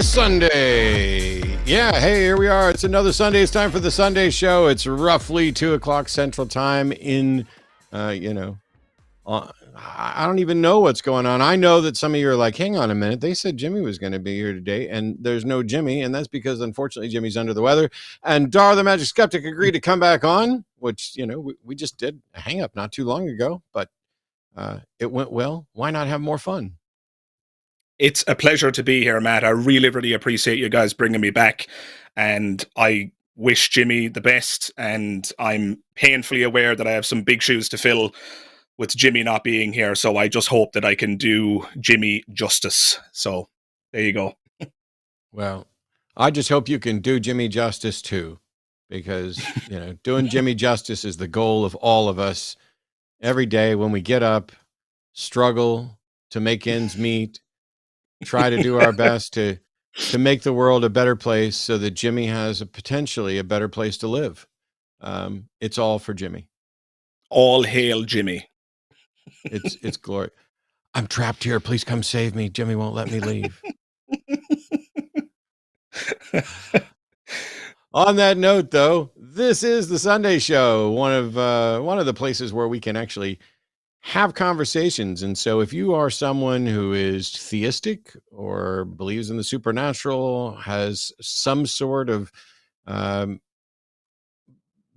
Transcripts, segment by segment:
Sunday. Yeah, hey, here we are. It's another Sunday. It's time for the Sunday show. It's roughly 2 o'clock Central Time in, I don't even know what's going on. I know that some of you are like, hang on a minute. They said Jimmy was going to be here today, and there's no Jimmy, and that's because, unfortunately, Jimmy's under the weather. And Dar, the Magic Skeptic, agreed to come back on, which, we just did a hang-up not too long ago, but it went well. Why not have more fun? It's a pleasure to be here, Matt. I really, really appreciate you guys bringing me back. And I wish Jimmy the best. And I'm painfully aware that I have some big shoes to fill with Jimmy not being here. So I just hope that I can do Jimmy justice. So there you go. Well, I just hope you can do Jimmy justice too, because, doing Jimmy justice is the goal of all of us every day when we get up, struggle to make ends meet. Try to do our best to make the world a better place so that Jimmy has potentially a better place to live. It's all for Jimmy. All hail Jimmy. It's glory. I'm trapped here. Please come save me. Jimmy won't let me leave. On that note, though, this is the Sunday show, one of the places where we can actually have conversations. And so if you are someone who is theistic or believes in the supernatural, has some sort of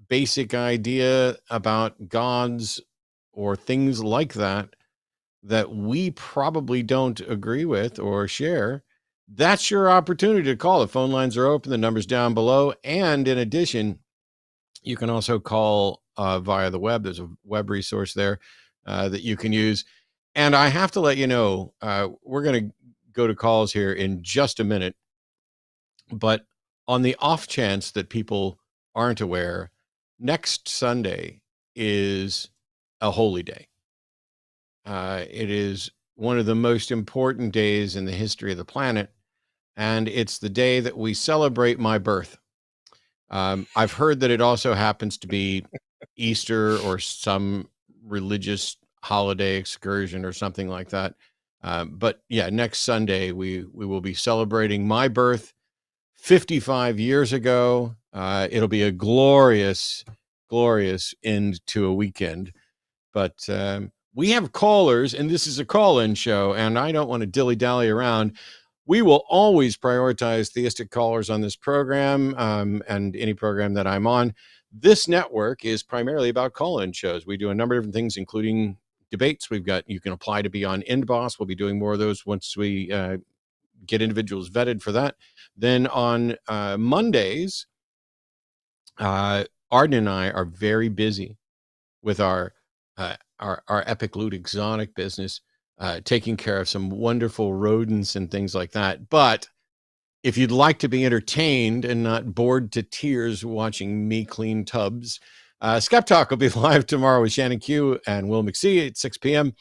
basic idea about gods or things like that we probably don't agree with or share, that's your opportunity to call. The phone lines are open. The number's down below. And in addition, you can also call via the web. There's a web resource there that you can use. And I have to let you know, we're going to go to calls here in just a minute. But on the off chance that people aren't aware, next Sunday is a holy day. It is one of the most important days in the history of the planet. And it's the day that we celebrate my birth. I've heard that it also happens to be Easter or some religious holiday excursion or something like that. But yeah, next Sunday, we will be celebrating my birth 55 years ago. It'll be a glorious end to a weekend. But we have callers, and this is a call-in show, and I don't want to dilly-dally around. We will always prioritize theistic callers on this program and any program that I'm on. This network is primarily about call-in shows. We do a number of different things, including debates. You can apply to be on IndBoss. We'll be doing more of those once we get individuals vetted for that. Then on Mondays, Arden and I are very busy with our Epic Loot Exotic business, taking care of some wonderful rodents and things like that. But if you'd like to be entertained and not bored to tears watching me clean tubs, Skeptalk will be live tomorrow with Shannon Q and Will McSee at 6 p.m.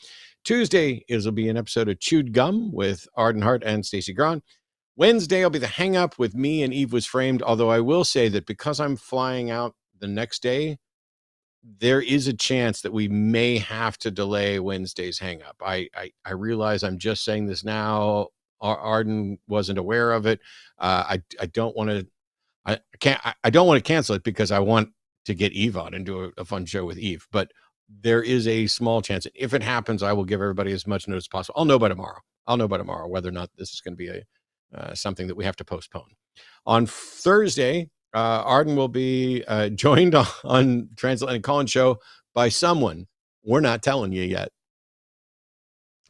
Tuesday, it'll be an episode of Chewed Gum with Arden Hart and Stacey Gron. Wednesday will be the Hang Up with me and Eve Was Framed, although I will say that because I'm flying out the next day, there is a chance that we may have to delay Wednesday's Hang Up. I realize I'm just saying this now. Arden wasn't aware of it. I don't want to. I don't want to cancel it because I want to get Eve on and do a fun show with Eve. But there is a small chance. If it happens, I will give everybody as much notice as possible. I'll know by tomorrow whether or not this is going to be something that we have to postpone. On Thursday, Arden will be joined on Transatlantic Call-In Show by someone we're not telling you yet.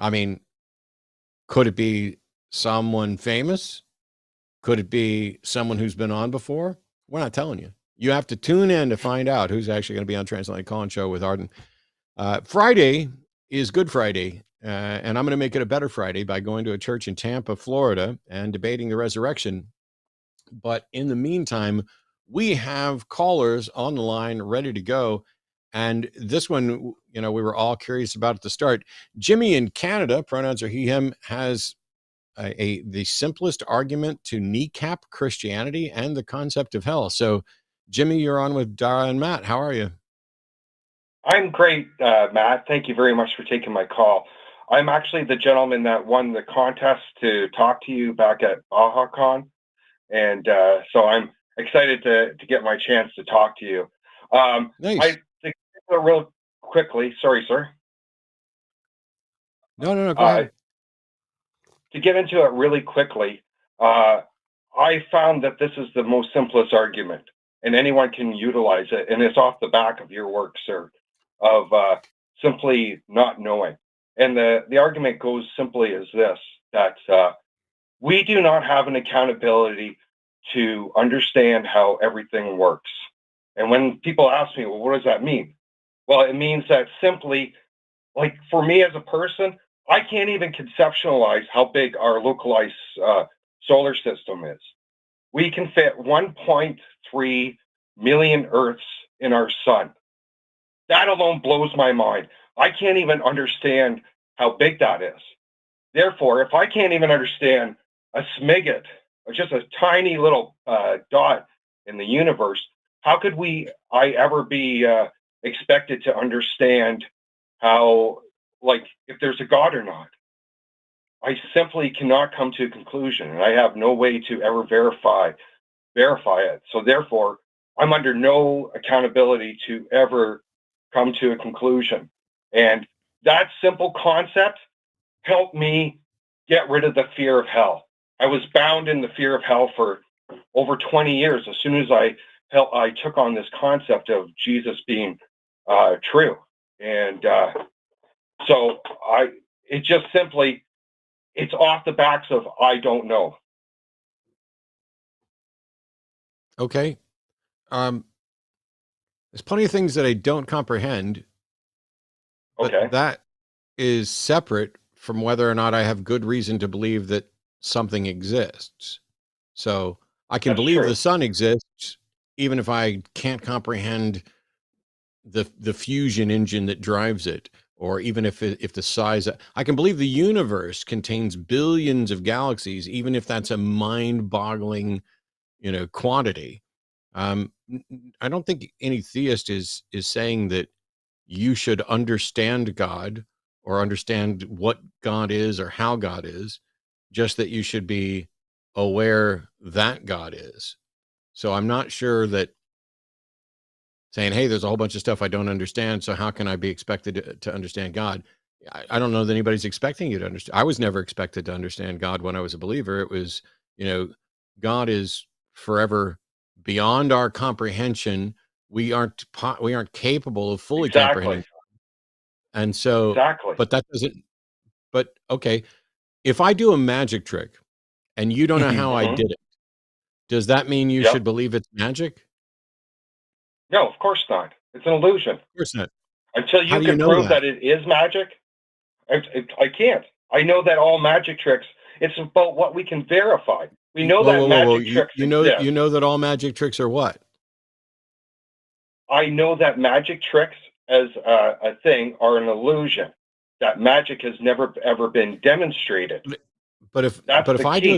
I mean, could it be someone famous? Could it be someone who's been on before? We're not telling you. You have to tune in to find out who's actually going to be on Transatlantic Call-In Show with Arden. Friday is Good Friday, and I'm going to make it a better Friday by going to a church in Tampa, Florida, and debating the resurrection. But in the meantime, we have callers on the line ready to go. And this one, we were all curious about at the start. Jimmy in Canada, pronouns are he, him, has the simplest argument to kneecap Christianity and the concept of hell. So, Jimmy, you're on with Dara and Matt. How are you? I'm great, Matt. Thank you very much for taking my call. I'm actually the gentleman that won the contest to talk to you back at BajaCon. And so I'm excited to get my chance to talk to you. Nice. Real quickly, sorry, sir. No, go ahead. To get into it really quickly, I found that this is the most simplest argument, and anyone can utilize it. And it's off the back of your work, sir, of simply not knowing. And the argument goes simply as this, that we do not have an accountability to understand how everything works. And when people ask me, well, what does that mean? Well, it means that simply, like for me as a person, I can't even conceptualize how big our localized solar system is. We can fit 1.3 million Earths in our sun. That alone blows my mind. I can't even understand how big that is. Therefore, if I can't even understand a smigget, or just a tiny little dot in the universe, how could I ever be expected to understand how, like, if there's a God or not? I simply cannot come to a conclusion, and I have no way to ever verify it. So therefore, I'm under no accountability to ever come to a conclusion. And that simple concept helped me get rid of the fear of hell. I was bound in the fear of hell for over 20 years as soon as I took on this concept of Jesus being true. And so it just simply, it's off the backs of I don't know. Okay. There's plenty of things that I don't comprehend. But Okay. that is separate from whether or not I have good reason to believe that something exists. So I can believe the sun exists, even if I can't comprehend the fusion engine that drives it, or even if the size, I can believe the universe contains billions of galaxies, even if that's a mind-boggling, quantity. I don't think any theist is saying that you should understand God or understand what God is or how God is, just that you should be aware that God is. So I'm not sure that saying, hey, there's a whole bunch of stuff I don't understand, so how can I be expected to understand God? I don't know that anybody's expecting you to understand. I was never expected to understand God when I was a believer. It was, God is forever beyond our comprehension. We aren't capable of fully comprehending. And so, but that doesn't, but okay, if I do a magic trick and you don't know how I did it, does that mean you should believe it's magic? No, of course not. It's an illusion. Of course not. Until you can prove that it is magic, I can't. I know that all magic tricks, it's about what we can verify. We know that magic tricks exist. You know that all magic tricks are what? I know that magic tricks as a thing are an illusion. That magic has never ever been demonstrated. But if I do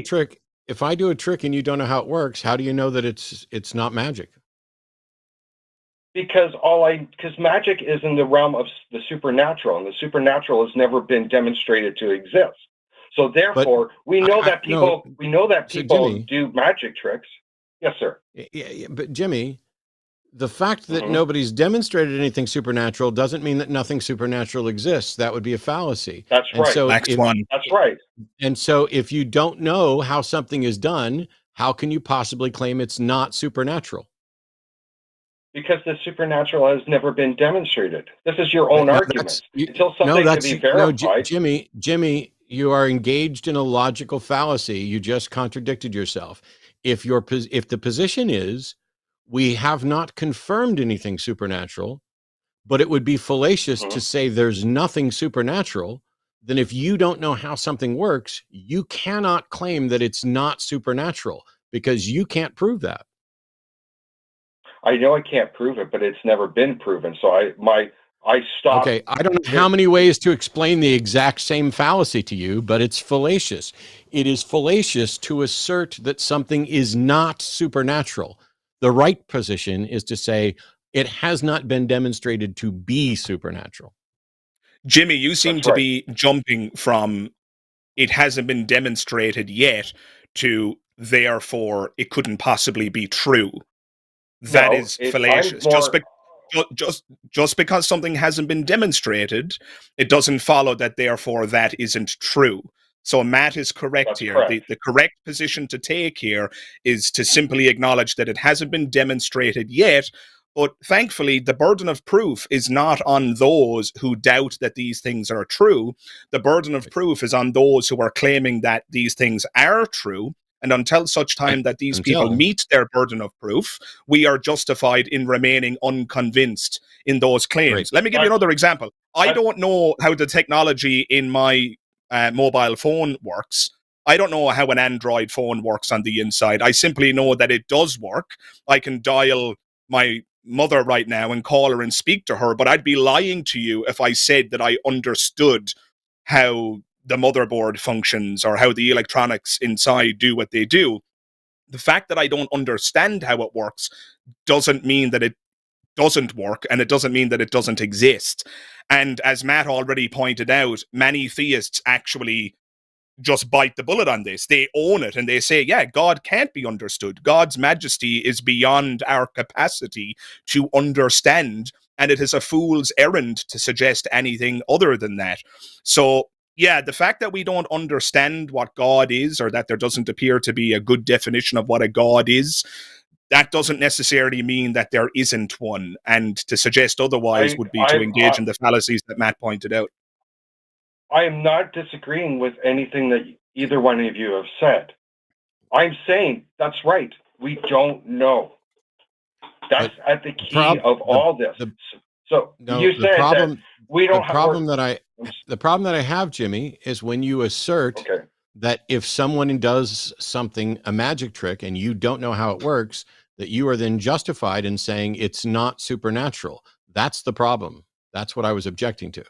a trick and you don't know how it works, how do you know that it's not magic? Because magic is in the realm of the supernatural, and the supernatural has never been demonstrated to exist. So therefore, we know that people do magic tricks. Yes, sir. Yeah, but Jimmy, the fact that nobody's demonstrated anything supernatural doesn't mean that nothing supernatural exists. That would be a fallacy. That's right. So Next one. That's right. And so if you don't know how something is done, how can you possibly claim it's not supernatural? Because the supernatural has never been demonstrated. This is your own argument. Until something can be verified. Jimmy, you are engaged in a logical fallacy. You just contradicted yourself. If the position is we have not confirmed anything supernatural, but it would be fallacious to say there's nothing supernatural. Then if you don't know how something works, you cannot claim that it's not supernatural because you can't prove that. I know I can't prove it, but it's never been proven. So I stopped. Okay, I don't know how many ways to explain the exact same fallacy to you, but it's fallacious. It is fallacious to assert that something is not supernatural. The right position is to say it has not been demonstrated to be supernatural. Jimmy, you seem That's to right. be jumping from it hasn't been demonstrated yet to therefore it couldn't possibly be true. That No, is I'm fallacious. more. Just because something hasn't been demonstrated, it doesn't follow that therefore that isn't true. So Matt is correct That's here. correct. The correct position to take here is to simply acknowledge that it hasn't been demonstrated yet, but thankfully the burden of proof is not on those who doubt that these things are true. The burden of proof is on those who are claiming that these things are true. And until such Right. time that these people meet their burden of proof, we are justified in remaining unconvinced in those claims. Great. Let me give you another example. I don't know how the technology in my mobile phone works. I don't know how an Android phone works on the inside. I simply know that it does work. I can dial my mother right now and call her and speak to her, but I'd be lying to you if I said that I understood how the motherboard functions or how the electronics inside do what they do. The fact that I don't understand how it works doesn't mean that it doesn't work, and it doesn't mean that it doesn't exist. And as Matt already pointed out, many theists actually just bite the bullet on this. They own it and they say, yeah, God can't be understood. God's majesty is beyond our capacity to understand, and it is a fool's errand to suggest anything other than that. So yeah, the fact that we don't understand what God is, or that there doesn't appear to be a good definition of what a God is, that doesn't necessarily mean that there isn't one. And to suggest otherwise would be to engage in the fallacies that Matt pointed out. I am not disagreeing with anything that either one of you have said. I'm saying that's right. We don't know. That's at the key of all this. So you said that we don't have. The problem that I have, Jimmy, is when you assert that if someone does something, a magic trick, and you don't know how it works, that you are then justified in saying it's not supernatural. That's the problem. That's what I was objecting to.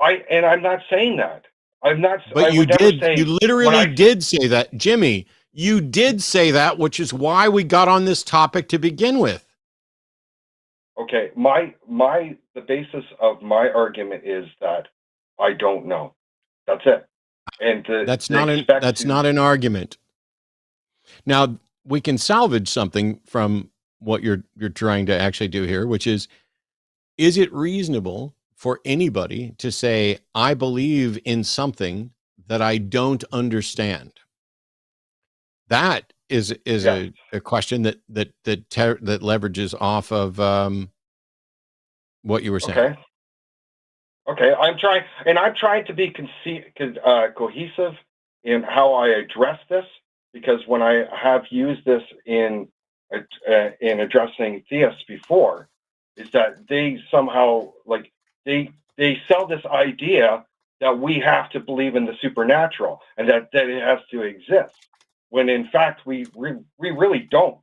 I'm not saying that. I'm not. But you did. You literally did say that, Jimmy. You did say that, which is why we got on this topic to begin with. Okay, the basis of my argument is that I don't know. That's it. And that's not an argument. Now we can salvage something from what you're trying to actually do here, which is it reasonable for anybody to say, I believe in something that I don't understand? That is a question that leverages off of what you were saying. Okay. I'm trying to be cohesive in how I address this, because when I have used this in addressing theists before, is that they somehow they sell this idea that we have to believe in the supernatural and that it has to exist, when in fact we really don't.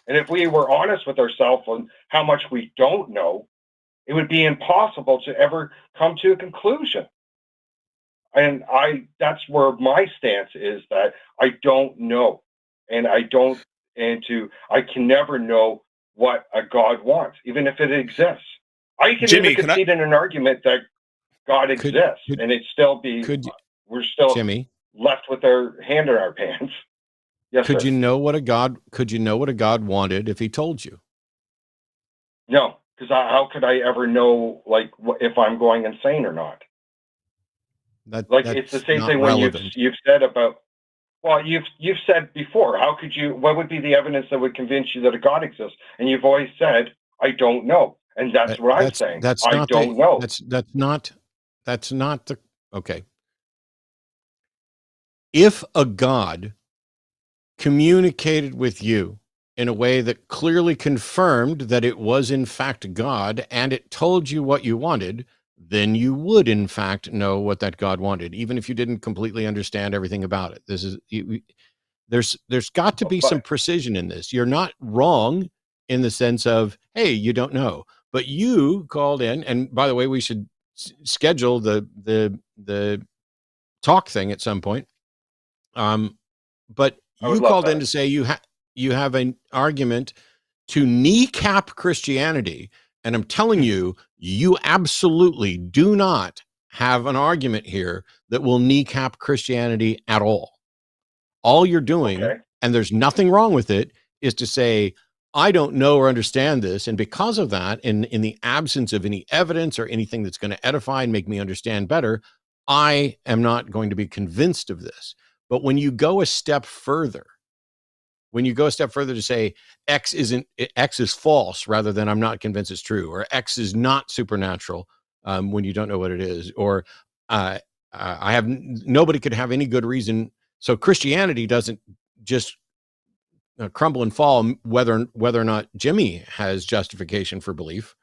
And if we were honest with ourselves on how much we don't know, it would be impossible to ever come to a conclusion. And that's where my stance is, that I don't know. And I can never know what a God wants, even if it exists. I can even concede in an argument that God exists, and it still be, we're still left with our hand in our pants. Yes, could you know what a God wanted if he told you? No, because how could I ever know if I'm going insane or not? It's the same thing when you've said about. Well, you've said before. How could you? What would be the evidence that would convince you that a God exists? And you've always said, "I don't know," and that's what I'm saying. I don't know. That's not the okay. If a God communicated with you in a way that clearly confirmed that it was in fact God, and it told you what you wanted, then you would in fact know what that God wanted, even if you didn't completely understand everything about it. This is there's got to be some But precision in this. You're not wrong in the sense of, hey, you don't know, but you called in, and by the way, we should schedule the talk thing at some point. But I would you love called in that. to say you have an argument to kneecap Christianity, and I'm telling you, you absolutely do not have an argument here that will kneecap Christianity at all. All you're doing, Okay. and there's nothing wrong with it, is to say, I don't know or understand this. And because of that, in the absence of any evidence or anything that's going to edify and make me understand better, I am not going to be convinced of this. But when you go a step further, to say X is false rather than I'm not convinced it's true, or X is not supernatural, when you don't know what it is, or nobody could have any good reason. So Christianity doesn't just crumble and fall whether or not Jimmy has justification for belief.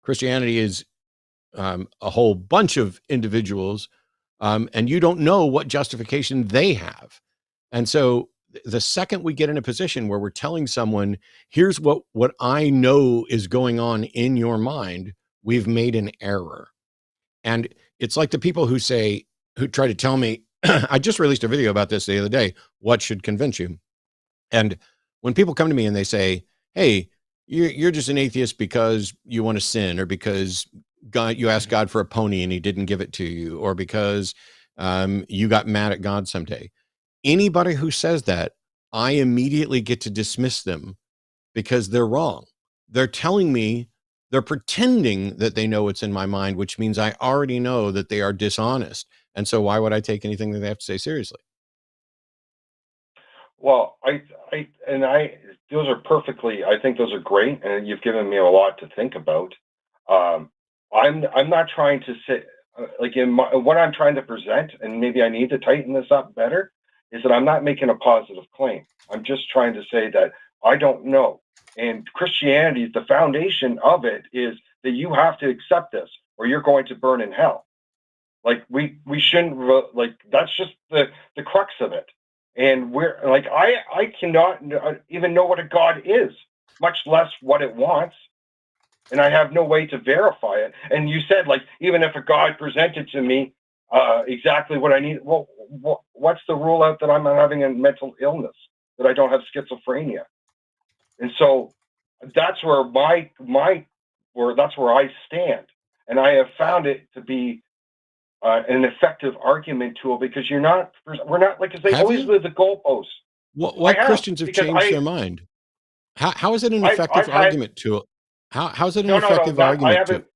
Christianity is a whole bunch of individuals, and you don't know what justification they have. And so the second we get in a position where we're telling someone, here's what I know is going on in your mind, we've made an error. And it's like the people who try to tell me, I just released a video about this the other day, what should convince you? And when people come to me and they say, hey, you're just an atheist because you want to sin, or because you asked God for a pony and he didn't give it to you, or because you got mad at God someday. Anybody who says that, I immediately get to dismiss them because they're wrong. They're telling me, they're pretending that they know what's in my mind, which means I already know that they are dishonest. And so why would I take anything that they have to say seriously? Well, those are perfectly. I think those are great, and you've given me a lot to think about. I'm not trying to say like what I'm trying to present, and maybe I need to tighten this up better, is that I'm not making a positive claim. I'm just trying to say that I don't know. And Christianity, the foundation of it is that you have to accept this, or you're going to burn in hell. Like we shouldn't like that's just the crux of it. And we're like I cannot even know what a God is, much less what it wants, and I have no way to verify it. And you said, like, even if a God presented to me exactly what I need, well, what's the rule out that I'm not having a mental illness, that I don't have schizophrenia? And so that's where that's where I stand, and I have found it to be an effective argument tool, because we're not, like, they Have always you? move the goalposts. What Christians have changed their mind? How is it an effective I've had argument tool? How is it an no, effective that I argument tool? haven't,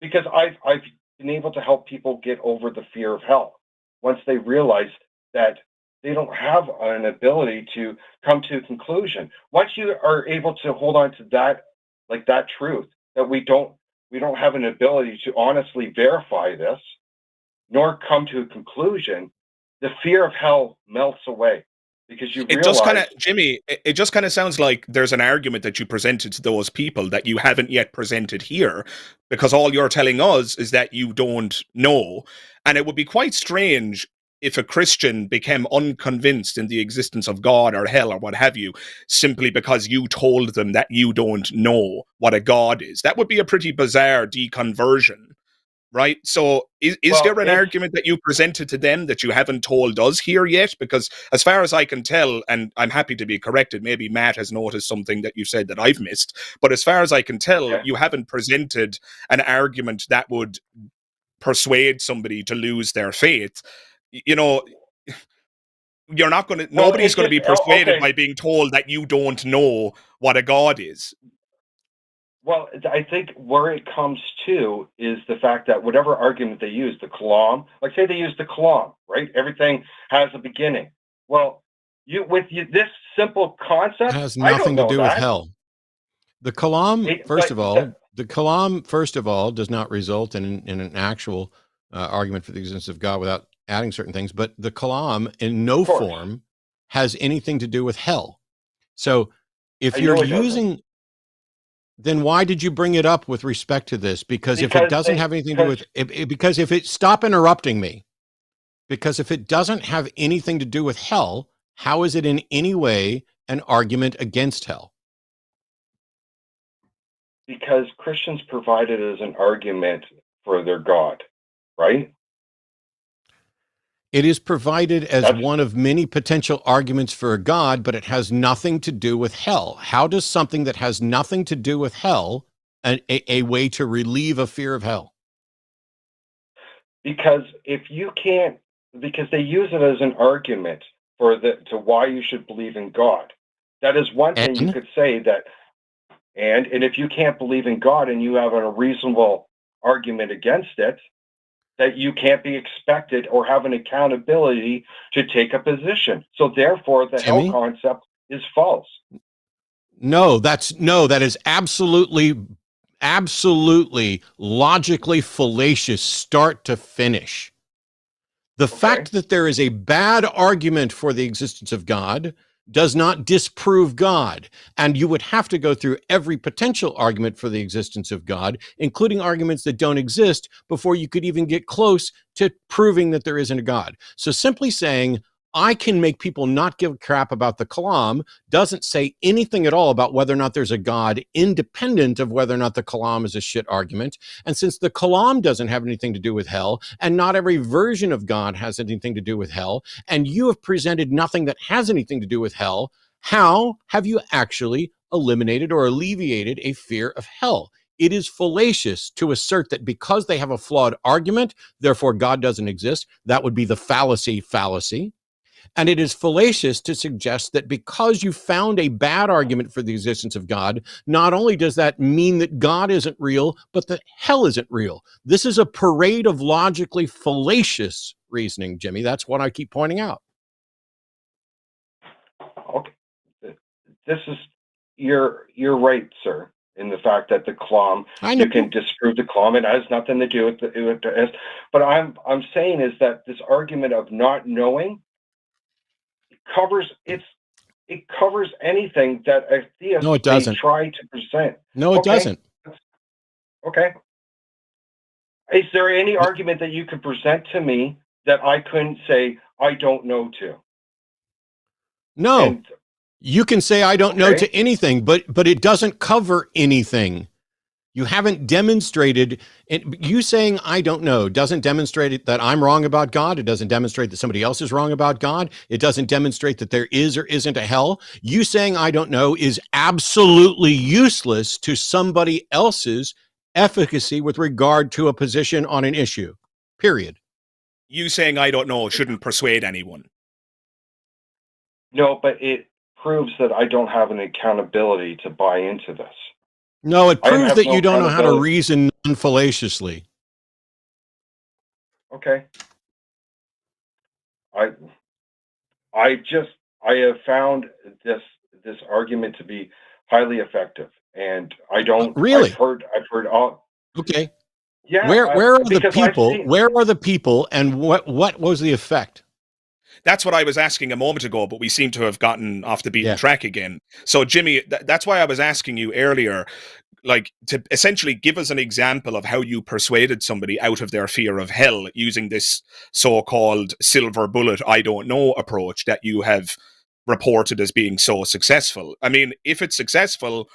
because I've been able to help people get over the fear of hell once they realize that they don't have an ability to come to a conclusion. Once you are able to hold on to that, like that truth, that we don't have an ability to honestly verify this, nor come to a conclusion, the fear of hell melts away, because you It just kind realize. of, Jimmy, it just kind of sounds like there's an argument that you presented to those people that you haven't yet presented here, because all you're telling us is that you don't know. And it would be quite strange if a Christian became unconvinced in the existence of God or hell or what have you, simply because you told them that you don't know what a God is. That would be a pretty bizarre deconversion. Right. So is Well, there an it's argument that you presented to them that you haven't told us here yet? Because as far as I can tell, and I'm happy to be corrected, maybe Matt has noticed something that you said that I've missed, but as far as I can tell, okay. you haven't presented an argument that would persuade somebody to lose their faith. You know, you're not going to, Well, nobody's it's going to just be persuaded okay. by being told that you don't know what a God is. Well, I think where it comes to is the fact that whatever argument they use, the Kalam, like say they use the Kalam, right? Everything has a beginning. Well, this simple concept, Has I don't nothing to know do with that. hell. The Kalam, But first of all, does not result in an actual argument for the existence of God without adding certain things. But the Kalam, in of no course, form, has anything to do with hell. So if I you're know it doesn't. using, then why did you bring it up with respect to this? Because if it doesn't have anything to do with, because if it, stop interrupting me, because if it doesn't have anything to do with hell, how is it in any way an argument against hell? Because Christians provide it as an argument for their God, right? It is provided as one of many potential arguments for a God, but it has nothing to do with hell. How does something that has nothing to do with hell a way to relieve a fear of hell? Because if you can't, because they use it as an argument for to why you should believe in God. That is one thing you could say that, and if you can't believe in God and you have a reasonable argument against it, that you can't be expected or have an accountability to take a position. So therefore, the hell concept is false. No, that is absolutely logically fallacious, start to finish. The fact that there is a bad argument for the existence of God does not disprove God. And you would have to go through every potential argument for the existence of God, including arguments that don't exist, before you could even get close to proving that there isn't a God. So simply saying, I can make people not give a crap about the Kalam doesn't say anything at all about whether or not there's a God, independent of whether or not the Kalam is a shit argument. And since the Kalam doesn't have anything to do with hell, and not every version of God has anything to do with hell, and you have presented nothing that has anything to do with hell, how have you actually eliminated or alleviated a fear of hell? It is fallacious to assert that because they have a flawed argument, therefore God doesn't exist. That would be the fallacy. And it is fallacious to suggest that because you found a bad argument for the existence of God, not only does that mean that God isn't real, but that hell isn't real. This is a parade of logically fallacious reasoning, Jimmy. That's what I keep pointing out. Okay. This is, you're right, sir, in the fact that the Kalam, you can disprove the Kalam. It has nothing to do with it. But I'm saying is that this argument of not knowing covers anything that a theist may try to present. No, it doesn't. Okay. Is there any argument that you could present to me that I couldn't say I don't know to? No. You can say I don't know to anything, but it doesn't cover anything. You haven't demonstrated it. You saying I don't know doesn't demonstrate that I'm wrong about God. It doesn't demonstrate that somebody else is wrong about God. It doesn't demonstrate that there is or isn't a hell. You saying I don't know is absolutely useless to somebody else's efficacy with regard to a position on an issue, period. You saying I don't know shouldn't persuade anyone. No, but it proves that I don't have an accountability to buy into this. No, it proves that you don't know how to reason non-fallaciously. Okay. I have found this argument to be highly effective, and I don't really. I've heard all. Okay. Yeah. Where are the people? Where are the people, and what was the effect? That's what I was asking a moment ago, but we seem to have gotten off the beaten track again. So, Jimmy, that's why I was asking you earlier, like, to essentially give us an example of how you persuaded somebody out of their fear of hell using this so-called silver bullet, I don't know approach that you have reported as being so successful. I mean, if it's successful,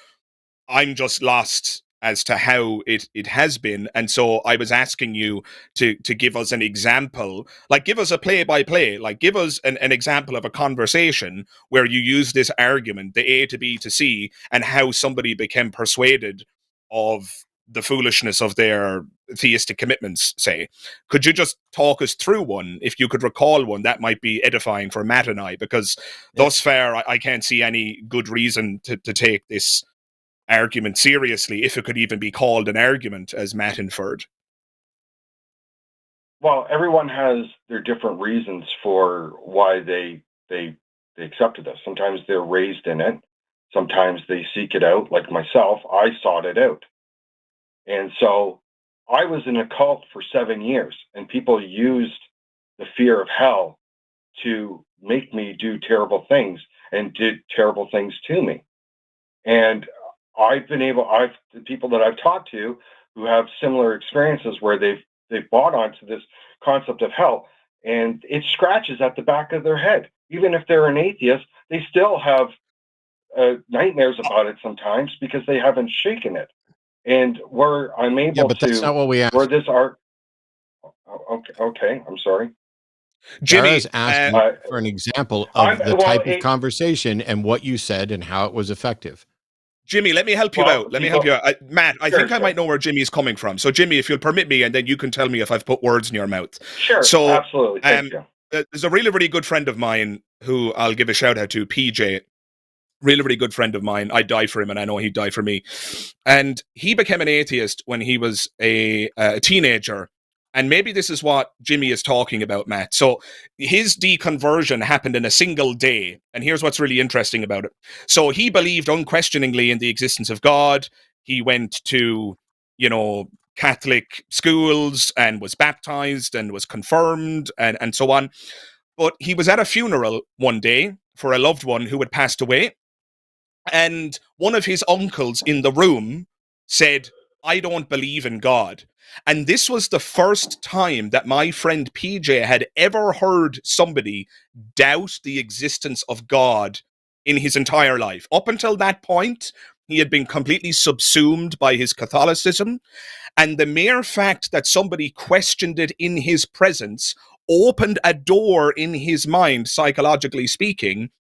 I'm just lost as to how it has been. And so I was asking you to give us an example, like give us a play-by-play, like give us an example of a conversation where you use this argument, the A to B to C, and how somebody became persuaded of the foolishness of their theistic commitments, say. Could you just talk us through one? If you could recall one, that might be edifying for Matt and I, because thus far I can't see any good reason to take this argument seriously, if it could even be called an argument, as Matt inferred. Well, everyone has their different reasons for why they accepted this. Sometimes they're raised in it. Sometimes they seek it out. Like myself, I sought it out. And so I was in a cult for 7 years, and people used the fear of hell to make me do terrible things. and did terrible things to me. And the people that I've talked to who have similar experiences where they've bought onto this concept of hell, and it scratches at the back of their head. Even if they're an atheist, they still have nightmares about it sometimes because they haven't shaken it. And where I'm able but that's not what we asked. where this art. Okay, I'm sorry. Jimmy, Dara's asking for an example of the type of conversation and what you said and how it was effective. Jimmy, let me help you out. Matt, I think I might know where Jimmy's coming from. So, Jimmy, if you'll permit me, and then you can tell me if I've put words in your mouth. Sure, so, absolutely. Thank you. There's a really, really good friend of mine who I'll give a shout out to, PJ. Really, really good friend of mine. I'd die for him, and I know he'd die for me. And he became an atheist when he was a teenager. And maybe this is what Jimmy is talking about, Matt. So his deconversion happened in a single day. And here's what's really interesting about it. So he believed unquestioningly in the existence of God. He went to, Catholic schools and was baptized and was confirmed and so on. But he was at a funeral one day for a loved one who had passed away. And one of his uncles in the room said, "I don't believe in God." And this was the first time that my friend PJ had ever heard somebody doubt the existence of God in his entire life. Up until that point, he had been completely subsumed by his Catholicism. And the mere fact that somebody questioned it in his presence opened a door in his mind, psychologically speaking,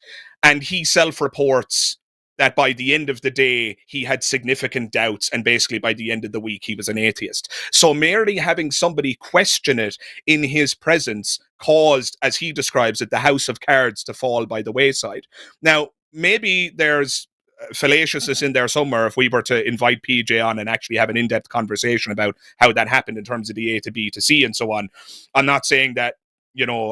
and he self-reports that by the end of the day, he had significant doubts, and basically by the end of the week, he was an atheist. So merely having somebody question it in his presence caused, as he describes it, the house of cards to fall by the wayside. Now, maybe there's fallaciousness in there somewhere if we were to invite PJ on and actually have an in-depth conversation about how that happened in terms of the A to B to C and so on. I'm not saying that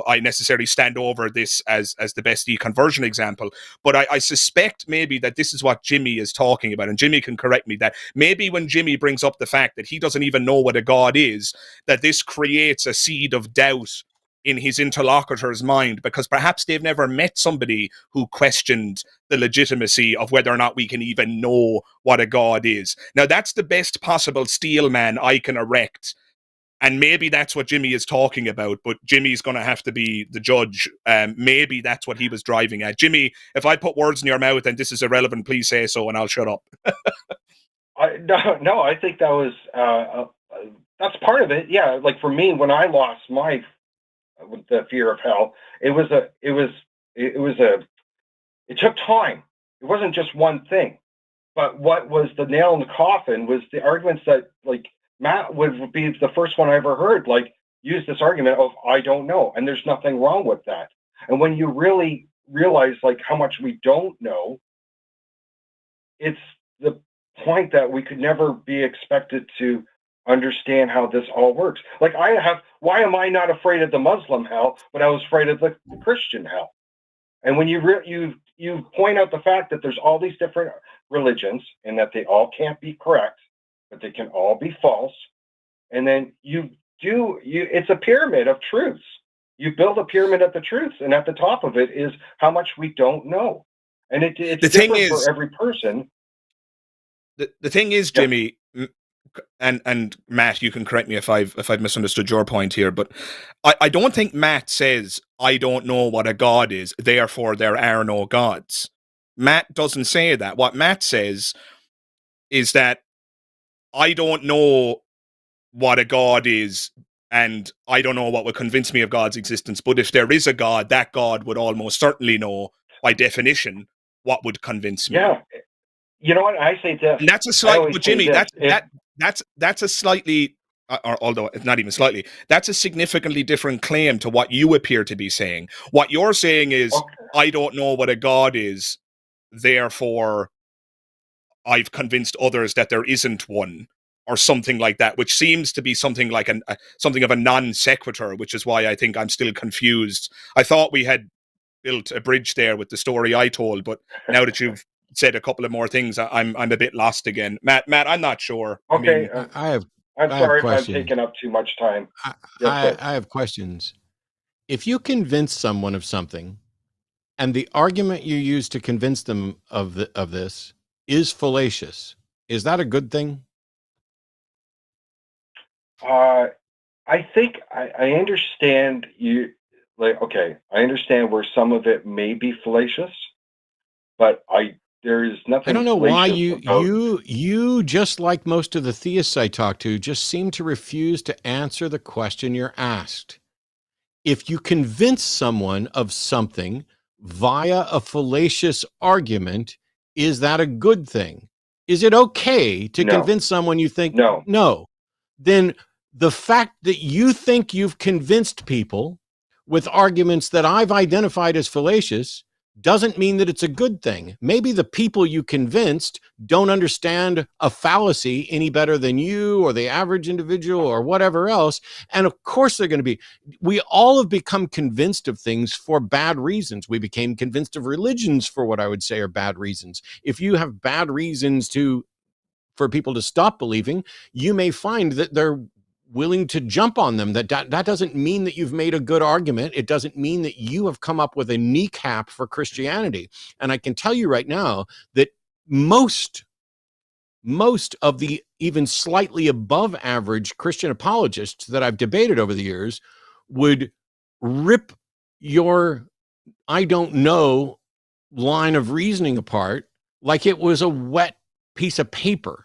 I necessarily stand over this as the best deconversion example, but I suspect maybe that this is what Jimmy is talking about, and Jimmy can correct me, that maybe when Jimmy brings up the fact that he doesn't even know what a God is, that this creates a seed of doubt in his interlocutor's mind, because perhaps they've never met somebody who questioned the legitimacy of whether or not we can even know what a God is. Now, that's the best possible steel man I can erect. And maybe that's what Jimmy is talking about, but Jimmy's going to have to be the judge. Maybe that's what he was driving at. Jimmy, if I put words in your mouth and this is irrelevant, please say so and I'll shut up. No, I think that was, that's part of it. Yeah, like for me, when I lost the fear of hell, it took time. It wasn't just one thing. But what was the nail in the coffin was the arguments that, like, Matt would be the first one I ever heard, like, use this argument of, I don't know. And there's nothing wrong with that. And when you really realize, like, how much we don't know, it's the point that we could never be expected to understand how this all works. Like, why am I not afraid of the Muslim hell, but I was afraid of the Christian hell? And when you point out the fact that there's all these different religions and that they all can't be correct, but they can all be false. And then it's a pyramid of truths. You build a pyramid of the truths, and at the top of it is how much we don't know. And it's different for every person. The thing is, Jimmy, and Matt, you can correct me if I've misunderstood your point here, but I don't think Matt says, I don't know what a God is, therefore there are no gods. Matt doesn't say that. What Matt says is that I don't know what a God is, and I don't know what would convince me of God's existence, but if there is a God, that God would almost certainly know, by definition, what would convince me. Yeah. You know what? I say this. And that's a slight, but Jimmy, that's a slightly, although it's not even slightly, that's a significantly different claim to what you appear to be saying. What you're saying is, okay, I don't know what a God is, therefore I've convinced others that there isn't one, or something like that, which seems to be something like something of a non sequitur, which is why I think I'm still confused. I thought we had built a bridge there with the story I told, but now that you've said a couple of more things, I'm a bit lost again. Matt, I'm not sure. Okay, I'm sorry if I'm questions. taking up too much time. I have questions. If you convince someone of something, and the argument you use to convince them of this is fallacious. Is that a good thing? I think I understand you. Like, okay, I understand where some of it may be fallacious, but there is nothing. I don't know why you you just like most of the theists I talk to just seem to refuse to answer the question you're asked. If you convince someone of something via a fallacious argument, is that a good thing? Is it okay to convince someone you think no? Then the fact that you think you've convinced people with arguments that I've identified as fallacious doesn't mean that it's a good thing. Maybe the people you convinced don't understand a fallacy any better than you or the average individual or whatever else. And of course they're going to be. We all have become convinced of things for bad reasons. We became convinced of religions for what I would say are bad reasons. If you have bad reasons for people to stop believing, you may find that they're willing to jump on them. That doesn't mean that you've made a good argument. It doesn't mean that you have come up with a kneecap for Christianity. And I can tell you right now that most of the even slightly above average Christian apologists that I've debated over the years would rip your I don't know line of reasoning apart like it was a wet piece of paper.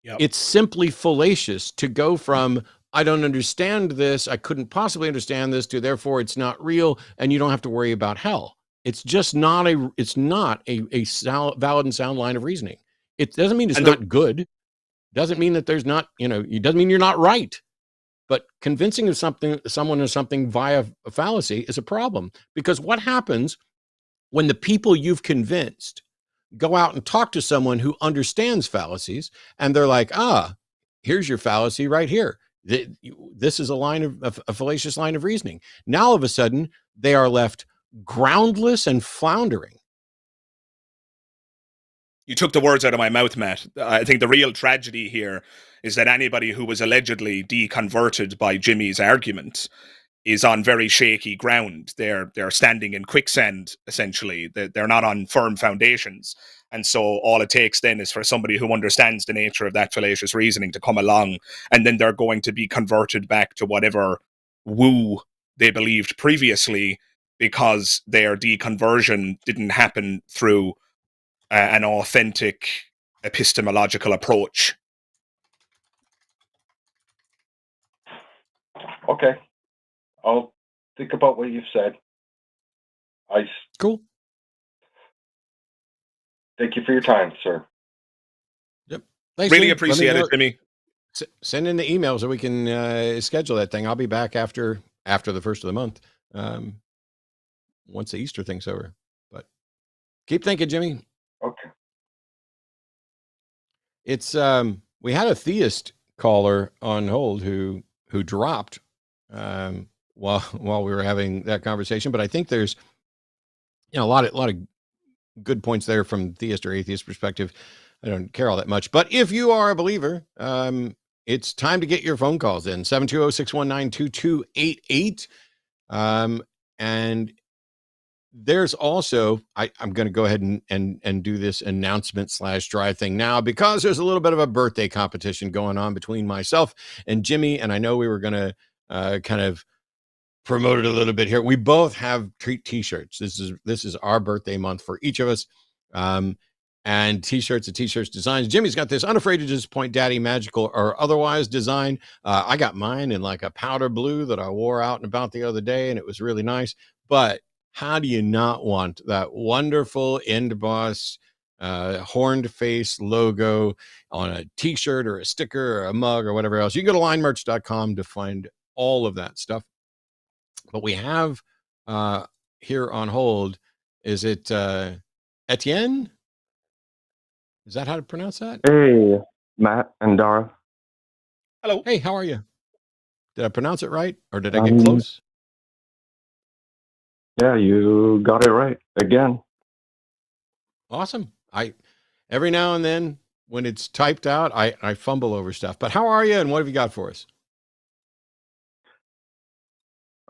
Yep. It's simply fallacious to go from, I don't understand this, I couldn't possibly understand this, to therefore it's not real, and you don't have to worry about hell. It's just not a valid and sound line of reasoning. It doesn't mean it's not good. Doesn't mean that there's not, it doesn't mean you're not right. But convincing of someone of something via a fallacy is a problem. Because what happens when the people you've convinced go out and talk to someone who understands fallacies, and they're like, here's your fallacy right here. This is a fallacious line of reasoning. Now, all of a sudden, they are left groundless and floundering. You took the words out of my mouth, Matt. I think the real tragedy here is that anybody who was allegedly deconverted by Jimmy's argument is on very shaky ground. They're standing in quicksand, essentially. They're not on firm foundations. And so all it takes then is for somebody who understands the nature of that fallacious reasoning to come along, and then they're going to be converted back to whatever woo they believed previously, because their deconversion didn't happen through an authentic epistemological approach. Okay. I'll think about what you've said. Cool. Thank you for your time, sir. Yep. Thanks, really appreciate it, Jimmy. Send in the email so we can schedule that thing. I'll be back after the first of the month, once the Easter thing's over. But keep thinking, Jimmy. Okay. It's we had a theist caller on hold who dropped while we were having that conversation, but I think there's a lot of good points there from theist or atheist perspective. I don't care all that much, but if you are a believer, it's time to get your phone calls in 720-619-2288. And there's also, I'm going to go ahead and do this announcement / drive thing now, because there's a little bit of a birthday competition going on between myself and Jimmy. And I know we were going to kind of promote it a little bit here. We both have t-shirts. This is our birthday month for each of us. And t-shirts and t-shirts designs. Jimmy's got this Unafraid to Disappoint Daddy, magical or otherwise design. I got mine in like a powder blue that I wore out and about the other day, and it was really nice. But how do you not want that wonderful End Boss horned face logo on a t-shirt or a sticker or a mug or whatever else? You can go to linemerch.com to find all of that stuff. But we have here on hold, is it Etienne? Is that how to pronounce that? Hey, Matt and Dara. Hello. Hey, how are you? Did I pronounce it right, or did I get close? Yeah, you got it right again. Awesome. Every now and then when it's typed out, I fumble over stuff. But how are you, and what have you got for us?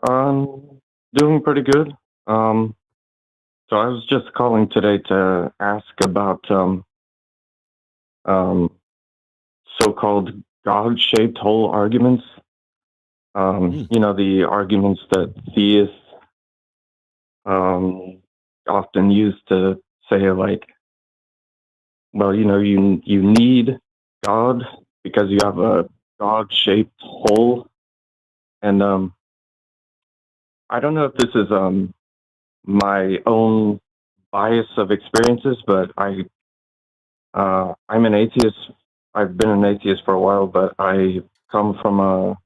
Doing pretty good. Sorry So I was just calling today to ask about so-called God-shaped hole arguments. You know, the arguments that theists often use to say, like, well, you know, you need God because you have a God-shaped hole. And I don't know if this is my own bias of experiences, but I'm an atheist. I've been an atheist for a while, but I come from a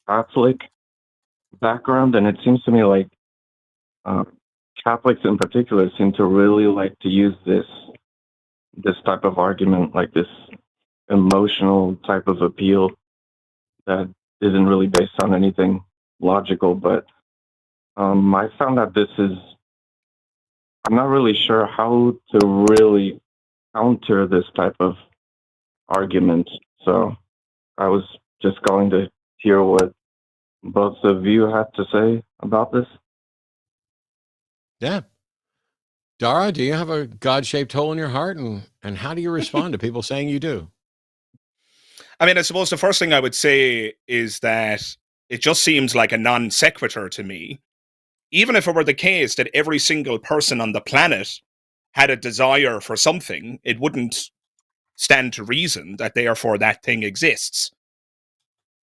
Catholic background, and it seems to me like Catholics in particular seem to really like to use this type of argument, like this emotional type of appeal that isn't really based on anything logical. But I found that I'm not really sure how to really counter this type of argument. So I was just going to hear what both of you had to say about this. Yeah. Dara, do you have a God-shaped hole in your heart? And how do you respond to people saying you do? I mean, I suppose the first thing I would say is that it just seems like a non sequitur to me. Even if it were the case that every single person on the planet had a desire for something, it wouldn't stand to reason that therefore that thing exists.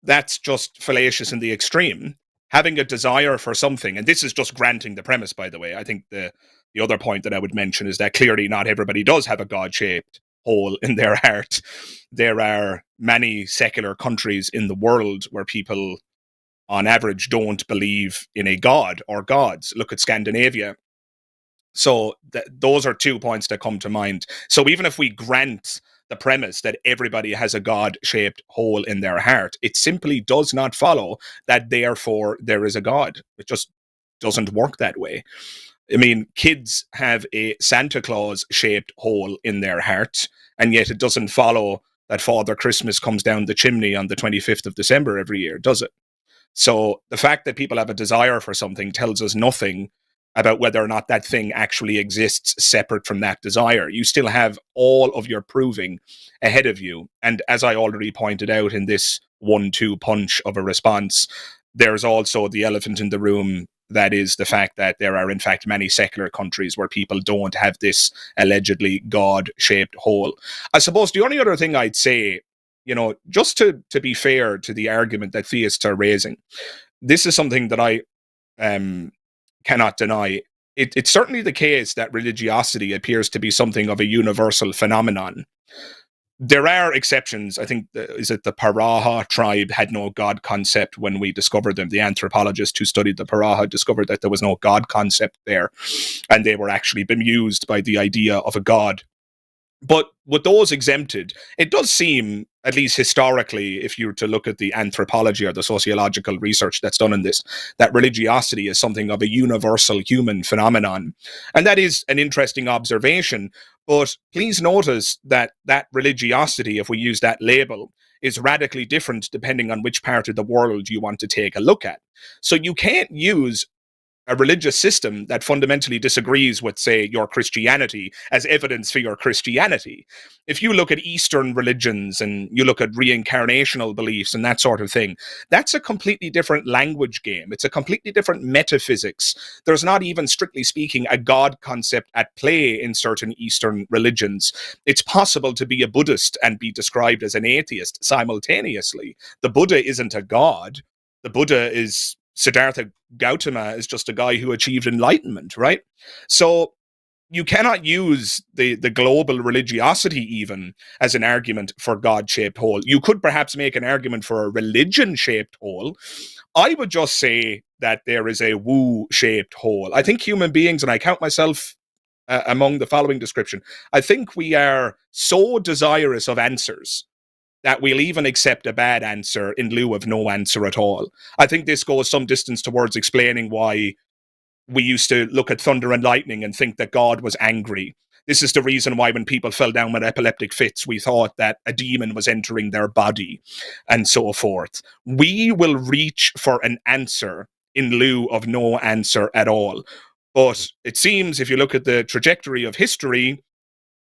That's just fallacious in the extreme. Having a desire for something, and this is just granting the premise, by the way. I think the other point that I would mention is that clearly not everybody does have a God-shaped hole in their heart. There are many secular countries in the world where people, on average, don't believe in a god or gods. Look at Scandinavia. So those are 2 points that come to mind. So even if we grant the premise that everybody has a God-shaped hole in their heart, it simply does not follow that therefore there is a God. It just doesn't work that way. I mean, kids have a Santa Claus-shaped hole in their heart, and yet it doesn't follow that Father Christmas comes down the chimney on the 25th of December every year, does it? So the fact that people have a desire for something tells us nothing about whether or not that thing actually exists separate from that desire. You still have all of your proving ahead of you. And as I already pointed out in this 1-2 punch of a response, there's also the elephant in the room. That is the fact that there are, in fact, many secular countries where people don't have this allegedly God-shaped hole. I suppose the only other thing I'd say, you know, just to be fair to the argument that theists are raising, this is something that I cannot deny. It's certainly the case that religiosity appears to be something of a universal phenomenon. There are exceptions. I think, is it the Paraha tribe had no God concept when we discovered them. The anthropologist who studied the Paraha discovered that there was no God concept there, and they were actually bemused by the idea of a God. But with those exempted, it does seem, at least historically, if you were to look at the anthropology or the sociological research that's done in this, that religiosity is something of a universal human phenomenon. And that is an interesting observation. But please notice that that religiosity, if we use that label, is radically different depending on which part of the world you want to take a look at. So you can't use a religious system that fundamentally disagrees with, say, your Christianity as evidence for your Christianity. If you look at Eastern religions and you look at reincarnational beliefs and that sort of thing, that's a completely different language game. It's a completely different metaphysics. There's not even, strictly speaking, a God concept at play in certain Eastern religions. It's possible to be a Buddhist and be described as an atheist simultaneously. The Buddha isn't a god. The Buddha is Siddhartha Gautama is just a guy who achieved enlightenment, right? So you cannot use the global religiosity even as an argument for God-shaped hole. You could perhaps make an argument for a religion-shaped hole. I would just say that there is a woo-shaped hole. I think human beings, and I count myself among the following description, I think we are so desirous of answers that we'll even accept a bad answer in lieu of no answer at all. I think this goes some distance towards explaining why we used to look at thunder and lightning and think that God was angry. This is the reason why when people fell down with epileptic fits, we thought that a demon was entering their body and so forth. We will reach for an answer in lieu of no answer at all. But it seems if you look at the trajectory of history,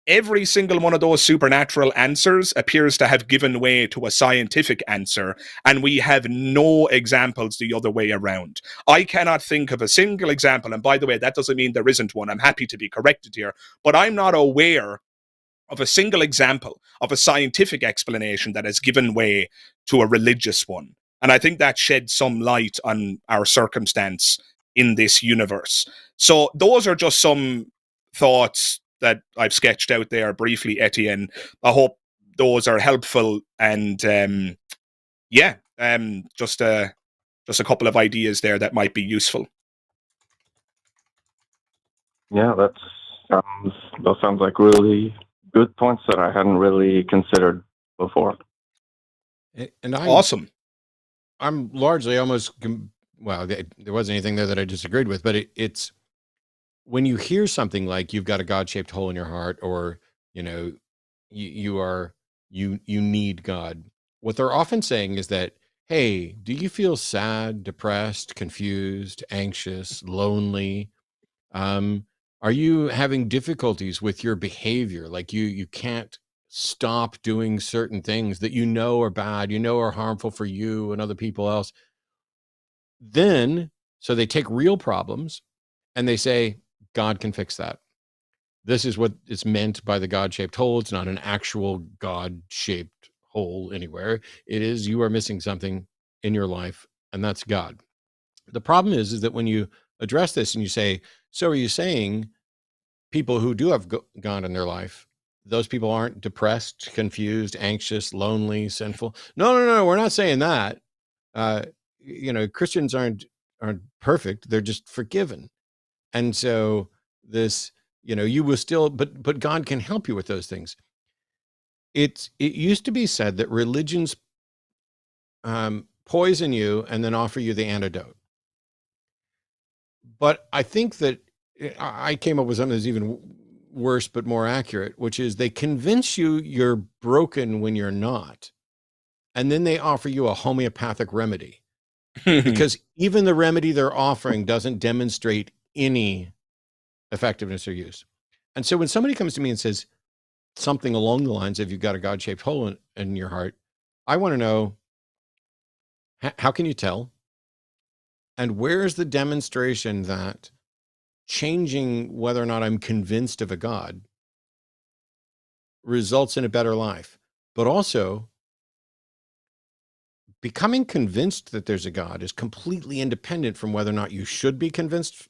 every single one of those supernatural answers appears to have given way to a scientific answer, and we have no examples the other way around. I cannot think of a single example, and by the way, that doesn't mean there isn't one. I'm happy to be corrected here, but I'm not aware of a single example of a scientific explanation that has given way to a religious one. And I think that sheds some light on our circumstance in this universe. So those are just some thoughts that I've sketched out there briefly, Etienne. I hope those are helpful, and just a couple of ideas there that might be useful. Yeah, those sounds like really good points that I hadn't really considered before. And awesome. I'm largely almost, well, there wasn't anything there that I disagreed with, but it's when you hear something like you've got a God-shaped hole in your heart, or, you know, you need God. What they're often saying is that, hey, do you feel sad, depressed, confused, anxious, lonely? Are you having difficulties with your behavior? Like you can't stop doing certain things that you know are bad, you know are harmful for you and other people else. Then, so they take real problems and they say, God can fix that. This is what is meant by the God-shaped hole. It's not an actual God-shaped hole anywhere. It is, you are missing something in your life, and that's God. The problem is that when you address this and you say, so are you saying people who do have God in their life, those people aren't depressed, confused, anxious, lonely, sinful? No, we're not saying that. Christians aren't perfect. They're just forgiven. And so this, you will still, but God can help you with those things. It used to be said that religions poison you and then offer you the antidote. But I think that I came up with something that's even worse but more accurate, which is they convince you you're broken when you're not. And then they offer you a homeopathic remedy. Because even the remedy they're offering doesn't demonstrate any effectiveness or use. And so when somebody comes to me and says something along the lines of, you've got a God-shaped hole in your heart, I want to know, how can you tell? And where's the demonstration that changing whether or not I'm convinced of a God results in a better life? But also, becoming convinced that there's a God is completely independent from whether or not you should be convinced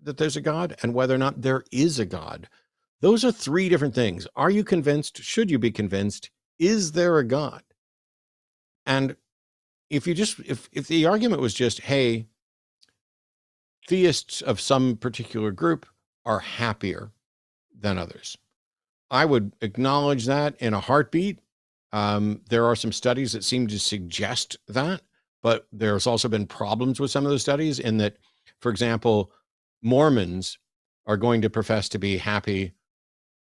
that there's a God and whether or not there is a God. Those are three different things. Are you convinced? Should you be convinced? Is there a God? And if the argument was just, hey, theists of some particular group are happier than others, I would acknowledge that in a heartbeat. There are some studies that seem to suggest that, but there's also been problems with some of the studies in that, for example, Mormons are going to profess to be happy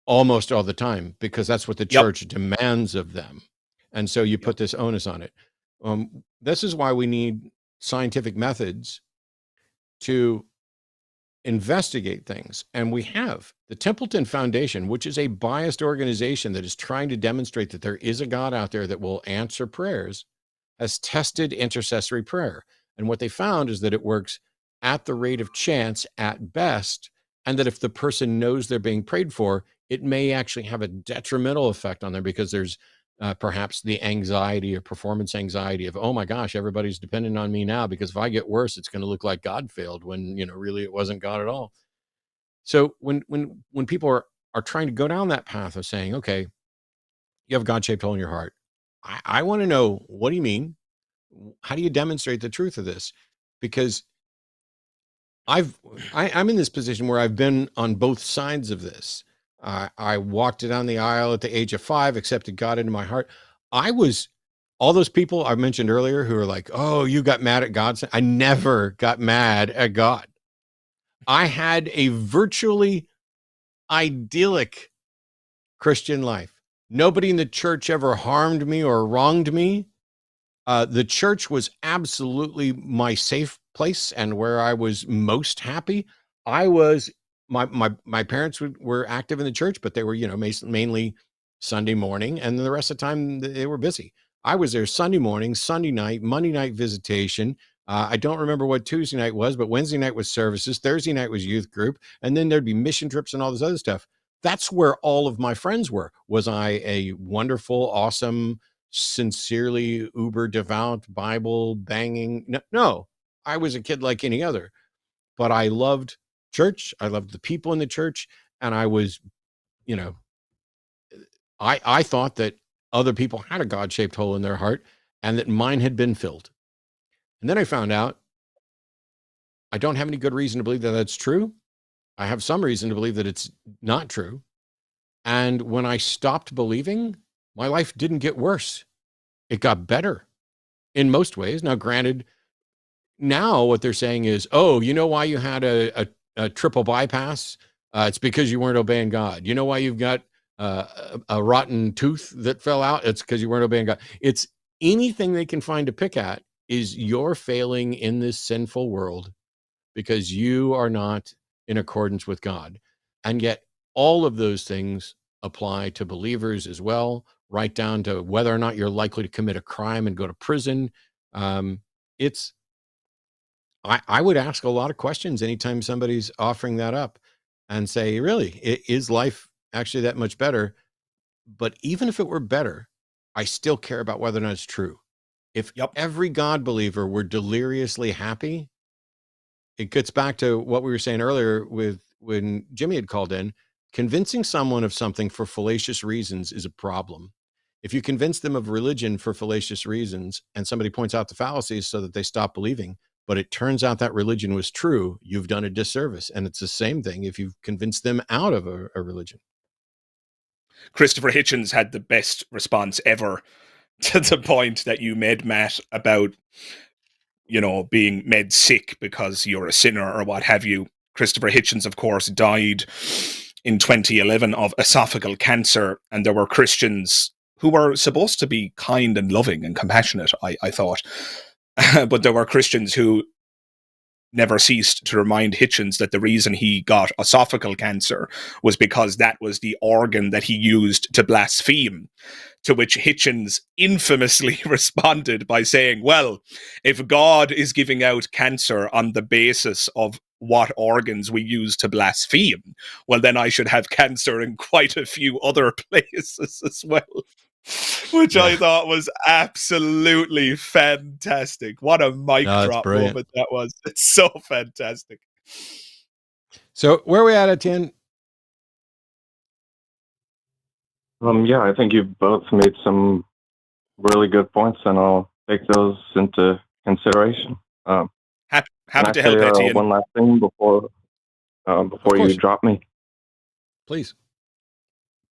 almost all the time because that's what the church demands of them. And so you put this onus on it. This is why we need scientific methods to investigate things. And we have the Templeton Foundation, which is a biased organization that is trying to demonstrate that there is a God out there that will answer prayers, has tested intercessory prayer. And what they found is that it works at the rate of chance at best, and that if the person knows they're being prayed for, it may actually have a detrimental effect on them because there's perhaps the anxiety or performance anxiety of, oh my gosh, everybody's dependent on me now because if I get worse, it's going to look like God failed when, really it wasn't God at all. So when people are trying to go down that path of saying, okay, you have a God-shaped hole in your heart, I want to know, what do you mean? How do you demonstrate the truth of this? Because I'm in this position where I've been on both sides of this. I walked down the aisle at the age of 5, accepted God into my heart. All those people I mentioned earlier who are like, oh, you got mad at God. I never got mad at God. I had a virtually idyllic Christian life. Nobody in the church ever harmed me or wronged me. The church was absolutely my safe place and where I was most happy. I was my parents were active in the church, but they were, mainly Sunday morning, and then the rest of the time they were busy. I was there Sunday morning, Sunday night, Monday night visitation. I don't remember what Tuesday night was, but Wednesday night was services. Thursday night was youth group, and then there'd be mission trips and all this other stuff. That's where all of my friends were. Was I a wonderful, awesome, sincerely uber devout, Bible banging? No, I was a kid like any other, but I loved church. I loved the people in the church, and I was, I thought that other people had a God-shaped hole in their heart and that mine had been filled. And then I found out I don't have any good reason to believe that that's true. I have some reason to believe that it's not true. And when I stopped believing, my life didn't get worse. It got better in most ways. Now, granted, now what they're saying is, oh, you know why you had a triple bypass? It's because you weren't obeying God. You know why you've got a rotten tooth that fell out? It's because you weren't obeying God. It's anything they can find to pick at is you're failing in this sinful world because you are not in accordance with God. And yet all of those things apply to believers as well, right down to whether or not you're likely to commit a crime and go to prison. I would ask a lot of questions anytime somebody's offering that up and say, really, is life actually that much better? But even if it were better, I still care about whether or not it's true. If every God believer were deliriously happy, it gets back to what we were saying earlier with when Jimmy had called in. Convincing someone of something for fallacious reasons is a problem. If you convince them of religion for fallacious reasons and somebody points out the fallacies so that they stop believing, but it turns out that religion was true, you've done a disservice. And it's the same thing if you've convinced them out of a religion. Christopher Hitchens had the best response ever to the point that you made, Matt, about, being made sick because you're a sinner or what have you. Christopher Hitchens, of course, died in 2011 of esophageal cancer, and there were Christians who were supposed to be kind and loving and compassionate, I thought. But there were Christians who never ceased to remind Hitchens that the reason he got esophageal cancer was because that was the organ that he used to blaspheme. To which Hitchens infamously responded by saying, well, if God is giving out cancer on the basis of what organs we use to blaspheme, well, then I should have cancer in quite a few other places as well. Which I thought was absolutely fantastic. What a mic drop moment that was. It's so fantastic. So where are we at 10? Yeah, I think you've both made some really good points, and I'll take those into consideration. Happy to help, Etienne. One last thing before you drop me. Please.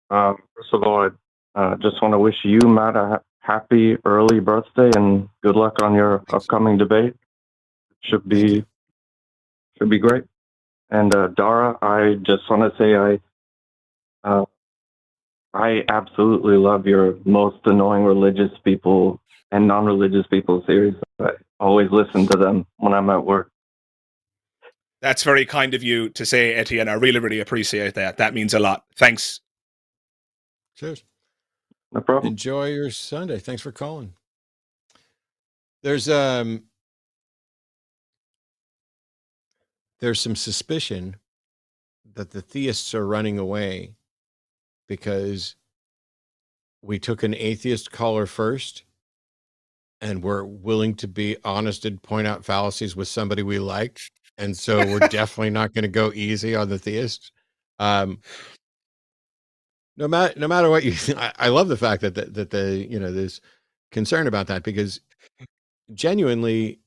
First of all, I just want to wish you, Matt, a happy early birthday and good luck on your upcoming debate. Should be great. And Dara, I just want to say I absolutely love your Most Annoying Religious People and Non-Religious People series. I always listen to them when I'm at work. That's very kind of you to say, Etienne. I really, really appreciate that. That means a lot. Thanks. Cheers. No problem. Enjoy your Sunday. Thanks for calling. There's some suspicion that the theists are running away because we took an atheist caller first and we're willing to be honest and point out fallacies with somebody we like. And so we're definitely not going to go easy on the theists. No matter what you think, I love the fact that there's concern about that, because genuinely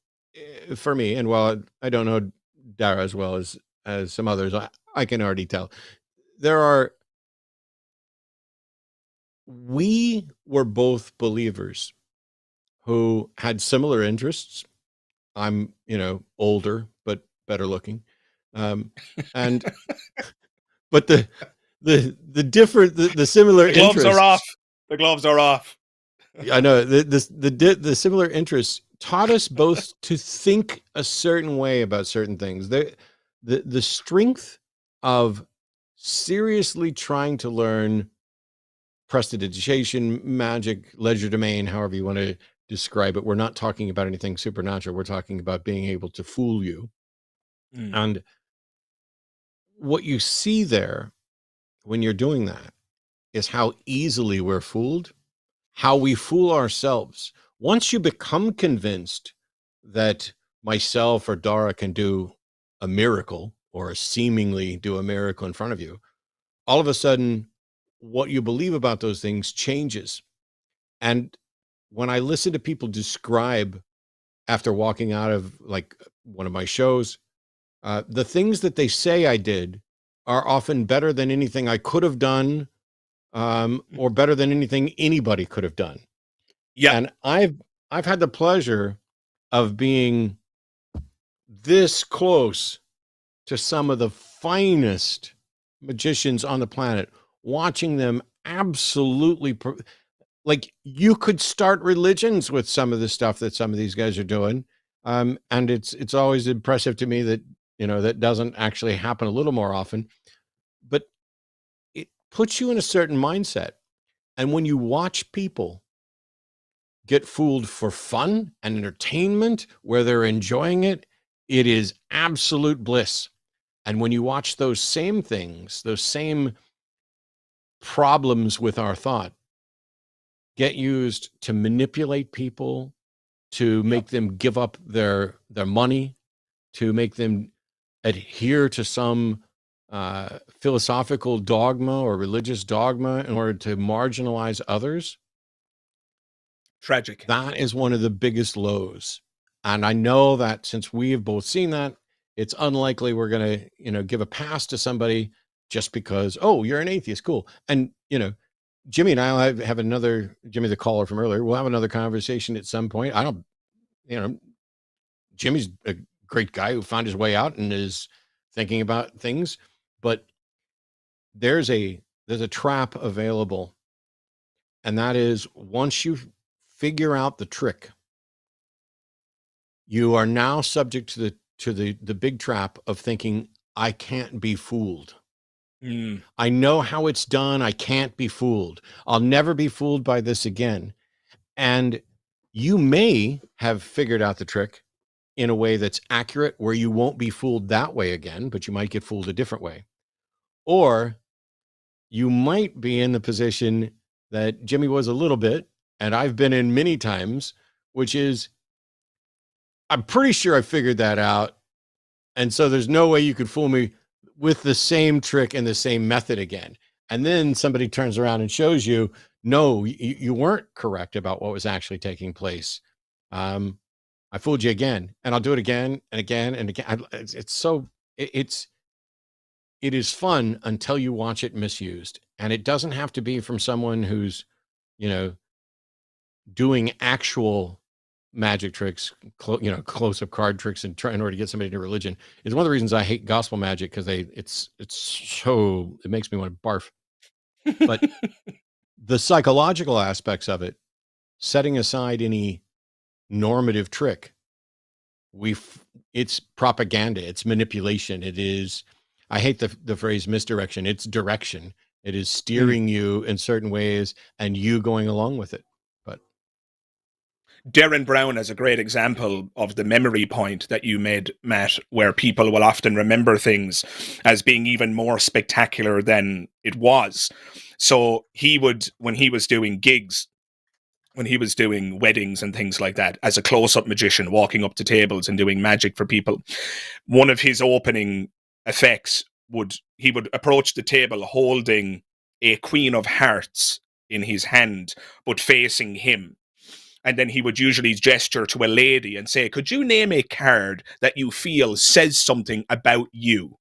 for me, and while I don't know Dara as well as some others, I can already tell we were both believers who had similar interests. I'm, older, but better looking. And, but the similar interests. The gloves are off. I know the similar interests taught us both to think a certain way about certain things. the strength of seriously trying to learn prestidigitation, magic, legerdemain, however you want to describe it. We're not talking about anything supernatural. We're talking about being able to fool you. And what you see there when you're doing that is how easily we're fooled, how we fool ourselves. Once you become convinced that myself or Dara can do a miracle or seemingly do a miracle in front of you, all of a sudden, what you believe about those things changes. And when I listen to people describe after walking out of like one of my shows, the things that they say I did are often better than anything I could have done, or better than anything anybody could have done. Yeah. And I've had the pleasure of being this close to some of the finest magicians on the planet, watching them absolutely like you could start religions with some of the stuff that some of these guys are doing. And it's always impressive to me that, you know, that doesn't actually happen a little more often, but it puts you in a certain mindset. And when you watch people get fooled for fun and entertainment where they're enjoying it, it is absolute bliss. And when you watch those same things, those same problems with our thought get used to manipulate people, to make them give up their money, to make them adhere to some philosophical dogma or religious dogma in order to marginalize others. Tragic. That is one of the biggest lows. And I know that since we have both seen that, it's unlikely we're going to, you know, give a pass to somebody just because, oh, you're an atheist. Cool. And, you know, Jimmy and I will have another, Jimmy, the caller from earlier, we'll have another conversation at some point. I don't, you know, Jimmy's a great guy who found his way out and is thinking about things, but there's a trap available. And that is, once you figure out the trick, you are now subject to the big trap of thinking, I can't be fooled. I know how it's done. I can't be fooled. I'll never be fooled by this again. And you may have figured out the trick in a way that's accurate where you won't be fooled that way again, but you might get fooled a different way. Or you might be in the position that Jimmy was a little bit, and I've been in many times, which is, I'm pretty sure I figured that out. And so there's no way you could fool me with the same trick and the same method again. And then somebody turns around and shows you, no, you weren't correct about what was actually taking place. I fooled you again, and I'll do it again and again and again. It is fun until you watch it misused. And it doesn't have to be from someone who's, you know, doing actual magic tricks, close-up card tricks in order to get somebody to religion. Is one of the reasons I hate gospel magic, because it makes me want to barf. But the psychological aspects of it, setting aside any normative trick, it's propaganda, it's manipulation, it is, I hate the phrase misdirection, it's direction. It is steering you in certain ways and you going along with it. Darren Brown is a great example of the memory point that you made, Matt, where people will often remember things as being even more spectacular than it was. So he would, when he was doing gigs, when he was doing weddings and things like that, as a close-up magician, walking up to tables and doing magic for people, one of his opening effects he would approach the table holding a Queen of Hearts in his hand, but facing him. And then he would usually gesture to a lady and say, could you name a card that you feel says something about you?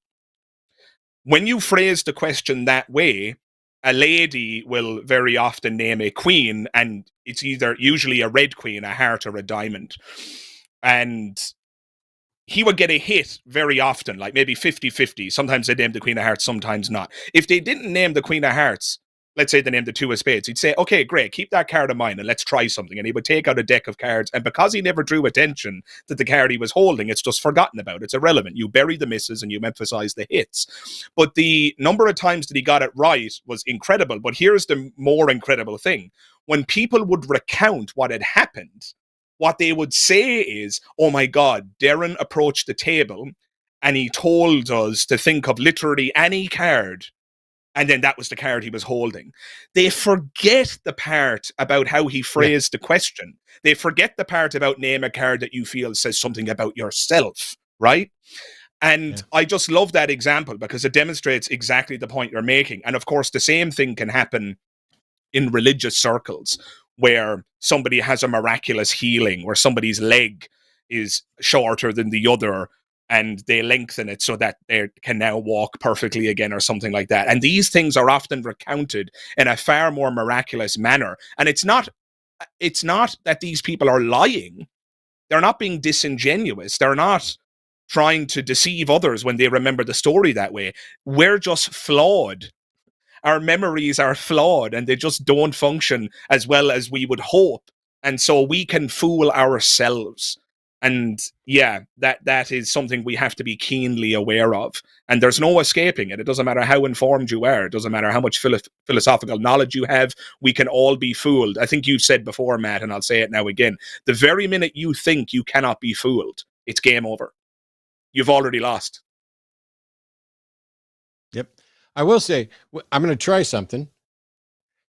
When you phrase the question that way, a lady will very often name a queen, and it's usually a red queen, a heart, or a diamond. And he would get a hit very often, like maybe 50-50. Sometimes they named the Queen of Hearts, sometimes not. If they didn't name the Queen of Hearts, let's say they named the two of spades, he'd say, okay, great, keep that card in mind and let's try something. And he would take out a deck of cards. And because he never drew attention to the card he was holding, it's just forgotten about. It's irrelevant. You bury the misses and you emphasize the hits. But the number of times that he got it right was incredible. But here's the more incredible thing. When people would recount what had happened, what they would say is, oh my God, Darren approached the table and he told us to think of literally any card. And then that was the card he was holding. They forget the part about how he phrased the question. They forget the part about name a card that you feel says something about yourself, right? And I just love that example because it demonstrates exactly the point you're making. And of course, the same thing can happen in religious circles where somebody has a miraculous healing, where somebody's leg is shorter than the other, and they lengthen it so that they can now walk perfectly again or something like that. And these things are often recounted in a far more miraculous manner. And it's not that these people are lying. They're not being disingenuous. They're not trying to deceive others when they remember the story that way. We're just flawed. Our memories are flawed and they just don't function as well as we would hope. And so we can fool ourselves. And yeah, that is something we have to be keenly aware of. And there's no escaping it. It doesn't matter how informed you are. It doesn't matter how much philosophical knowledge you have. We can all be fooled. I think you've said before, Matt, and I'll say it now again. The very minute you think you cannot be fooled, it's game over. You've already lost. Yep. I will say, I'm going to try something.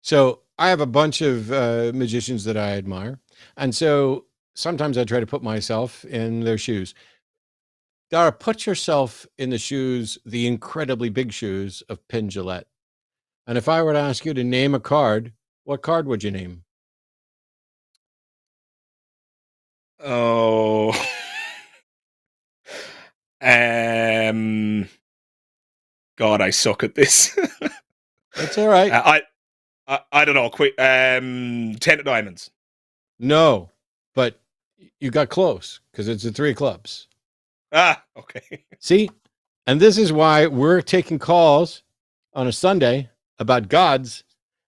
So I have a bunch of magicians that I admire. And so sometimes I try to put myself in their shoes. Dara, put yourself in the shoes, the incredibly big shoes of Penn Jillette. And if I were to ask you to name a card, what card would you name? Oh. God, I suck at this. That's all right. I don't know. Quick, 10 of diamonds. No, but you got close because it's the 3 of clubs. Ah, okay. See, and this is why we're taking calls on a Sunday about gods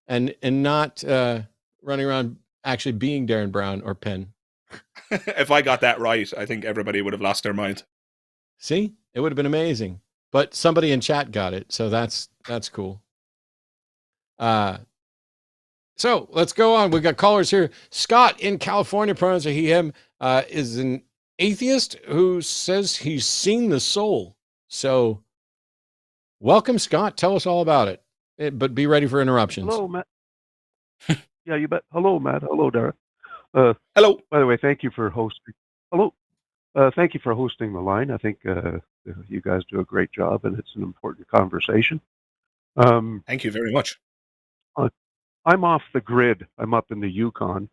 and not running around actually being Darren Brown or Penn. If I got that right, I think everybody would have lost their mind. See, it would have been amazing. But somebody in chat got it, so that's cool. So let's go on. We got callers here. Scott in California, pronouns are he, him, is an atheist who says he's seen the soul. So welcome, Scott. Tell us all about it. But be ready for interruptions. Hello, Matt. Yeah, you bet. Hello, Matt. Hello, Dara. Hello. By the way, thank you for hosting. Hello. Thank you for hosting the line. I think you guys do a great job, and it's an important conversation. Thank you very much. I'm off the grid. I'm up in the Yukon,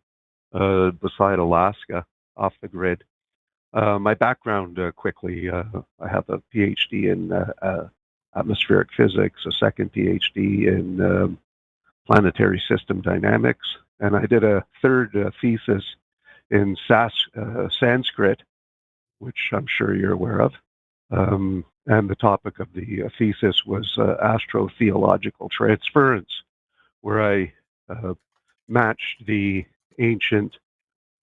beside Alaska, off the grid. My background, quickly, I have a PhD in atmospheric physics, a second PhD in planetary system dynamics, and I did a third thesis in Sanskrit, which I'm sure you're aware of. And the topic of the thesis was astro-theological transference, where I matched the ancient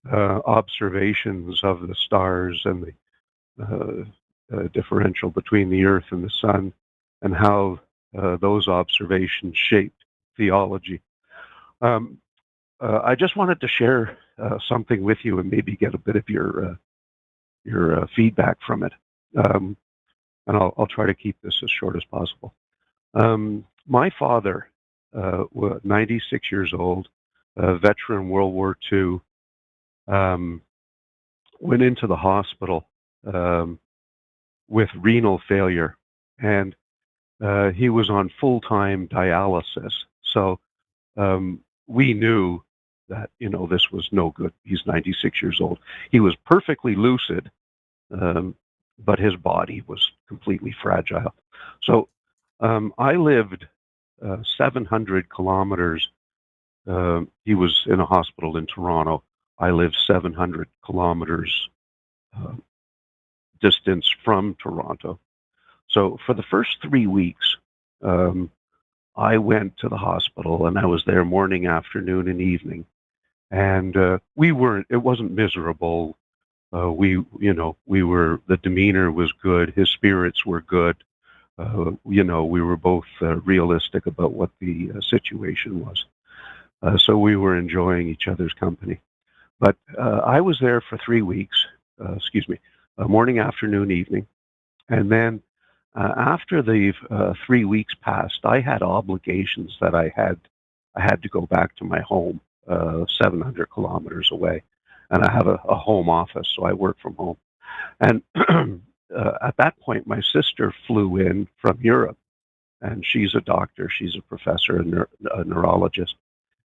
observations of the stars and the differential between the Earth and the Sun, and how those observations shaped theology. I just wanted to share something with you and maybe get a bit of your feedback from it. And I'll try to keep this as short as possible. My father, 96 years old, veteran World War II, went into the hospital with renal failure, and he was on full-time dialysis. So we knew that, this was no good. He's 96 years old. He was perfectly lucid, but his body was completely fragile. So I lived 700 kilometers. He was in a hospital in Toronto. I lived 700 kilometers distance from Toronto. So for the first 3 weeks, I went to the hospital, and I was there morning, afternoon, and evening. And it wasn't miserable. The demeanor was good. His spirits were good. We were both realistic about what the situation was. So we were enjoying each other's company. But I was there for 3 weeks, morning, afternoon, evening. And then after the 3 weeks passed, I had obligations that I had to go back to my home, 700 kilometers away. And I have a home office, so I work from home. And at that point, my sister flew in from Europe, and she's a doctor. She's a professor, a neurologist.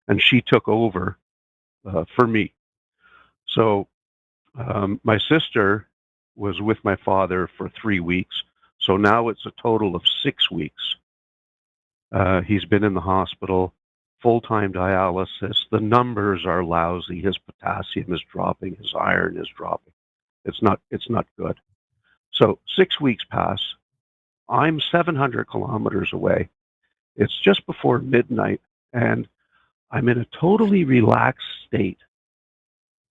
And she took over for me. So my sister was with my father for 3 weeks. So now it's a total of 6 weeks. He's been in the hospital, full-time dialysis. The numbers are lousy. His potassium is dropping. His iron is dropping. It's not good. So 6 weeks pass. I'm 700 kilometers away. It's just before midnight, and I'm in a totally relaxed state.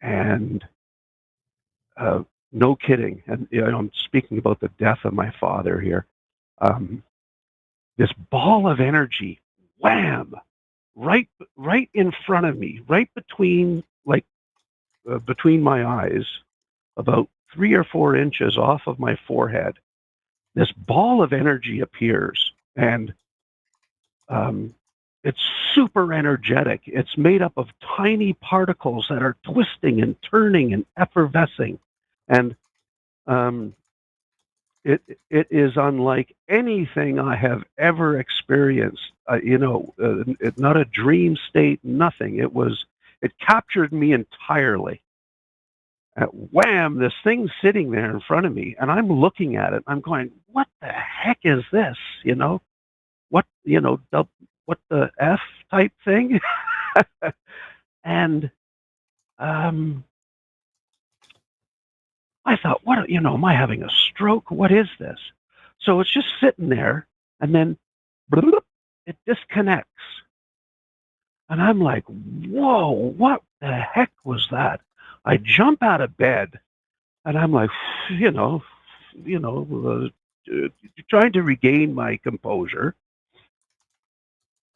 And no kidding. And I'm speaking about the death of my father here. This ball of energy, wham, right in front of me, right between my eyes, about 3 or 4 inches off of my forehead. This ball of energy appears, and it's super energetic. It's made up of tiny particles that are twisting and turning and effervescing. And it is unlike anything I have ever experienced. Not a dream state, nothing. It captured me entirely. Wham! This thing's sitting there in front of me, and I'm looking at it. I'm going, "What the heck is this?" What the F type thing? And I thought, am I having a stroke? What is this? So it's just sitting there, and then it disconnects. And I'm like, whoa, what the heck was that? I jump out of bed, and I'm like, trying to regain my composure,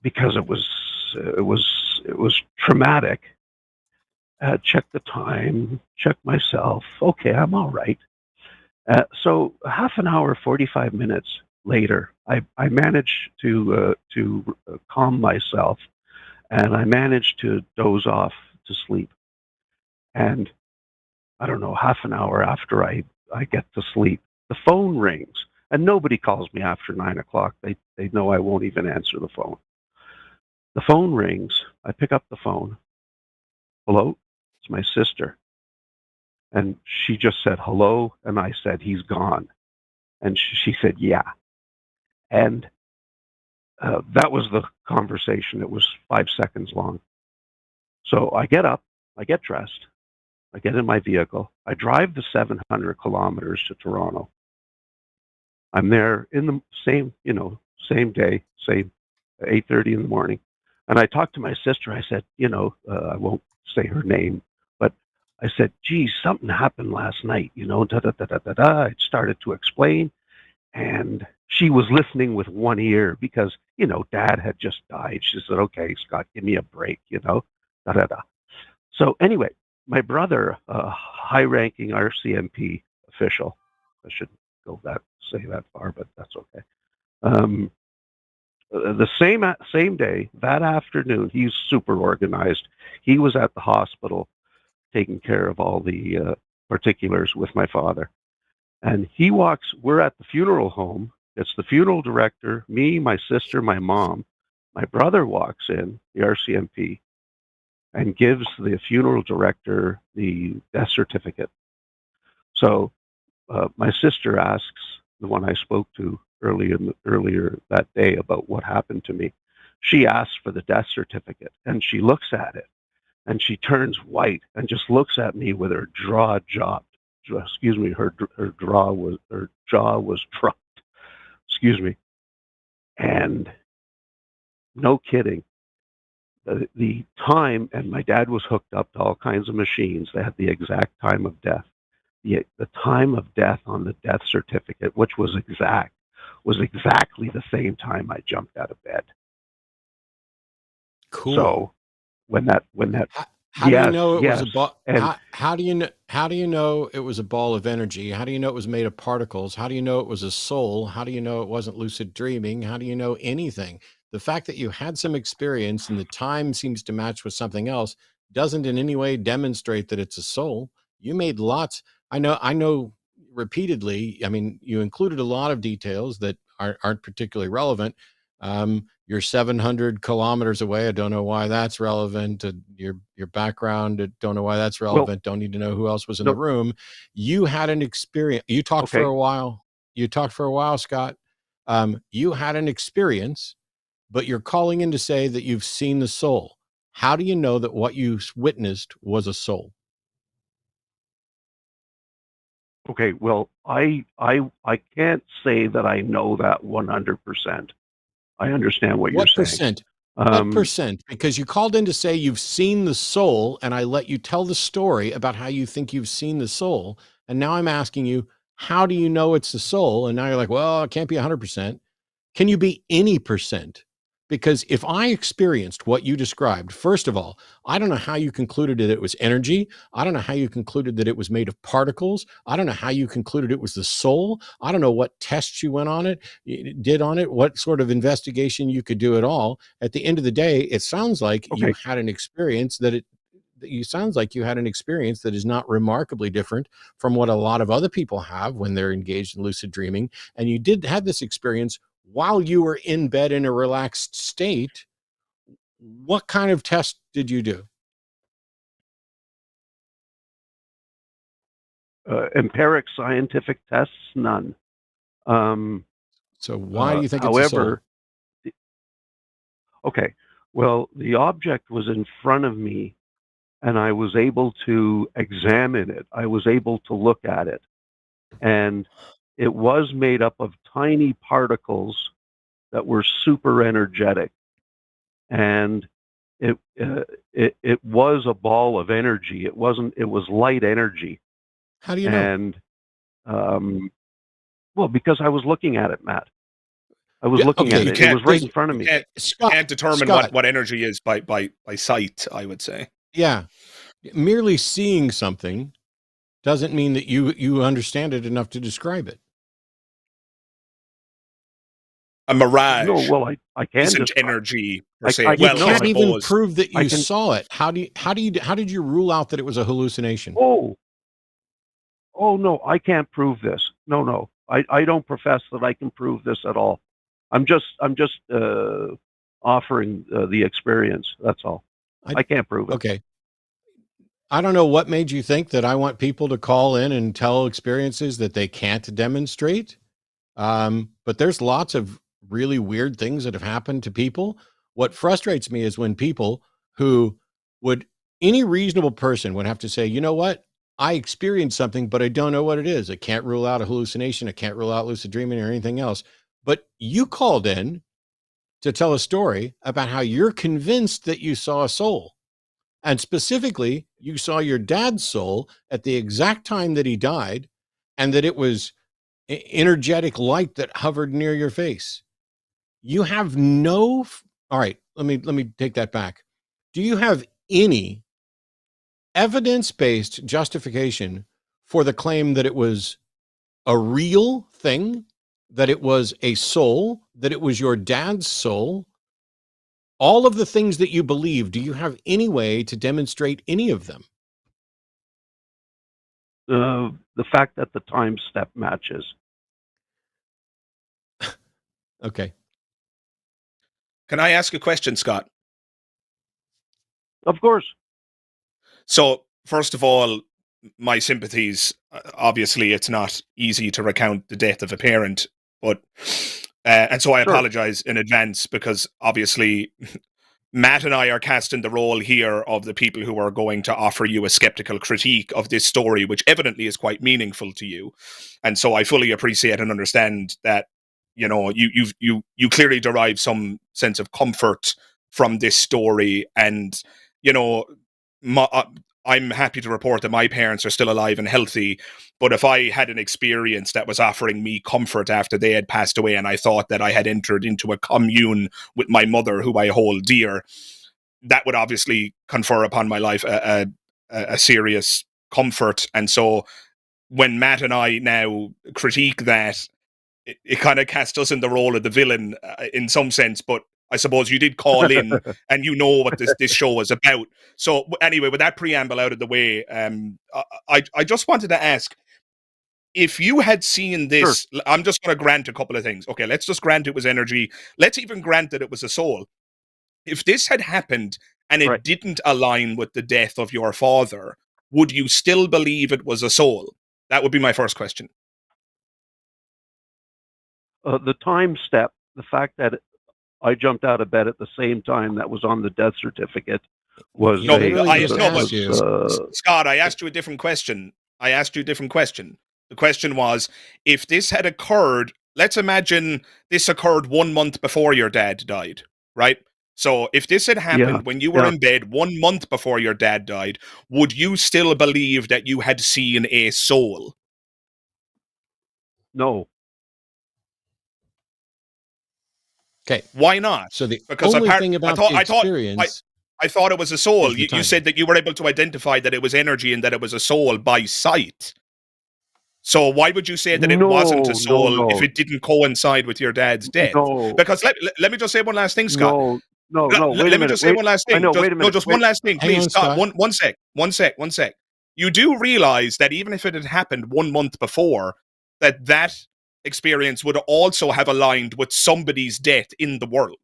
because it was traumatic. Check the time, check myself. Okay, I'm all right. So half an hour, 45 minutes later, I managed to calm myself, and I managed to doze off to sleep. And I don't know, half an hour after I get to sleep, the phone rings, and nobody calls me after 9 o'clock. They know I won't even answer the phone. The phone rings. I pick up the phone. Hello? It's my sister. And she just said hello, and I said, "He's gone." And she said, "Yeah." And that was the conversation. It was 5 seconds long. So I get up, I get dressed, I get in my vehicle, I drive the 700 kilometers to Toronto. I'm there in the same day, same 8:30 in the morning. And I talked to my sister. I said, I won't say her name, but I said, "Geez, something happened last night, I started to explain, and she was listening with one ear because, Dad had just died. She said, "Okay, Scott, give me a break, So anyway, my brother, a high-ranking RCMP official, I shouldn't say that far, but that's okay. The same day, that afternoon, he's super organized. He was at the hospital taking care of all the particulars with my father. And we're at the funeral home. It's the funeral director, me, my sister, my mom. My brother walks in, the RCMP, and gives the funeral director the death certificate. So my sister asks, the one I spoke to earlier that day about what happened to me, she asks for the death certificate, and she looks at it, and she turns white and just looks at me with her jaw dropped. Excuse me, her jaw was dropped. Excuse me. And No kidding. The time, and my dad was hooked up to all kinds of machines that had the exact time of death. The time of death on the death certificate, which was exactly the same time I jumped out of bed. Cool. So when that how do you yes, know it was yes, a ball? and How do you know it was a ball of energy? How do you know it was made of particles? How do you know it was a soul? How do you know it wasn't lucid dreaming? How do you know anything? The fact that you had some experience and the time seems to match with something else doesn't in any way demonstrate that it's a soul. You made lots. I know repeatedly. I mean, you included a lot of details that aren't particularly relevant. You're 700 kilometers away. I don't know why that's relevant. Your background, I don't know why that's relevant. Don't need to know who else was in the room. You had an experience. You talked for a while. Scott. You had an experience, but you're calling in to say that you've seen the soul. How do you know that what you witnessed was a soul? Okay, well, I can't say that I know that 100%. I understand what you're saying. What percent? Because you called in to say you've seen the soul, and I let you tell the story about how you think you've seen the soul. And now I'm asking you, how do you know it's the soul? And now you're like, well, it can't be 100%. Can you be any percent? Because if I experienced what you described, first of all, I don't know how you concluded that it was energy. I don't know how you concluded that it was made of particles. I don't know how you concluded it was the soul. I don't know what tests you did on it, what sort of investigation you could do at all. At the end of the day, it sounds like you had an experience that is not remarkably different from what a lot of other people have when they're engaged in lucid dreaming. And you did have this experience while you were in bed in a relaxed state. What kind of test did you do? Empiric scientific tests, none. So why do you think however, it's a soul? Okay, well, the object was in front of me, and I was able to examine it. I was able to look at it, and it was made up of tiny particles that were super energetic, and it was a ball of energy. It was light energy. How do you know? And well, because I was looking at it, Matt. I was looking at it. It was right in front of me. Can't determine what energy is by sight, I would say. Yeah. Merely seeing something doesn't mean that you understand it enough to describe it. A mirage. No, well, I can isn't describe energy per se. You can't even prove that you saw it. How did you rule out that it was a hallucination? Oh no, I can't prove this. No. I don't profess that I can prove this at all. I'm just offering the experience. That's all. I can't prove it. Okay. I don't know what made you think that I want people to call in and tell experiences that they can't demonstrate. But there's lots of really weird things that have happened to people. What frustrates me is when people any reasonable person would have to say, you know what? I experienced something, but I don't know what it is. I can't rule out a hallucination. I can't rule out lucid dreaming or anything else. But you called in to tell a story about how you're convinced that you saw a soul. And specifically, you saw your dad's soul at the exact time that he died, and that it was energetic light that hovered near your face. You have all right, let me take that back. Do you have any evidence-based justification for the claim that it was a real thing, that it was a soul, that it was your dad's soul? All of the things that you believe, do you have any way to demonstrate any of them? The fact that the time step matches. Okay. Can I ask a question, Scott? Of course. So, first of all, my sympathies. Obviously, it's not easy to recount the death of a parent, but and so I apologize in advance, because obviously Matt and I are casting the role here of the people who are going to offer you a skeptical critique of this story, which evidently is quite meaningful to you. And so I fully appreciate and understand that you know, you clearly derive some sense of comfort from this story, and you know, I'm happy to report that my parents are still alive and healthy. But if I had an experience that was offering me comfort after they had passed away, and I thought that I had entered into a commune with my mother, who I hold dear, that would obviously confer upon my life a serious comfort. And so when Matt and I now critique that, it kind of casts us in the role of the villain in some sense, but I suppose you did call in and you know what this show is about. So anyway, with that preamble out of the way, I just wanted to ask, if you had seen this, sure. I'm just going to grant a couple of things. Okay, let's just grant it was energy. Let's even grant that it was a soul. If this had happened and it right. didn't align with the death of your father, would you still believe it was a soul? That would be my first question. The time step, the fact that I jumped out of bed at the same time that was on the death certificate was Scott, I asked you a different question. The question was, if this had occurred, let's imagine this occurred 1 month before your dad died, right? So if this had happened when you were in bed 1 month before your dad died, would you still believe that you had seen a soul? No. Okay. Why not? So the only thing about the experience... I thought it was a soul. You said that you were able to identify that it was energy and that it was a soul by sight. So why would you say that it wasn't a soul if it didn't coincide with your dad's death? No. Because let me just say one last thing, Scott. No, let me just say one last thing. One last thing, please. Scott. One sec. You do realize that even if it had happened 1 month before, that experience would also have aligned with somebody's death in the world.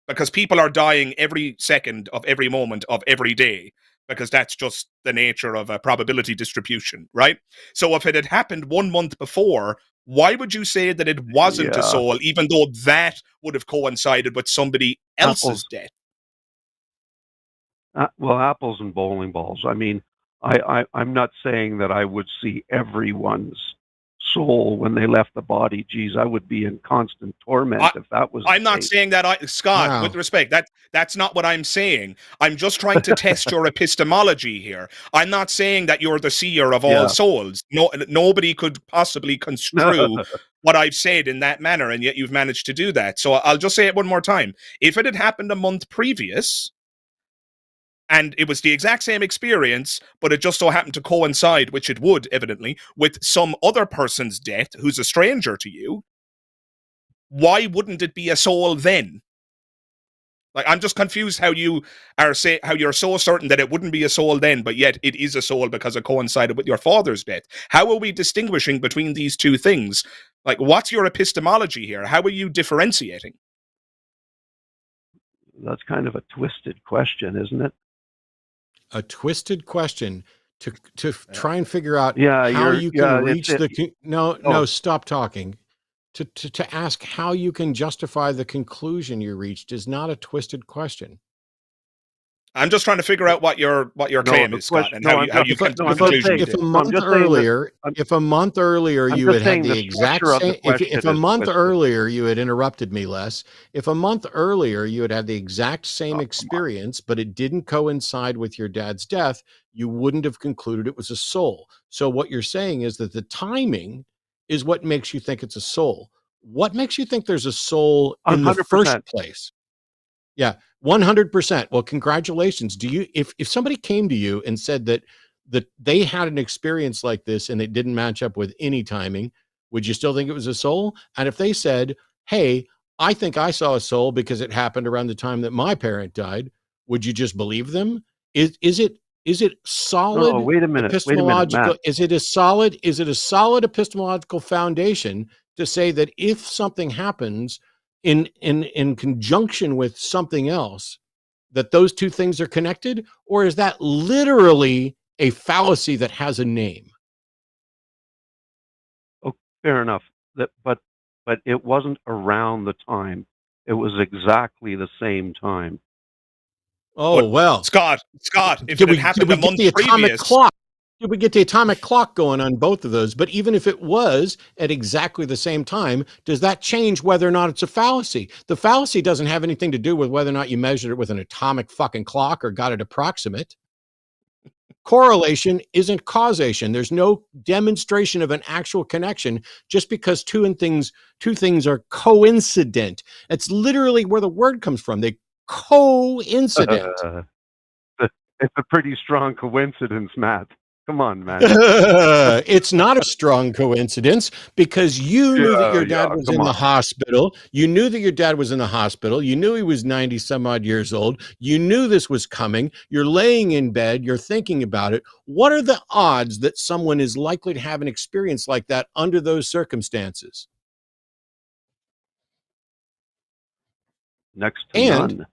Because people are dying every second of every moment of every day, because that's just the nature of a probability distribution, right? So if it had happened 1 month before, why would you say that it wasn't a soul, even though that would have coincided with somebody else's death? Well, apples and bowling balls. I mean, I'm not saying that I would see everyone's soul when they left the body. Geez, I would be in constant torment if that was I'm not saying that, Scott, with respect, that's not what I'm saying. I'm just trying to test your epistemology here. I'm not saying that you're the seer of all souls. Nobody could possibly construe what I've said in that manner, and yet you've managed to do that. So I'll just say it one more time. If it had happened a month previous, and it was the exact same experience, but it just so happened to coincide, which it would, evidently, with some other person's death who's a stranger to you, why wouldn't it be a soul then? Like, I'm just confused how you're so certain that it wouldn't be a soul then, but yet it is a soul because it coincided with your father's death. How are we distinguishing between these two things? Like, what's your epistemology here? How are you differentiating? That's kind of a twisted question, isn't it? A twisted question to try and figure out how you can reach no, stop talking. To ask how you can justify the conclusion you reached is not a twisted question. I'm just trying to figure out what your claim is, Scott, and how you come to the conclusion. If a month earlier you had had the exact same, if a month earlier you had interrupted me less, if a month earlier you had had the exact same experience, but it didn't coincide with your dad's death, you wouldn't have concluded it was a soul. So what you're saying is that the timing is what makes you think it's a soul. What makes you think there's a soul in 100%. The first place? Yeah, 100%. Well, congratulations. If somebody came to you and said that they had an experience like this and it didn't match up with any timing, would you still think it was a soul? And if they said, hey, I think I saw a soul because it happened around the time that my parent died, would you just believe them? Is it solid? No, wait a minute. Epistemological? Is it a solid epistemological foundation to say that if something happens in conjunction with something else, that those two things are connected? Or is that literally a fallacy that has a name? Oh, fair enough. But it wasn't around the time. It was exactly the same time. Oh, well. Scott, if it had happened a month previous... Clock? we get the atomic clock going on both of those. But even if it was at exactly the same time, does that change whether or not it's a fallacy? The fallacy doesn't have anything to do with whether or not you measured it with an atomic fucking clock or got it approximate. Correlation isn't causation. There's no demonstration of an actual connection just because two things are coincident. It's literally where the word comes from. They coincident. It's a pretty strong coincidence, Matt. Come on, man. It's not a strong coincidence because you knew that your dad was in the hospital. You knew that your dad was in the hospital. You knew he was 90 some odd years old. You knew this was coming. You're laying in bed. You're thinking about it. What are the odds that someone is likely to have an experience like that under those circumstances? Next to none.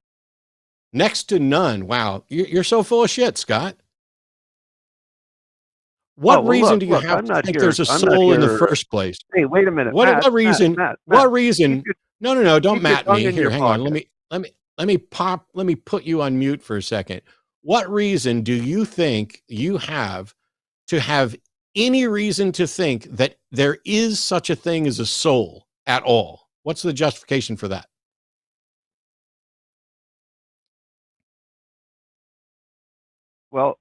Next to none. Wow. You're so full of shit, Scott. What reason do you have to think there's a soul in the first place? Hey, wait a minute. What reason? What reason? No, don't Matt me. Here, hang on. Let me put you on mute for a second. What reason do you think you have to have any reason to think that there is such a thing as a soul at all? What's the justification for that? Well,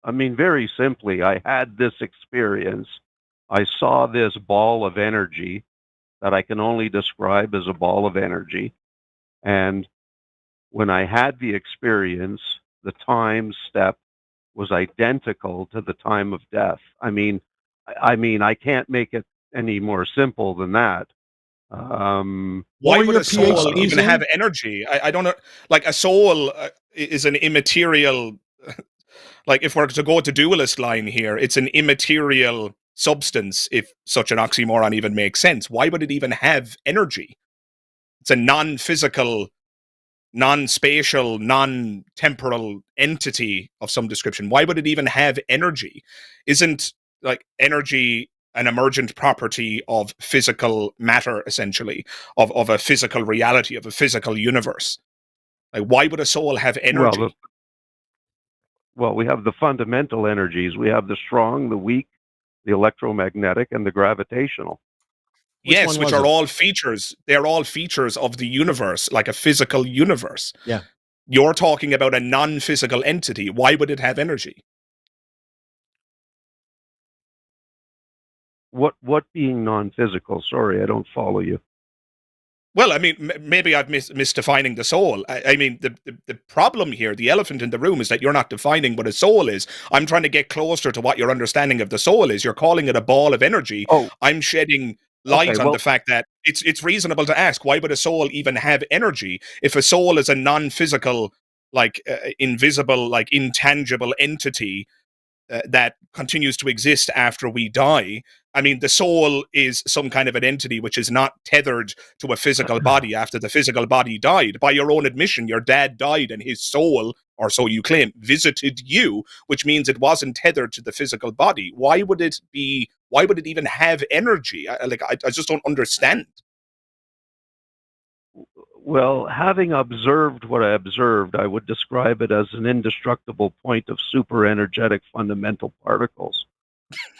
I mean, very simply, I had this experience. I saw this ball of energy that I can only describe as a ball of energy. And when I had the experience, the time step was identical to the time of death. I mean, I can't make it any more simple than that. Why would a soul even have energy? I don't know. Like, a soul is an immaterial... Like, if we're to go to dualist line here, it's an immaterial substance, if such an oxymoron even makes sense. Why would it even have energy? It's a non-physical, non-spatial, non-temporal entity of some description. Why would it even have energy? Isn't, like, energy an emergent property of physical matter, essentially, of a physical reality, of a physical universe? Like, why would a soul have energy? Well, we have the fundamental energies. We have the strong, the weak, the electromagnetic, and the gravitational. Yes, which are all features. They're all features of the universe, like a physical universe. Yeah. You're talking about a non-physical entity. Why would it have energy? What being non-physical? Sorry, I don't follow you. Well, I mean, maybe I'm misdefining the soul. I mean, the problem here, the elephant in the room, is that you're not defining what a soul is. I'm trying to get closer to what your understanding of the soul is. You're calling it a ball of energy. Oh. I'm shedding light on the fact that it's reasonable to ask, why would a soul even have energy? If a soul is a non-physical, like invisible, like intangible entity that continues to exist after we die. I mean, the soul is some kind of an entity which is not tethered to a physical body after the physical body died. By your own admission, your dad died and his soul, or so you claim, visited you, which means it wasn't tethered to the physical body. Why would it even have energy? I just don't understand. Well, having observed what I observed, I would describe it as an indestructible point of super energetic fundamental particles,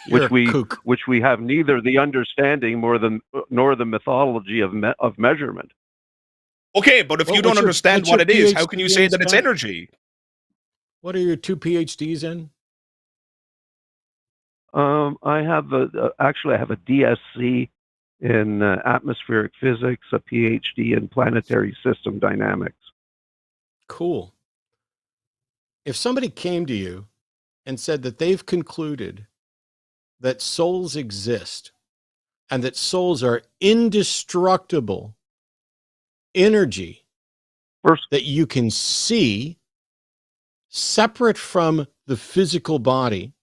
which we have neither the understanding nor the methodology of measurement. Okay, but if you don't understand what it is, how can you say that it's energy? What are your 2 PhDs in? I have a DSc in atmospheric physics, a PhD in planetary system dynamics. Cool. If somebody came to you and said that they've concluded that souls exist and that souls are indestructible energy that you can see separate from the physical body,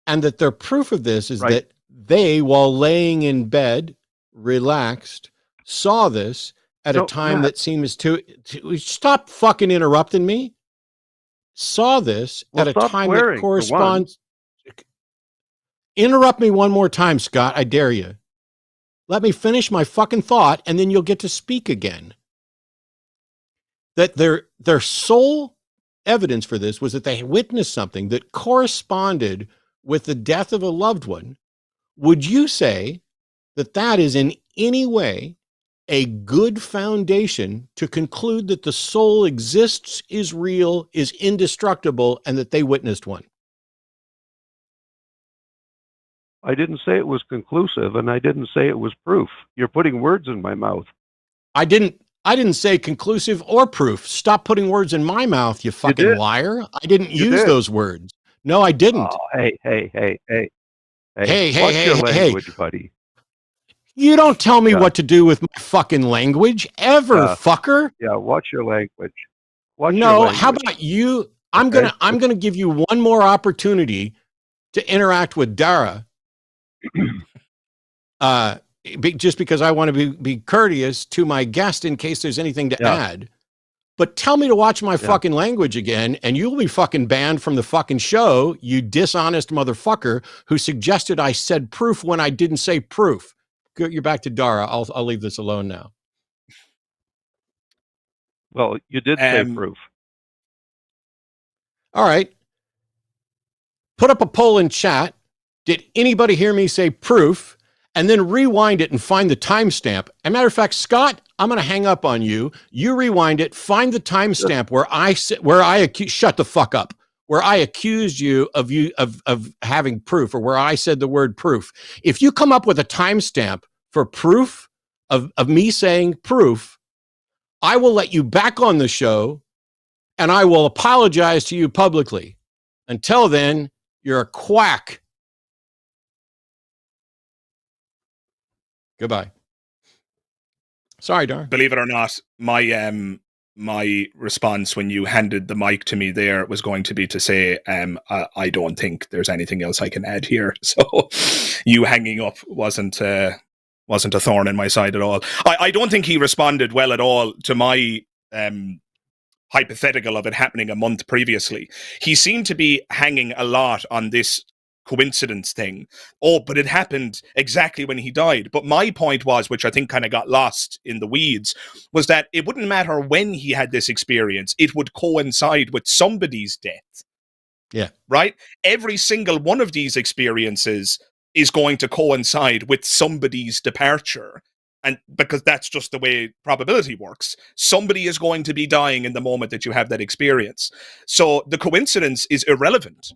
and that their proof of this is that they, while laying in bed, relaxed, saw this at a time that seems to stop fucking interrupting me. Saw this at a time that corresponds. Interrupt me one more time, Scott. I dare you. Let me finish my fucking thought, and then you'll get to speak again. That their soul evidence for this was that they witnessed something that corresponded with the death of a loved one, would you say that that is in any way a good foundation to conclude that the soul exists, is real, is indestructible, and that they witnessed one? I didn't say it was conclusive, and I didn't say it was proof. You're putting words in my mouth. I didn't say conclusive or proof. Stop putting words in my mouth, you fucking liar. I didn't use those words. No, I didn't. Oh, hey. Hey, Watch your language, buddy. You don't tell me what to do with my fucking language ever, fucker. Yeah, watch your language. How about you? I'm gonna give you one more opportunity to interact with Dara. Just because I want to be courteous to my guest in case there's anything to add. But tell me to watch my fucking language again, and you'll be fucking banned from the fucking show, you dishonest motherfucker who suggested I said proof when I didn't say proof. You're back to Dara. I'll leave this alone now. Well, you did say proof. All right. Put up a poll in chat. Did anybody hear me say proof? And then rewind it and find the timestamp. As a matter of fact, Scott, I'm going to hang up on you. You rewind it, find the timestamp where shut the fuck up, where I accused you of having proof, or where I said the word proof. If you come up with a timestamp for proof of me saying proof, I will let you back on the show and I will apologize to you publicly. Until then, you're a quack. Goodbye. Sorry, Dar. Believe it or not, my response when you handed the mic to me there was going to be to say, I don't think there's anything else I can add here. So you hanging up wasn't a thorn in my side at all. I don't think he responded well at all to my hypothetical of it happening a month previously. He seemed to be hanging a lot on this coincidence thing. Oh, but it happened exactly when he died. But my point was, which I think kind of got lost in the weeds, was that it wouldn't matter when he had this experience, it would coincide with somebody's death. Yeah. Right? Every single one of these experiences is going to coincide with somebody's departure. And because that's just the way probability works. Somebody is going to be dying in the moment that you have that experience. So the coincidence is irrelevant.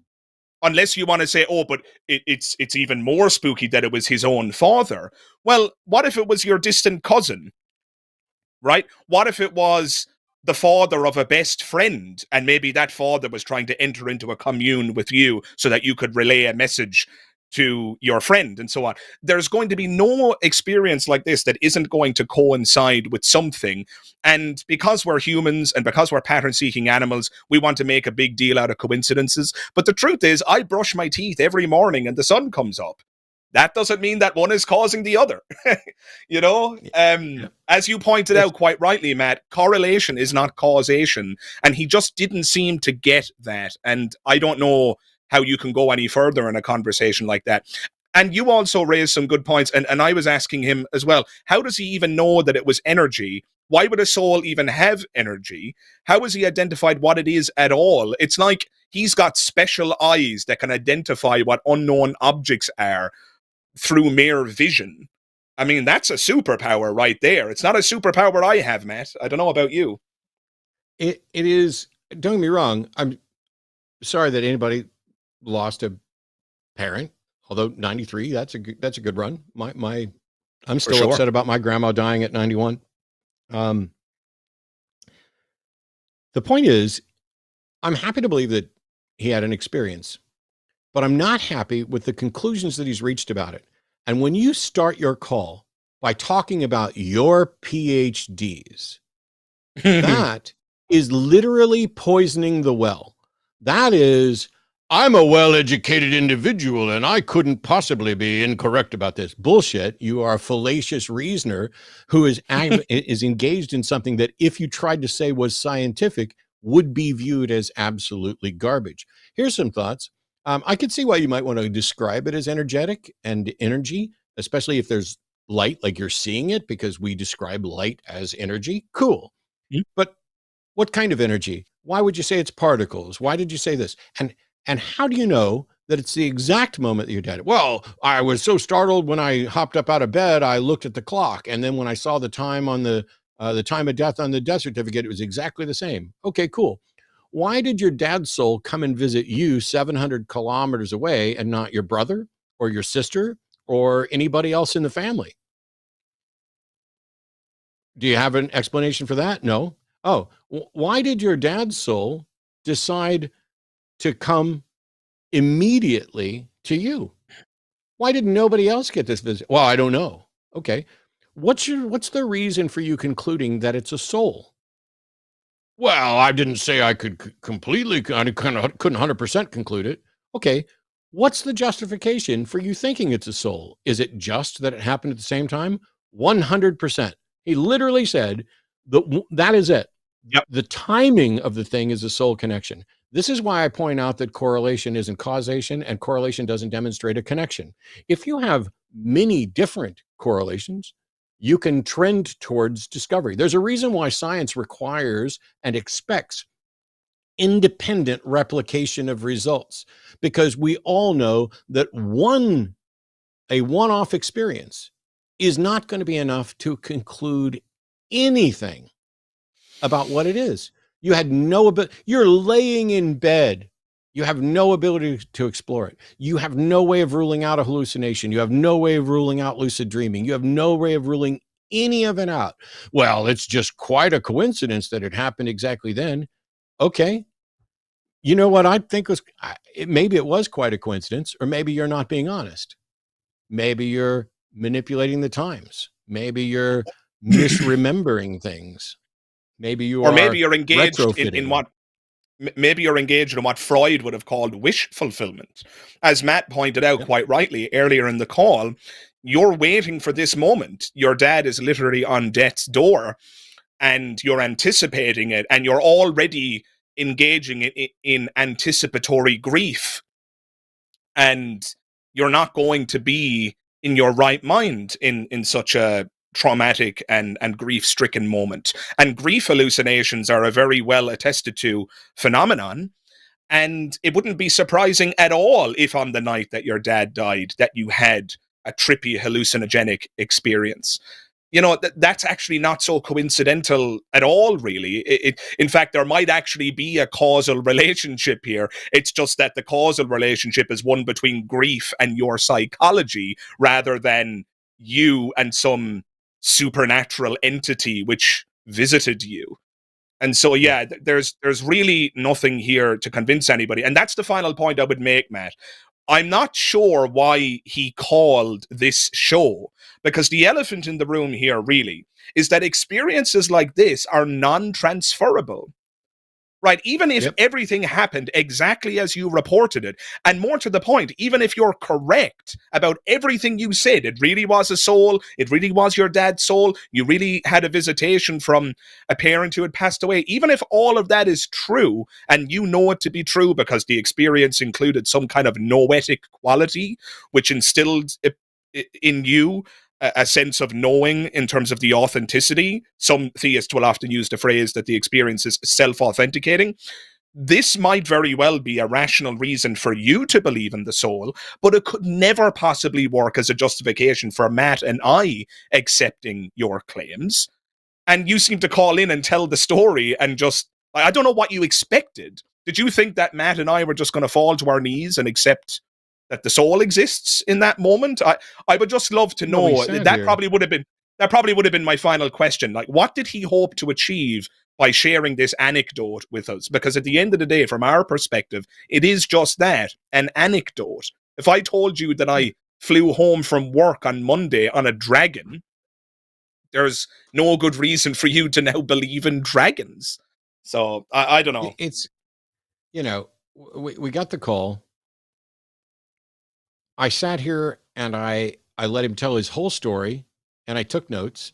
Unless you want to say, oh, but it's even more spooky that it was his own father. Well, what if it was your distant cousin, right? What if it was the father of a best friend, and maybe that father was trying to enter into a commune with you so that you could relay a message to your friend and so on. There's going to be no experience like this that isn't going to coincide with something. And because we're humans and because we're pattern-seeking animals, we want to make a big deal out of coincidences. But the truth is, I brush my teeth every morning and the sun comes up. That doesn't mean that one is causing the other. You know, as you pointed out quite rightly, Matt, correlation is not causation. And he just didn't seem to get that. And I don't know how you can go any further in a conversation like that. And you also raised some good points. And I was asking him as well, how does he even know that it was energy? Why would a soul even have energy? How has he identified what it is at all? It's like he's got special eyes that can identify what unknown objects are through mere vision. I mean, that's a superpower right there. It's not a superpower I have, Matt. I don't know about you. It is, don't get me wrong, I'm sorry that anybody lost a parent, although 93, that's a good run. I'm still upset about my grandma dying at 91. The point is, I'm happy to believe that he had an experience, but I'm not happy with the conclusions that he's reached about it. And when you start your call by talking about your PhDs, that is literally poisoning the well. That is, I'm a well-educated individual and I couldn't possibly be incorrect about this. Bullshit. You are a fallacious reasoner who is engaged in something that if you tried to say was scientific would be viewed as absolutely garbage. Here's some thoughts. I could see why you might want to describe it as energetic and energy, especially if there's light, like you're seeing it, because we describe light as energy. Cool. But what kind of energy? Why would you say it's particles? Why did you say this? And how do you know that it's the exact moment that you're dead? Well, I was so startled when I hopped up out of bed, I looked at the clock. And then when I saw the time on the time of death on the death certificate, it was exactly the same. Okay, cool. Why did your dad's soul come and visit you 700 kilometers away and not your brother or your sister or anybody else in the family? Do you have an explanation for that? No. Oh, why did your dad's soul decide to come immediately to you? Why did nobody else get this visit? Well, I don't know. Okay. What's the reason for you concluding that it's a soul? Well, I didn't say I could completely, I kind of couldn't 100% conclude it. Okay. What's the justification for you thinking it's a soul? Is it just that it happened at the same time? 100%. He literally said that is it. Yep. The timing of the thing is a soul connection. This is why I point out that correlation isn't causation and correlation doesn't demonstrate a connection. If you have many different correlations, you can trend towards discovery. There's a reason why science requires and expects independent replication of results, because we all know that a one-off experience is not going to be enough to conclude anything about what it is. You had no ability. You're laying in bed. You have no ability to explore it. You have no way of ruling out a hallucination. You have no way of ruling out lucid dreaming. You have no way of ruling any of it out. Well, it's just quite a coincidence that it happened exactly then. Okay. You know what I think was, maybe it was quite a coincidence, or maybe you're not being honest. Maybe you're manipulating the times. Maybe you're misremembering things. Maybe you or are, maybe you're engaged in retrofitting. what maybe you're engaged in what Freud would have called wish fulfillment. As Matt pointed out quite rightly earlier in the call, you're waiting for this moment. Your dad is literally on death's door and you're anticipating it, and you're already engaging in anticipatory grief. And you're not going to be in your right mind in such a traumatic and grief-stricken moment. And grief hallucinations are a very well attested to phenomenon. And it wouldn't be surprising at all if on the night that your dad died, that you had a trippy hallucinogenic experience. You know, that's actually not so coincidental at all, really. In fact, there might actually be a causal relationship here. It's just that the causal relationship is one between grief and your psychology, rather than you and some supernatural entity which visited you. And so, yeah, there's really nothing here to convince anybody. And that's the final point I would make, Matt. I'm not sure why he called this show, because the elephant in the room here really is that experiences like this are non-transferable. Right, even if everything happened exactly as you reported it, and more to the point, even if you're correct about everything you said, it really was a soul, it really was your dad's soul, you really had a visitation from a parent who had passed away, even if all of that is true, and you know it to be true because the experience included some kind of noetic quality, which instilled in you a sense of knowing in terms of the authenticity. Some theists will often use the phrase that the experience is self-authenticating. This might very well be a rational reason for you to believe in the soul, but it could never possibly work as a justification for Matt and I accepting your claims. And you seem to call in and tell the story and just, I don't know what you expected. Did you think that Matt and I were just going to fall to our knees and accept that the soul exists in that moment? I would just love to know. That probably would have been my final question. Like, what did he hope to achieve by sharing this anecdote with us? Because at the end of the day, from our perspective, it is just that, an anecdote. If I told you that I flew home from work on Monday on a dragon, there's no good reason for you to now believe in dragons. So I don't know. It's, you know, we got the call. I sat here and I let him tell his whole story, and I took notes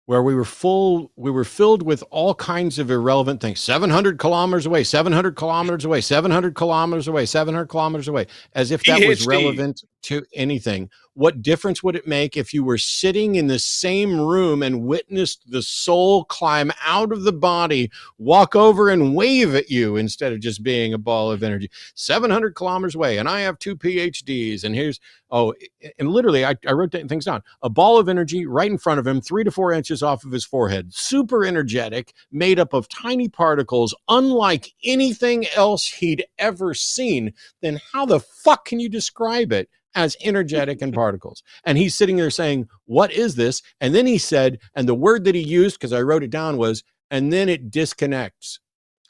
where we were filled with all kinds of irrelevant things. 700 kilometers away, 700 kilometers away, 700 kilometers away, 700 kilometers away, as if that was relevant. to anything. What difference would it make if you were sitting in the same room and witnessed the soul climb out of the body, walk over and wave at you instead of just being a ball of energy 700 kilometers away? And I have 2 PhDs, and here's, and literally I wrote things down. A ball of energy right in front of him, 3 to 4 inches off of his forehead, super energetic, made up of tiny particles, unlike anything else he'd ever seen. Then how the fuck can you describe it as energetic and particles? And he's sitting there saying, what is this? And then he said, and the word that he used, because I wrote it down, was, and then it disconnects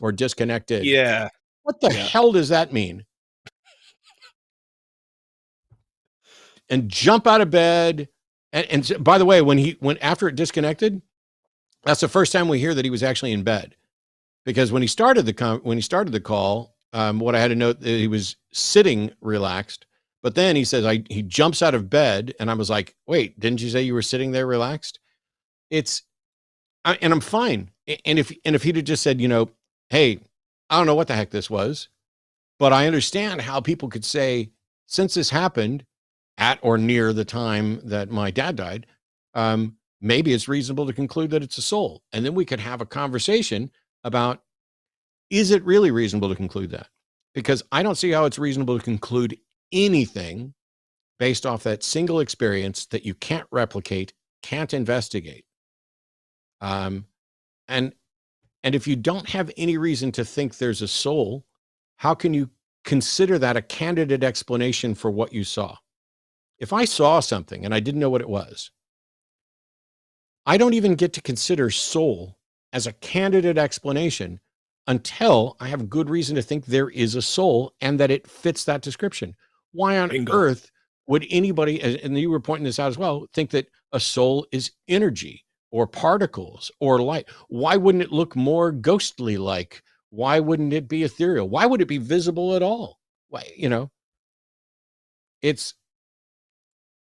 or disconnected. Yeah. What the hell does that mean? And jump out of bed. And by the way, when after it disconnected, that's the first time we hear that he was actually in bed. Because when he started the call, what I had to note, that he was sitting relaxed. But then he says, he jumps out of bed, and I was like, wait, didn't you say you were sitting there relaxed? And I'm fine. And if he'd have just said, hey, I don't know what the heck this was, but I understand how people could say, since this happened at or near the time that my dad died, maybe it's reasonable to conclude that it's a soul. And then we could have a conversation about, is it really reasonable to conclude that? Because I don't see how it's reasonable to conclude anything based off that single experience that you can't replicate, can't investigate. And if you don't have any reason to think there's a soul, how can you consider that a candidate explanation for what you saw? If I saw something and I didn't know what it was, I don't even get to consider soul as a candidate explanation until I have good reason to think there is a soul and that it fits that description. Why on earth would anybody, and you were pointing this out as well, think that a soul is energy or particles or light? Why wouldn't it look more ghostly like? Why wouldn't it be ethereal? Why would it be visible at all? Why,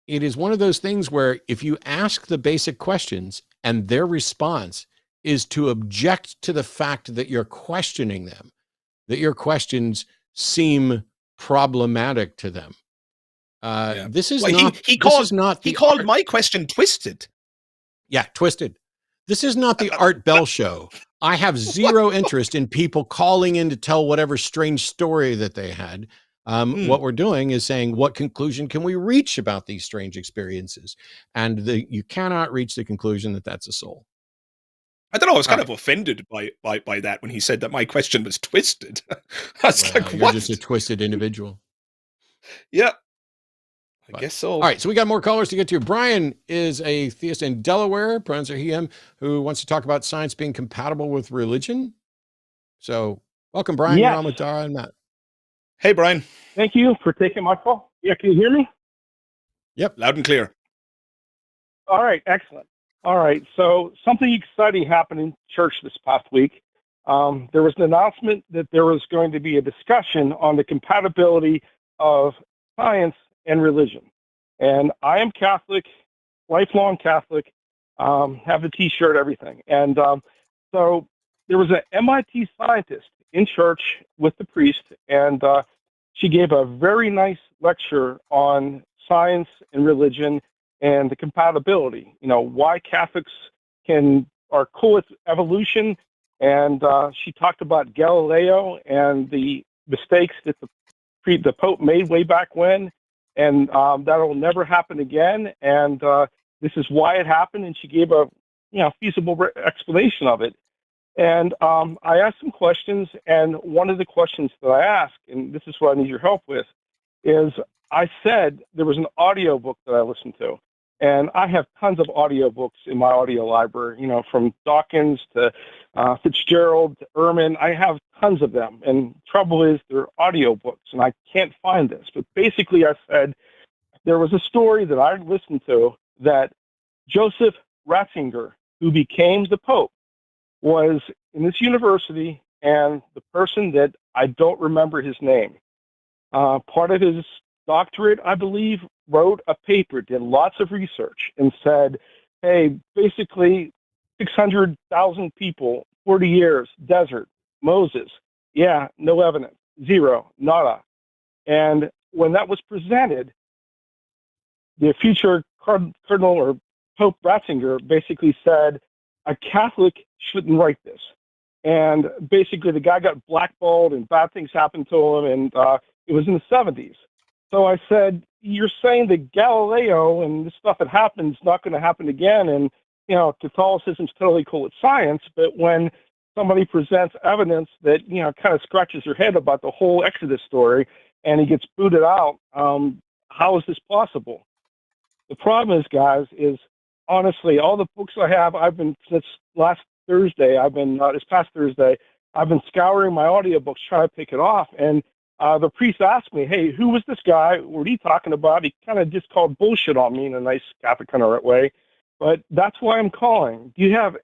it is one of those things where if you ask the basic questions and their response is to object to the fact that you're questioning them, that your questions seem problematic to them. This is he called my question twisted. Yeah, twisted. This is not the Art Bell show. I have zero interest in people calling in to tell whatever strange story that they had. What we're doing is saying, what conclusion can we reach about these strange experiences? And you cannot reach the conclusion that that's a soul. I don't know. I was kind of offended by that when he said that my question was twisted. I was like, you're what? just a twisted individual. Yeah. I guess so. All right, so we got more callers to get to. Brian is a theist in Delaware, pronouns are he, him, who wants to talk about science being compatible with religion. So welcome, Brian. You're on with Dara and Matt. Hey, Brian. Thank you for taking my call. Yeah, can you hear me? Yep. Loud and clear. All right, excellent. All right, so something exciting happened in church this past week. There was an announcement that there was going to be a discussion on the compatibility of science and religion. And I am Catholic, lifelong Catholic, have the T-shirt, everything. And so there was an MIT scientist in church with the priest, and she gave a very nice lecture on science and religion and the compatibility, why Catholics are cool with evolution. And she talked about Galileo and the mistakes that the Pope made way back when, and that'll never happen again. And this is why it happened. And she gave a feasible explanation of it. And I asked some questions, and one of the questions that I asked, and this is what I need your help with, is I said there was an audio book that I listened to. And I have tons of audiobooks in my audio library, from Dawkins to Fitzgerald to Ehrman. I have tons of them. And trouble is they're audiobooks, and I can't find this. But basically I said there was a story that I listened to that Joseph Ratzinger, who became the Pope, was in this university, and the person that I don't remember his name, part of his doctorate, I believe, wrote a paper, did lots of research, and said, hey, basically 600,000 people, 40 years, desert, Moses, no evidence, zero, nada. And when that was presented, the future Cardinal or Pope Ratzinger basically said a Catholic shouldn't write this. And basically the guy got blackballed and bad things happened to him, and it was in the 70s. So I said, you're saying that Galileo and the stuff that happened is not going to happen again, and Catholicism's totally cool with science, but when somebody presents evidence that, kind of scratches your head about the whole Exodus story and he gets booted out, how is this possible? The problem is, guys, is honestly, all the books I have, since last Thursday, this past Thursday, I've been scouring my audiobooks trying to pick it off, and the priest asked me, hey, who was this guy? What are you talking about? He kind of just called bullshit on me in a nice Catholic kind of way. But that's why I'm calling. Do you have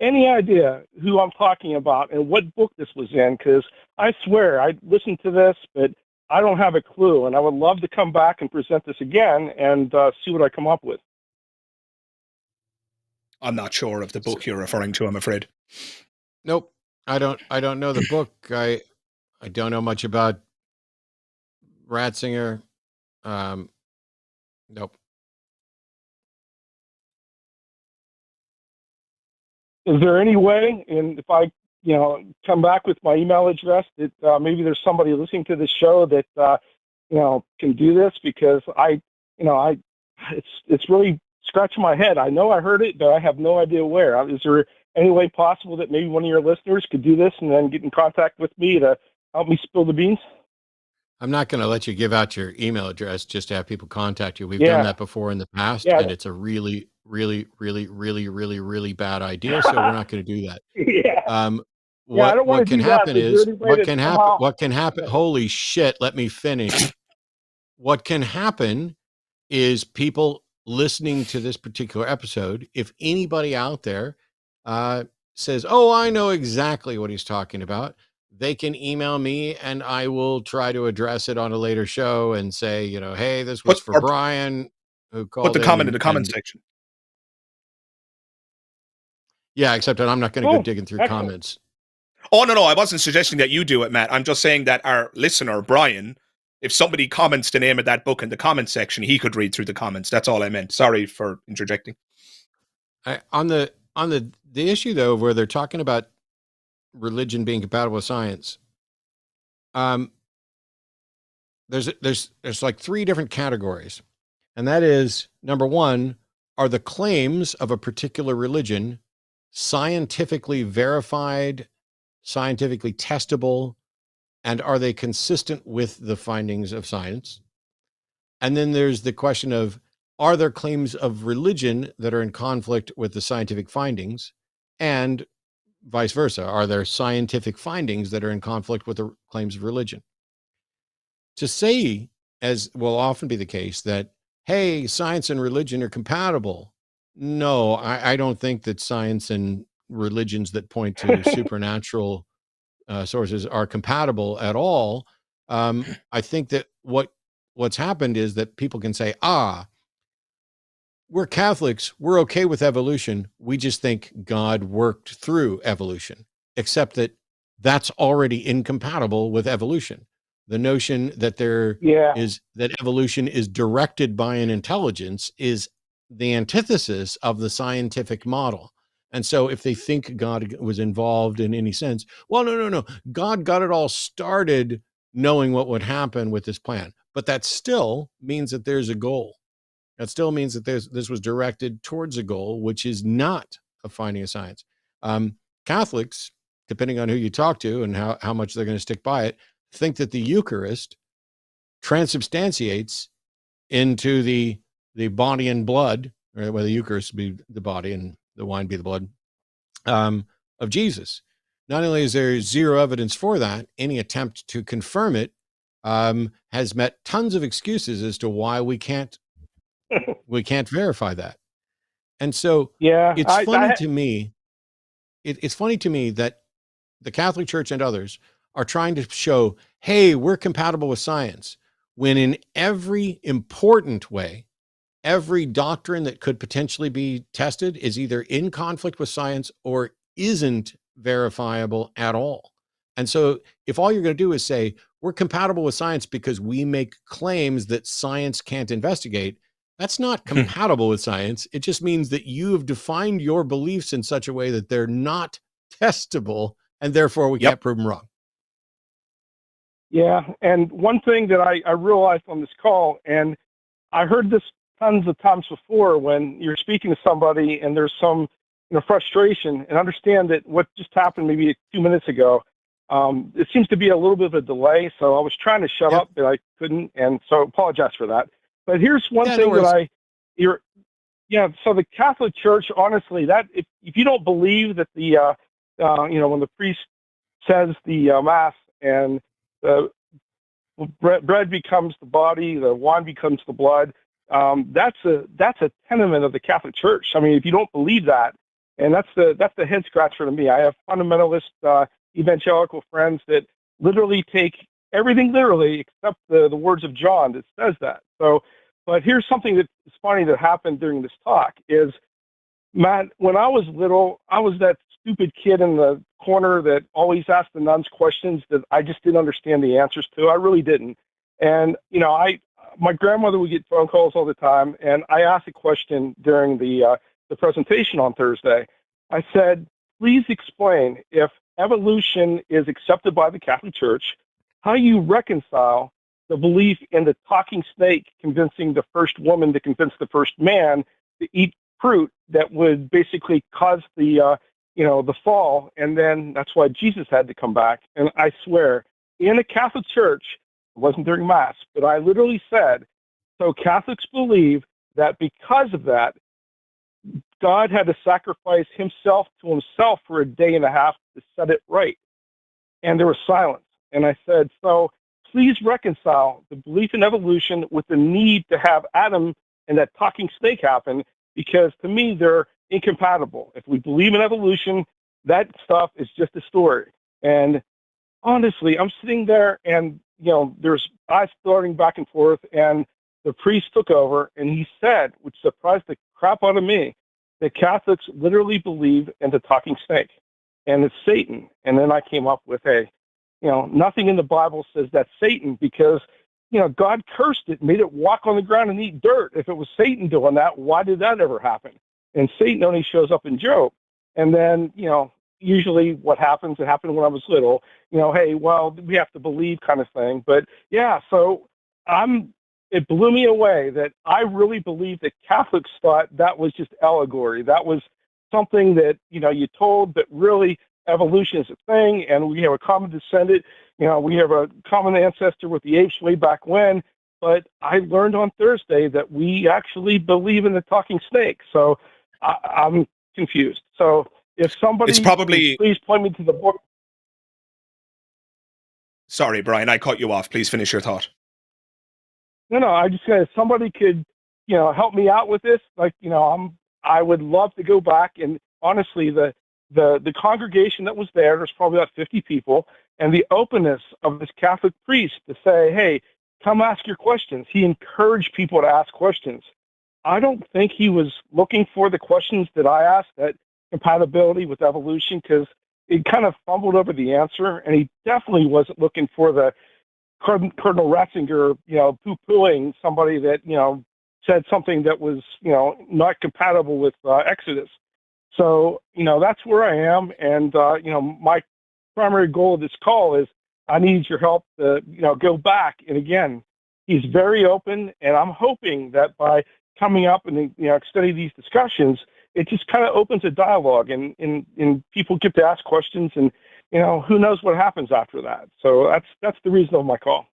any idea who I'm talking about and what book this was in? Because I swear, I listened to this, but I don't have a clue. And I would love to come back and present this again and see what I come up with. I'm not sure of the book you're referring to, I'm afraid. Nope. I don't know the book. I don't know much about Ratzinger. Nope. Is there any way, and if I, come back with my email address, that maybe there's somebody listening to this show that, can do this? Because it's really scratching my head. I know I heard it, but I have no idea where. Is there any way possible that maybe one of your listeners could do this and then get in contact with me to help me spill the beans? I'm not going to let you give out your email address just to have people contact you. We've done that before in the past, and it's a really, really, really, really, really, really bad idea. So we're not going to do that. What can happen is what can happen. Holy shit. Let me finish. What can happen is people listening to this particular episode, if anybody out there says, oh, I know exactly what he's talking about, they can email me and I will try to address it on a later show and say, hey, this was for Brian who called. Put the comment in the comment section. Yeah, except that I'm not going to go digging through comments. Oh, no, I wasn't suggesting that you do it, Matt. I'm just saying that our listener, Brian, if somebody comments the name of that book in the comment section, he could read through the comments. That's all I meant. Sorry for interjecting. On the issue, though, where they're talking about religion being compatible with science, there's like three different categories, and that is, number one, are the claims of a particular religion scientifically verified, scientifically testable, and are they consistent with the findings of science? And then there's the question of, are there claims of religion that are in conflict with the scientific findings, and vice versa? Are there scientific findings that are in conflict with the claims of religion? To say, as will often be the case, that, hey, science and religion are compatible. No, I don't think that science and religions that point to supernatural sources are compatible at all. I think that what's happened is that people can say, we're Catholics, we're okay with evolution. We just think God worked through evolution, except that that's already incompatible with evolution. The notion that that evolution is directed by an intelligence is the antithesis of the scientific model. And so if they think God was involved in any sense, well, no. God got it all started knowing what would happen with this plan. But that still means that there's a goal. That still means that this was directed towards a goal, which is not a finding of science. Catholics, depending on who you talk to and how much they're going to stick by it, think that the Eucharist transubstantiates into the body and blood, or where the Eucharist be the body and the wine be the blood, of Jesus. Not only is there zero evidence for that, any attempt to confirm it has met tons of excuses as to why we can't verify that. And so it's funny to me. It's funny to me that the Catholic Church and others are trying to show, hey, we're compatible with science, when in every important way, every doctrine that could potentially be tested is either in conflict with science or isn't verifiable at all. And so if all you're going to do is say, we're compatible with science because we make claims that science can't investigate, That's not compatible with science. It just means that you have defined your beliefs in such a way that they're not testable, and therefore we can't prove them wrong. Yeah, and one thing that I realized on this call, and I heard this tons of times before, when you're speaking to somebody and there's some frustration, and understand that what just happened maybe 2 minutes ago, it seems to be a little bit of a delay, so I was trying to shut up, but I couldn't, and so apologize for that. But here's one thing that so the Catholic Church, honestly, that if you don't believe that the, when the priest says the Mass and the bread becomes the body, the wine becomes the blood, that's a tenement of the Catholic Church. I mean, if you don't believe that, and that's the head scratcher to me. I have fundamentalist evangelical friends that literally take everything literally except the words of John that says that. So, but here's something that's funny that happened during this talk is, Matt, when I was little, I was that stupid kid in the corner that always asked the nuns questions that I just didn't understand the answers to. I really didn't. And, my grandmother would get phone calls all the time, and I asked a question during the presentation on Thursday. I said, please explain, if evolution is accepted by the Catholic Church, how you reconcile the belief in the talking snake convincing the first woman to convince the first man to eat fruit that would basically cause the fall, and then that's why Jesus had to come back. And I swear, in a Catholic Church, it wasn't during Mass, but I literally said, so Catholics believe that because of that, God had to sacrifice himself to himself for a day and a half to set it right. And there was silence. And I said, so please reconcile the belief in evolution with the need to have Adam and that talking snake happen, because to me, they're incompatible. If we believe in evolution, that stuff is just a story. And honestly, I'm sitting there and, there's eyes starting back and forth, and the priest took over, and he said, which surprised the crap out of me, that Catholics literally believe in the talking snake, and it's Satan. And then I came up with nothing in the Bible says that's Satan, because, God cursed it, made it walk on the ground and eat dirt. If it was Satan doing that, why did that ever happen? And Satan only shows up in Job. And then, usually what happens, it happened when I was little, hey, well, we have to believe kind of thing. But yeah, so it blew me away that I really believe that Catholics thought that was just allegory. That was something that, you told, but really evolution is a thing, and we have a common descendant, we have a common ancestor with the apes way back when. But I learned on Thursday that we actually believe in the talking snake. So I'm confused. So if somebody, it's probably, please point me to the book. Sorry, Brian, I cut you off. Please finish your thought. No, I just said if somebody could, help me out with this. Like, I would love to go back, and honestly, the congregation that was there's probably about 50 people, and the openness of this Catholic priest to say, hey, come ask your questions. He encouraged people to ask questions. I don't think he was looking for the questions that I asked, that compatibility with evolution, because it kind of fumbled over the answer, and he definitely wasn't looking for the Cardinal Ratzinger, poo-pooing somebody that, said something that was, not compatible with Exodus. So, that's where I am. And, my primary goal of this call is I need your help to, go back. And again, he's very open, and I'm hoping that by coming up and, extending these discussions, it just kind of opens a dialogue, and people get to ask questions, and, who knows what happens after that. So that's the reason of my call.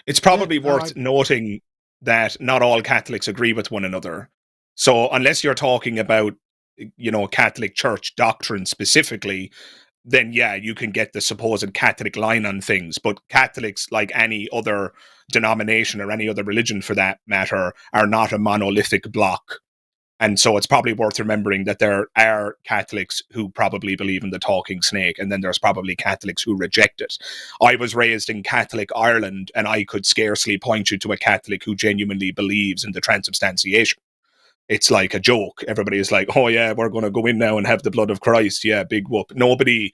It's probably worth noting that not all Catholics agree with one another. So unless you're talking about, Catholic Church doctrine specifically, then yeah, you can get the supposed Catholic line on things. But Catholics, like any other denomination or any other religion for that matter, are not a monolithic block. And so it's probably worth remembering that there are Catholics who probably believe in the talking snake, and then there's probably Catholics who reject it. I was raised in Catholic Ireland, and I could scarcely point you to a Catholic who genuinely believes in the transubstantiation. It's like a joke. Everybody is like, oh yeah, we're going to go in now and have the blood of Christ. Yeah, big whoop. Nobody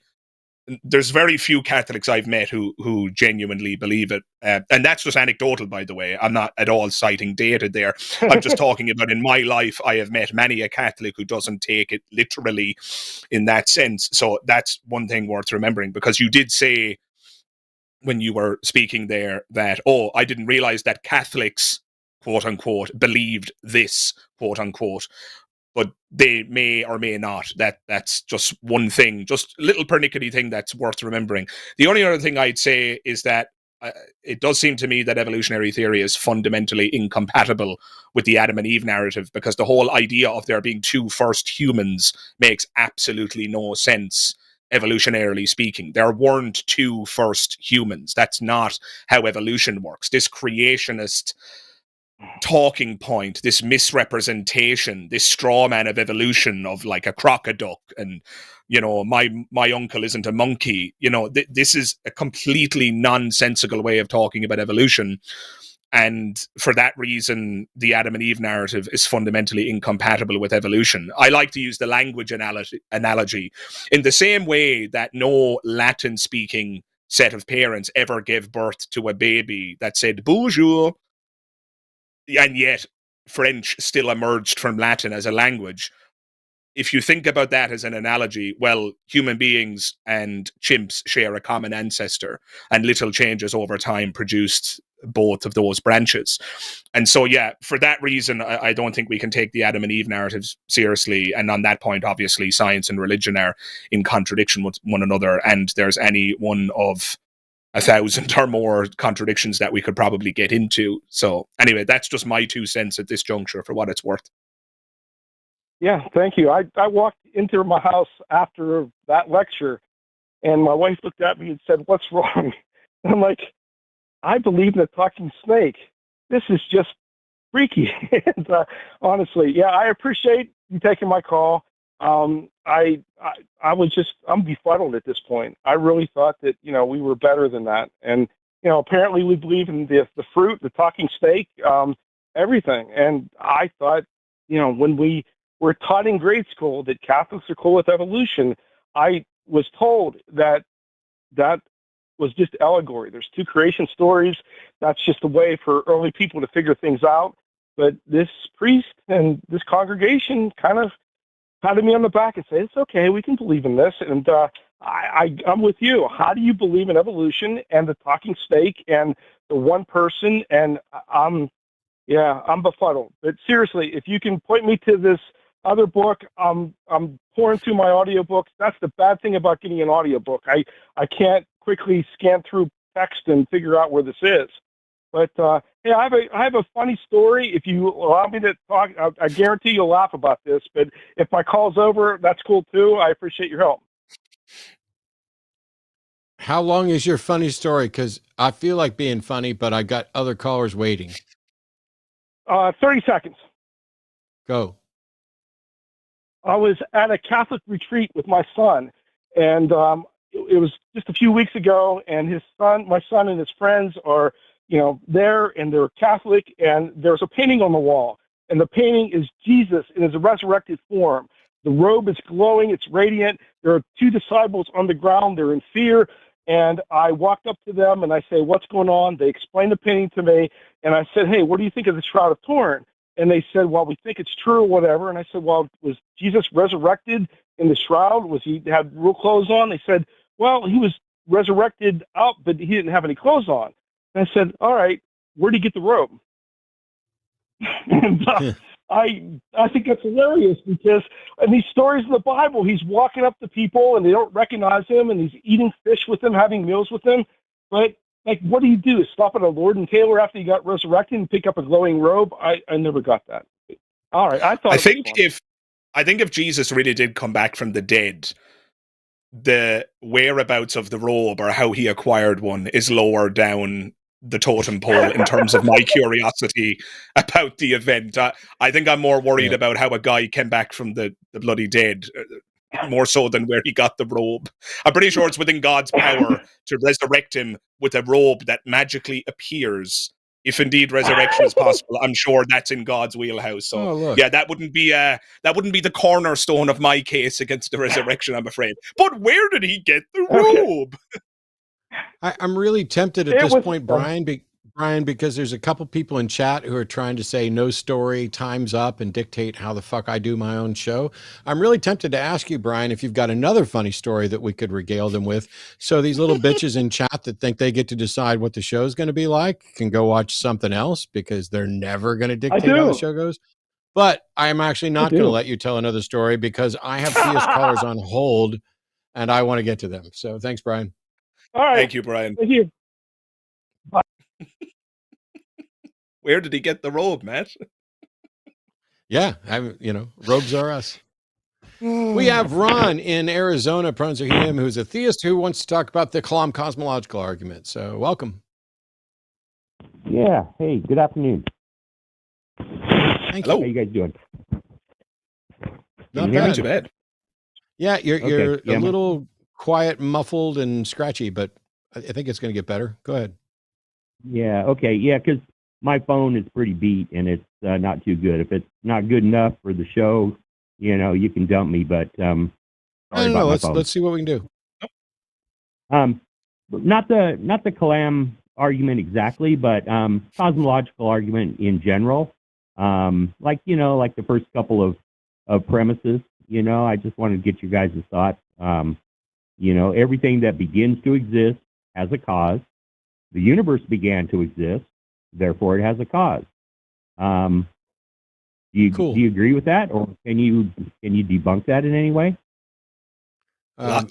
there's very few Catholics I've met who genuinely believe it. And that's just anecdotal, by the way. I'm not at all citing data there. I'm just talking about in my life, I have met many a Catholic who doesn't take it literally in that sense. So that's one thing worth remembering, because you did say when you were speaking there that, oh, I didn't realize that Catholics, quote unquote, believed this, quote unquote. But they may or may not. That's just one thing, just a little pernickety thing that's worth remembering. The only other thing I'd say is that it does seem to me that evolutionary theory is fundamentally incompatible with the Adam and Eve narrative, because the whole idea of there being two first humans makes absolutely no sense, evolutionarily speaking. There weren't two first humans. That's not how evolution works. This creationist talking point, this misrepresentation, this straw man of evolution of like a crocoduck and, you know, my uncle isn't a monkey, you know, this is a completely nonsensical way of talking about evolution. And for that reason, the Adam and Eve narrative is fundamentally incompatible with evolution. I like to use the language analogy in the same way that no Latin speaking set of parents ever gave birth to a baby that said bonjour, and yet French still emerged from Latin as a language. If you think about that as an analogy, well, human beings and chimps share a common ancestor, and little changes over time produced both of those branches. And so, yeah, for that reason, I don't think we can take the Adam and Eve narratives seriously. And on that point, obviously, science and religion are in contradiction with one another, and there's any one of 1,000 or more contradictions that we could probably get into. So anyway, that's just my 2 cents at this juncture for what it's worth. Yeah, thank you. I walked into my house after that lecture, and my wife looked at me and said, "What's wrong?" And I'm like, "I believe in a talking snake. This is just freaky." And honestly, yeah, I appreciate you taking my call. I'm befuddled at this point. I really thought that, you know, we were better than that. And, you know, apparently we believe in the fruit, the talking snake, everything. And I thought, you know, when we were taught in grade school that Catholics are cool with evolution, I was told that was just allegory. There's 2 creation stories. That's just a way for early people to figure things out. But this priest and this congregation kind of patted me on the back and said, "It's okay, we can believe in this." And I'm with you. How do you believe in evolution and the talking snake and the one person? And I'm befuddled. But seriously, if you can point me to this other book, I'm pouring through my audiobooks. That's the bad thing about getting an audiobook. I can't quickly scan through text and figure out where this is. But hey, I have a funny story. If you allow me to talk, I guarantee you'll laugh about this. But if my call's over, that's cool too. I appreciate your help. How long is your funny story? Because I feel like being funny, but I got other callers waiting. 30 seconds. Go. I was at a Catholic retreat with my son, and it was just a few weeks ago. And my son and his friends are, you know, there, and they're Catholic, and there's a painting on the wall, and the painting is Jesus in his resurrected form. The robe is glowing, it's radiant. There are 2 disciples on the ground, they're in fear, and I walked up to them, and I say, "What's going on?" They explained the painting to me, and I said, "Hey, what do you think of the Shroud of Turin?" And they said, "Well, we think it's true or whatever." And I said, "Well, was Jesus resurrected in the shroud? Was he had real clothes on?" They said, "Well, he was resurrected up, but he didn't have any clothes on." And I said, "All right, where'd he get the robe?" And I think that's hilarious, because in these stories in the Bible, he's walking up to people and they don't recognize him, and he's eating fish with them, having meals with them. But like, what do you do? Stop at a Lord and Taylor after you got resurrected and pick up a glowing robe? I never got that. All right, I think if Jesus really did come back from the dead, the whereabouts of the robe or how he acquired one is lower down the totem pole in terms of my curiosity about the event. I think I'm more worried about how a guy came back from the bloody dead, more so than where he got the robe. I'm pretty sure it's within God's power to resurrect him with a robe that magically appears if indeed resurrection is possible, I'm sure that's in God's wheelhouse. So Oh, look. yeah, that wouldn't be the cornerstone of my case against the resurrection, I'm afraid. But where did he get the robe? I'm really tempted at It this was- point, Brian, because there's a couple people in chat who are trying to say no story, time's up, and dictate how the fuck I do my own show. I'm really tempted to ask you, Brian, if you've got another funny story that we could regale them with. So these little bitches in chat that think they get to decide what the show's going to be like can go watch something else because they're never going to dictate how the do. show goes. But I'm actually not going to let you tell another story because I have theist callers on hold and I want to get to them. So thanks, Brian. All right. Thank you, Brian. Thank you. Where did he get the robe, Matt? Yeah, robes are us. We have Ron in Arizona, pronouns are him, who's a theist who wants to talk about the Kalam cosmological argument. So welcome. Yeah. Hey, good afternoon. Thank Hello. How you guys doing? Not you hear me? bad. Too bad. Yeah, you're Yeah, a little quiet, muffled, and scratchy, but I think it's going to get better. Go ahead. Yeah. Okay. Yeah, because my phone is pretty beat and it's not too good. If it's not good enough for the show, you can dump me. But sorry about my phone. Let's see what we can do. Not the Kalam argument exactly, but cosmological argument in general. Like the first couple of premises. I just wanted to get your guys' thoughts. Everything that begins to exist has a cause. The universe began to exist, therefore it has a cause. Do you agree with that, or can you debunk that in any way? I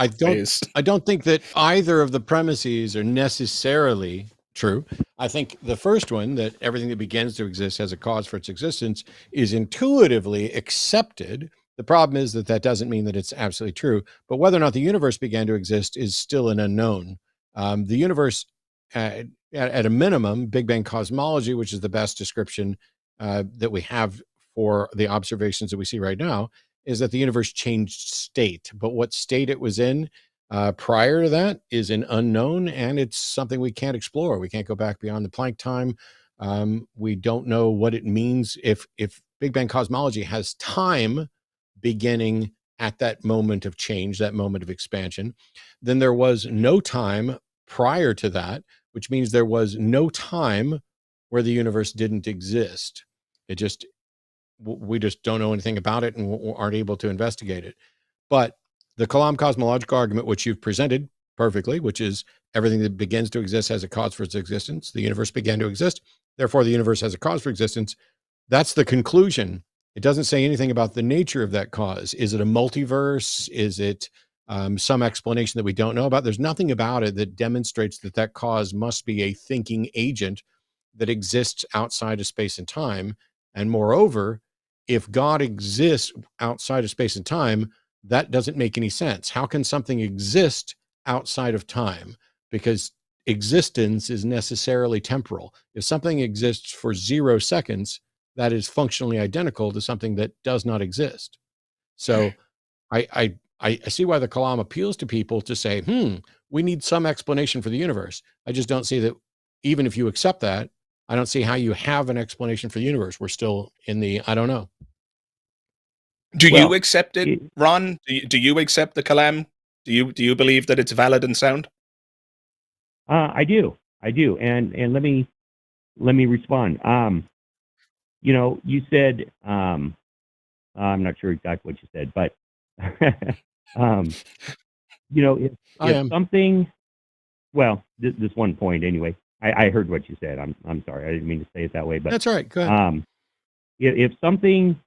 don't think that either of the premises are necessarily true. I think the first one, that everything that begins to exist has a cause for its existence, is intuitively accepted. The problem is that doesn't mean that it's absolutely true. But whether or not the universe began to exist is still an unknown. The universe, at a minimum, Big Bang cosmology, which is the best description that we have for the observations that we see right now, is that the universe changed state. But what state it was in prior to that is an unknown, and it's something we can't explore. We can't go back beyond the Planck time. We don't know what it means if Big Bang cosmology has time beginning at that moment of change, that moment of expansion. Then there was no time prior to that, which means there was no time where the universe didn't exist. We just don't know anything about it and aren't able to investigate it. But the Kalam cosmological argument, which you've presented perfectly, which is everything that begins to exist has a cause for its existence. The universe began to exist, therefore the universe has a cause for existence. That's the conclusion. It doesn't say anything about the nature of that cause. Is it a multiverse? Is it some explanation that we don't know about? There's nothing about it that demonstrates that cause must be a thinking agent that exists outside of space and time. And moreover, if God exists outside of space and time, that doesn't make any sense. How can something exist outside of time? Because existence is necessarily temporal. If something exists for 0 seconds, that is functionally identical to something that does not exist. So I see why the Kalam appeals to people to say, we need some explanation for the universe. I just don't see that. Even if you accept that, I don't see how you have an explanation for the universe. We're still in the, I don't know. Do you accept it, Ron? Do you accept the Kalam? Do you believe that it's valid and sound? I do, and let me respond. You said I'm not sure exactly what you said, but if something, well, this one point anyway. I heard what you said. I'm sorry, I didn't mean to say it that way, but that's all right. Go ahead. If something,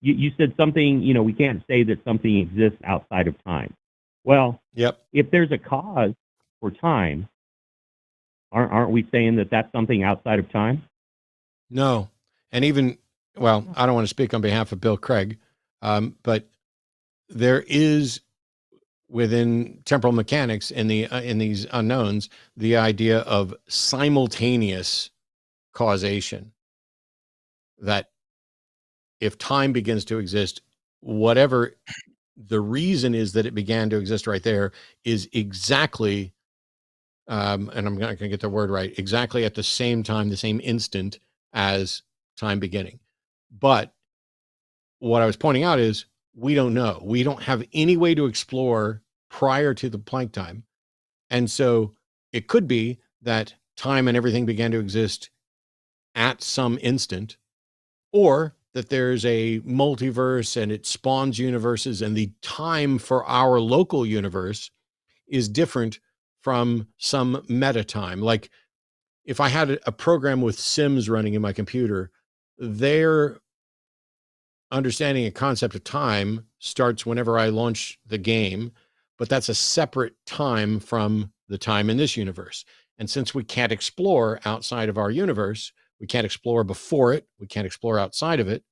you said something, we can't say that something exists outside of time. Well, yep. If there's a cause for time, aren't we saying that that's something outside of time? No. And even, well, I don't want to speak on behalf of Bill Craig, but there is within temporal mechanics in these unknowns, the idea of simultaneous causation, that if time begins to exist, whatever the reason is that it began to exist right there is exactly and I'm not going to get the word right, exactly at the same time, the same instant as time beginning. But what I was pointing out is we don't know. We don't have any way to explore prior to the Planck time. And so it could be that time and everything began to exist at some instant, or that there's a multiverse and it spawns universes, and the time for our local universe is different from some meta time. Like if I had a program with Sims running in my computer, their understanding a concept of time starts whenever I launch the game, but that's a separate time from the time in this universe. And since we can't explore outside of our universe, we can't explore before it, we can't explore outside of it,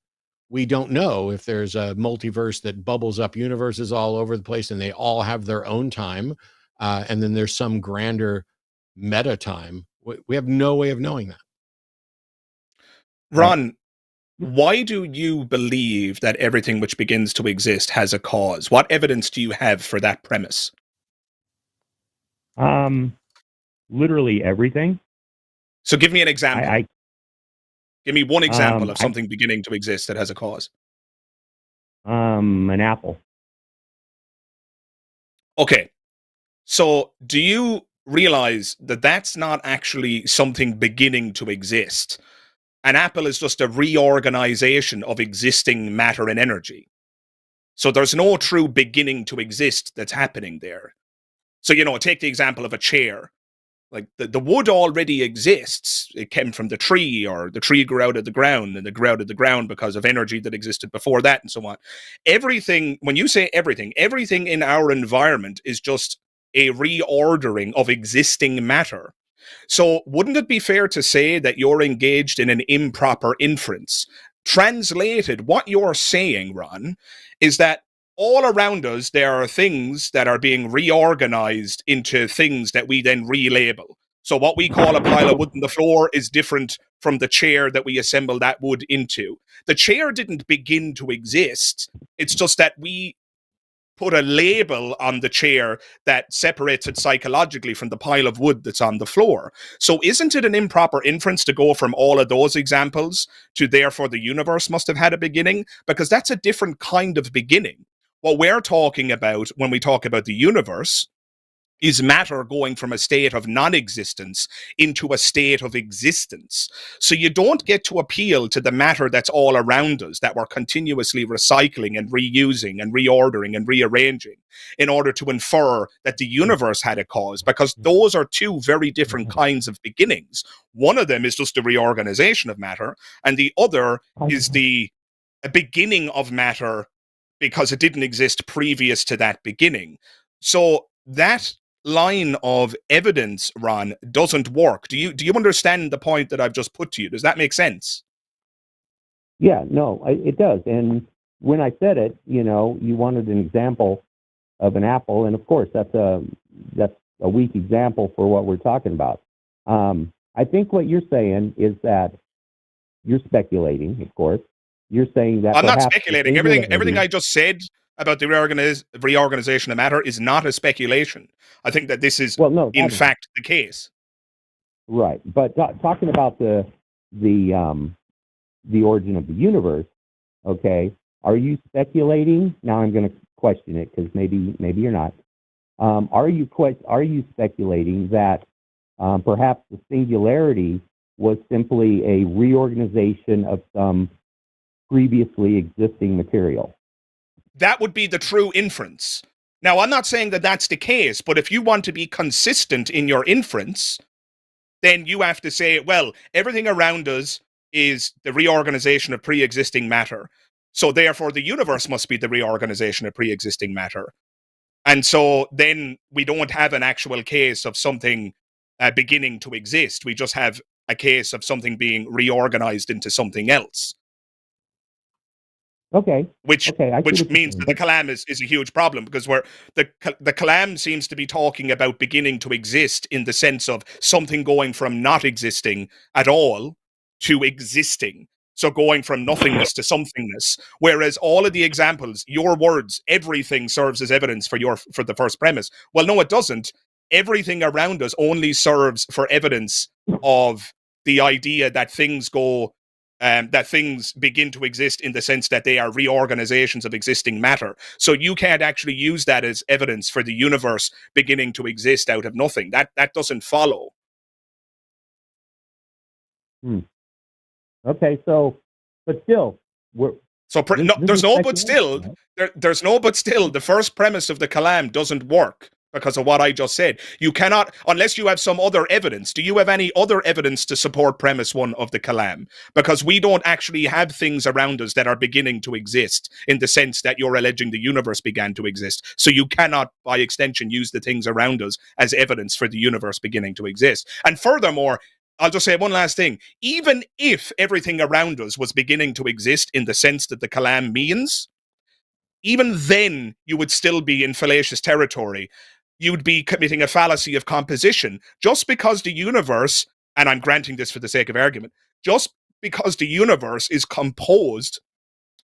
we don't know if there's a multiverse that bubbles up universes all over the place and they all have their own time. And then there's some grander meta time. We have no way of knowing that. Ron, why do you believe that everything which begins to exist has a cause? What evidence do you have for that premise? Literally everything. So give me an example. Give me one example of something beginning to exist that has a cause. An apple. Okay. So do you realize that that's not actually something beginning to exist? An apple is just a reorganization of existing matter and energy. So there's no true beginning to exist that's happening there. So, take the example of a chair. Like the wood already exists. It came from the tree, or the tree grew out of the ground, and it grew out of the ground because of energy that existed before that, and so on. Everything, when you say everything in our environment is just a reordering of existing matter. So wouldn't it be fair to say that you're engaged in an improper inference? Translated, what you're saying, Ron, is that all around us, there are things that are being reorganized into things that we then relabel. So what we call a pile of wood on the floor is different from the chair that we assemble that wood into. The chair didn't begin to exist. It's just that we put a label on the chair that separates it psychologically from the pile of wood that's on the floor. So isn't it an improper inference to go from all of those examples to therefore the universe must have had a beginning? Because that's a different kind of beginning. What we're talking about when we talk about the universe is matter going from a state of non-existence into a state of existence. So you don't get to appeal to the matter that's all around us, that we're continuously recycling and reusing and reordering and rearranging in order to infer that the universe had a cause, because those are two very different kinds of beginnings. One of them is just a reorganization of matter, and the other is a beginning of matter because it didn't exist previous to that beginning. So that line of evidence, Ron, doesn't work. Do you understand the point that I've just put to you? Does that make sense? Yeah, no, it does. And when I said it, you wanted an example of an apple, and of course that's a weak example for what we're talking about. I think what you're saying is that you're speculating, of course. You're saying that I'm not speculating. Everything I just said about the reorganization of matter is not a speculation. I think that this is, in fact, the case. Right, but talking about the origin of the universe, okay? Are you speculating? Now I'm going to question it because maybe you're not. Are you speculating that perhaps the singularity was simply a reorganization of some previously existing material? That would be the true inference. Now, I'm not saying that that's the case, but if you want to be consistent in your inference, then you have to say, well, everything around us is the reorganization of pre-existing matter. So therefore, the universe must be the reorganization of pre-existing matter. And so then we don't have an actual case of something beginning to exist. We just have a case of something being reorganized into something else. Okay. Which means that the Kalam is a huge problem, because the Kalam seems to be talking about beginning to exist in the sense of something going from not existing at all to existing. So going from nothingness to somethingness. Whereas all of the examples, your words, everything serves as evidence for the first premise. Well, no, it doesn't. everything around us only serves for evidence of the idea that things go, that things begin to exist in the sense that they are reorganizations of existing matter. So you can't actually use that as evidence for the universe beginning to exist out of nothing. That doesn't follow. Okay, so, but still, there's no but still. There's no but still. The first premise of the Kalam doesn't work because of what I just said. You cannot, unless you have some other evidence. Do you have any other evidence to support premise 1 of the Kalam? Because we don't actually have things around us that are beginning to exist in the sense that you're alleging the universe began to exist. So you cannot, by extension, use the things around us as evidence for the universe beginning to exist. And furthermore, I'll just say one last thing. Even if everything around us was beginning to exist in the sense that the Kalam means, even then you would still be in fallacious territory. You'd be committing a fallacy of composition just because the universe, and I'm granting this for the sake of argument, just because the universe is composed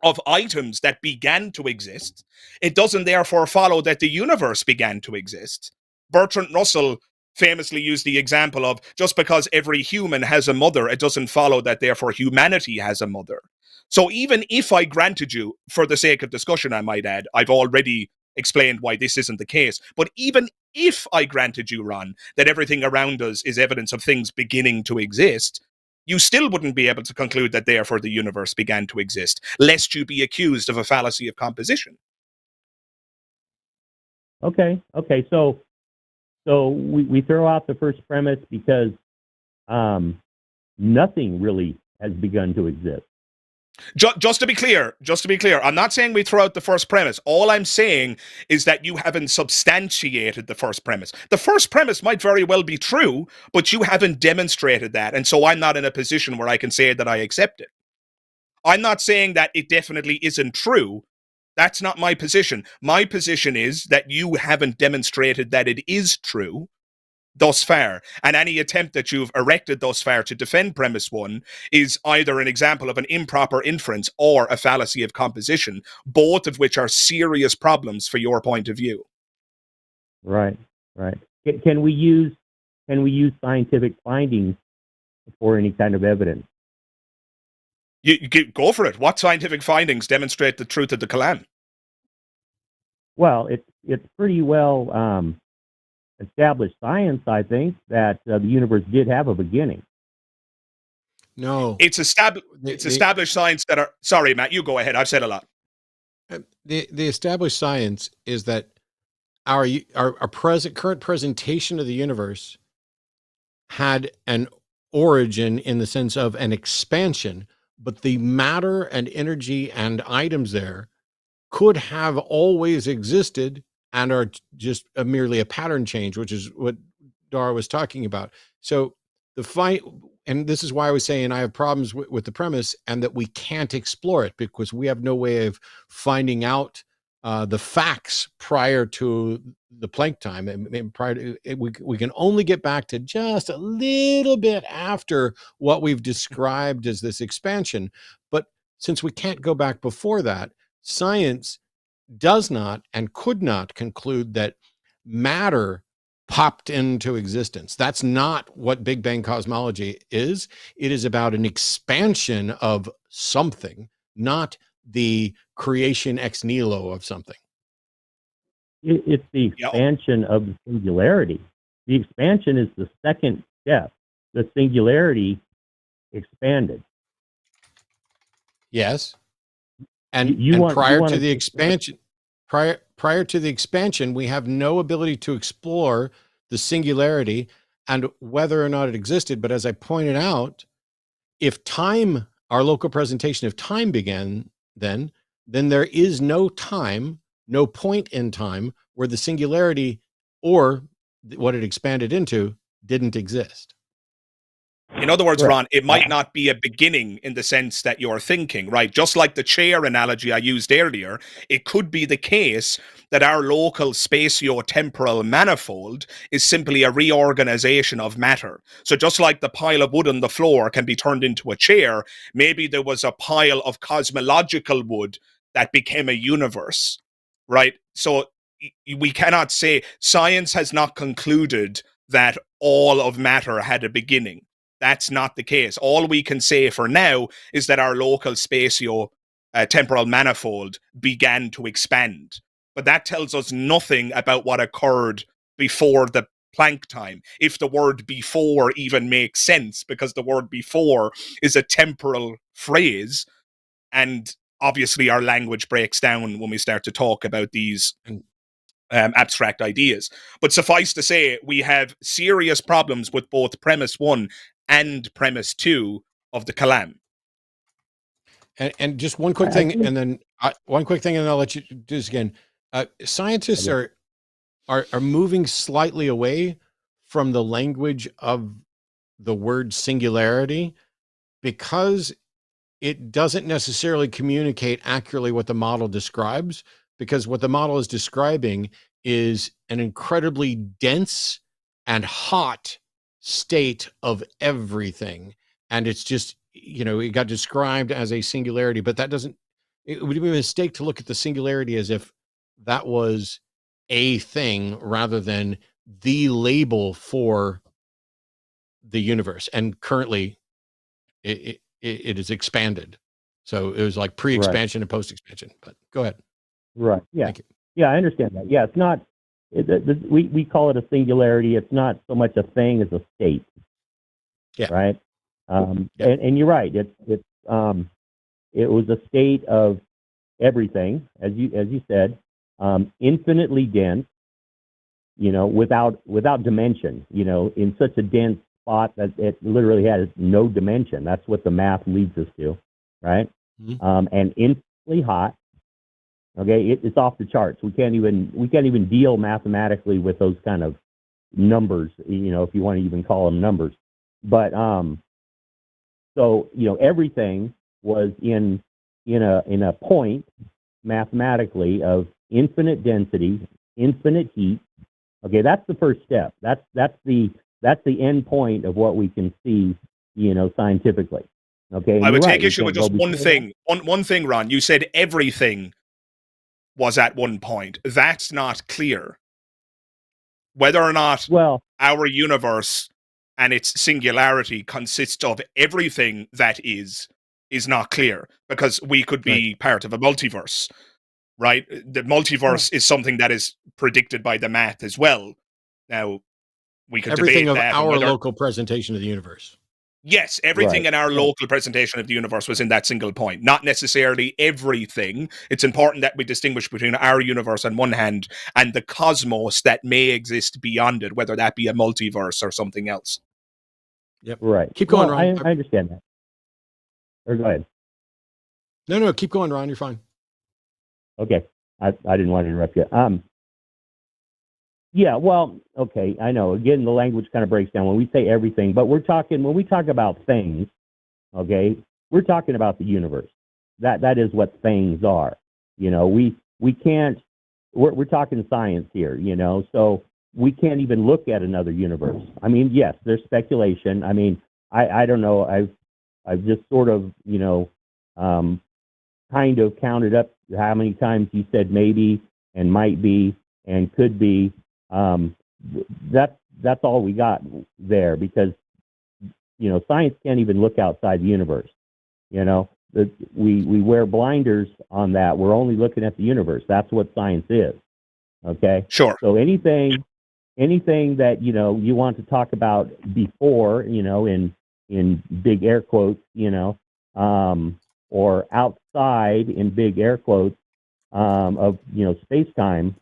of items that began to exist, it doesn't therefore follow that the universe began to exist. Bertrand Russell famously used the example of just because every human has a mother, it doesn't follow that therefore humanity has a mother. So even if I granted you, for the sake of discussion, I might add, I've already explained why this isn't the case, but even if I granted you, Ron, that everything around us is evidence of things beginning to exist, you still wouldn't be able to conclude that therefore the universe began to exist, lest you be accused of a fallacy of composition. Okay, so we throw out the first premise because nothing really has begun to exist. Just to be clear, I'm not saying we throw out the first premise. All I'm saying is that you haven't substantiated the first premise. The first premise might very well be true, but you haven't demonstrated that. And so I'm not in a position where I can say that I accept it. I'm not saying that it definitely isn't true. That's not my position. My position is that you haven't demonstrated that it is true thus far, and any attempt that you've erected thus far to defend premise 1 is either an example of an improper inference or a fallacy of composition, both of which are serious problems for your point of view. Right. Can we use scientific findings for any kind of evidence? You go for it. What scientific findings demonstrate the truth of the Kalam? Well, it's pretty well established science, I think, that the universe did have a beginning. No, it's established science that are. Sorry, Matt, you go ahead. I've said a lot. The established science is that our current presentation of the universe had an origin in the sense of an expansion, but the matter and energy and items there could have always existed and are just merely a pattern change, which is what Dara was talking about. So and this is why I was saying I have problems with the premise and that we can't explore it because we have no way of finding out the facts prior to the Planck time. And prior to we can only get back to just a little bit after what we've described as this expansion. But since we can't go back before that, science does not and could not conclude that matter popped into existence. That's not what Big Bang cosmology is. It is about an expansion of something, not the creation ex nihilo of something. It's the expansion of the singularity. The expansion is the second step. The singularity expanded. Yes. And prior to the expansion, we have no ability to explore the singularity and whether or not it existed. But as I pointed out, if time, our local presentation of time began, then there is no time, no point in time where the singularity or what it expanded into didn't exist. In other words, Ron, it might not be a beginning in the sense that you're thinking, right? Just like the chair analogy I used earlier, it could be the case that our local spatio-temporal manifold is simply a reorganization of matter. So just like the pile of wood on the floor can be turned into a chair, maybe there was a pile of cosmological wood that became a universe, right? So we cannot say science has not concluded that all of matter had a beginning. That's not the case. All we can say for now is that our local spatio-temporal manifold began to expand. But that tells us nothing about what occurred before the Planck time, if the word before even makes sense, because the word before is a temporal phrase, and obviously our language breaks down when we start to talk about these abstract ideas. But suffice to say, we have serious problems with both premise 1 and premise 2 of the Kalam. And just one quick thing, and then one quick thing, and I'll let you do this again. Scientists are moving slightly away from the language of the word singularity because it doesn't necessarily communicate accurately what the model describes, because what the model is describing is an incredibly dense and hot state of everything. And it's just, it got described as a singularity, but that doesn't, it would be a mistake to look at the singularity as if that was a thing rather than the label for the universe. And currently it is expanded. So it was like pre-expansion and post-expansion, but go ahead. Right. Yeah. Thank you. Yeah, I understand that. Yeah, it's not, we call it a singularity. It's not so much a thing as a state. Yeah. Right. And you're right. It was a state of everything, as you said, infinitely dense, without dimension, in such a dense spot that it literally has no dimension. That's what the math leads us to, right? Mm-hmm. And infinitely hot. Okay, it's off the charts. We can't even deal mathematically with those kind of numbers, if you want to even call them numbers. But so everything was in a point mathematically of infinite density, infinite heat. Okay, that's the first step. That's the end point of what we can see, scientifically. Okay, I would take issue with just one thing. One thing, Ron. You said everything was at one point. That's not clear. Whether or not our universe and its singularity consists of everything that is not clear, because we could be part of a multiverse, right? The multiverse is something that is predicted by the math as well. Now, we could everything debate of that. Our local presentation of the universe. Yes, everything in our local presentation of the universe was in that single point. Not necessarily everything. It's important that we distinguish between our universe on one hand and the cosmos that may exist beyond it, whether that be a multiverse or something else. Yep. Right. Keep going, Ron. I understand that. Or go ahead. No, keep going, Ron. You're fine. Okay. I didn't want to interrupt you. Yeah, well, okay, I know. Again, the language kind of breaks down when we say everything, but when we talk about things, okay, we're talking about the universe. That is what things are. We can't, we're talking science here, so we can't even look at another universe. I mean, yes, there's speculation. I mean, I don't know. I've just sort of, kind of counted up how many times you said maybe and might be and could be. That's all we got there, because science can't even look outside the universe. We wear blinders on that. We're only looking at the universe. That's what science is. Okay. Sure. So anything that you want to talk about before, in big air quotes, or outside in big air quotes of space time,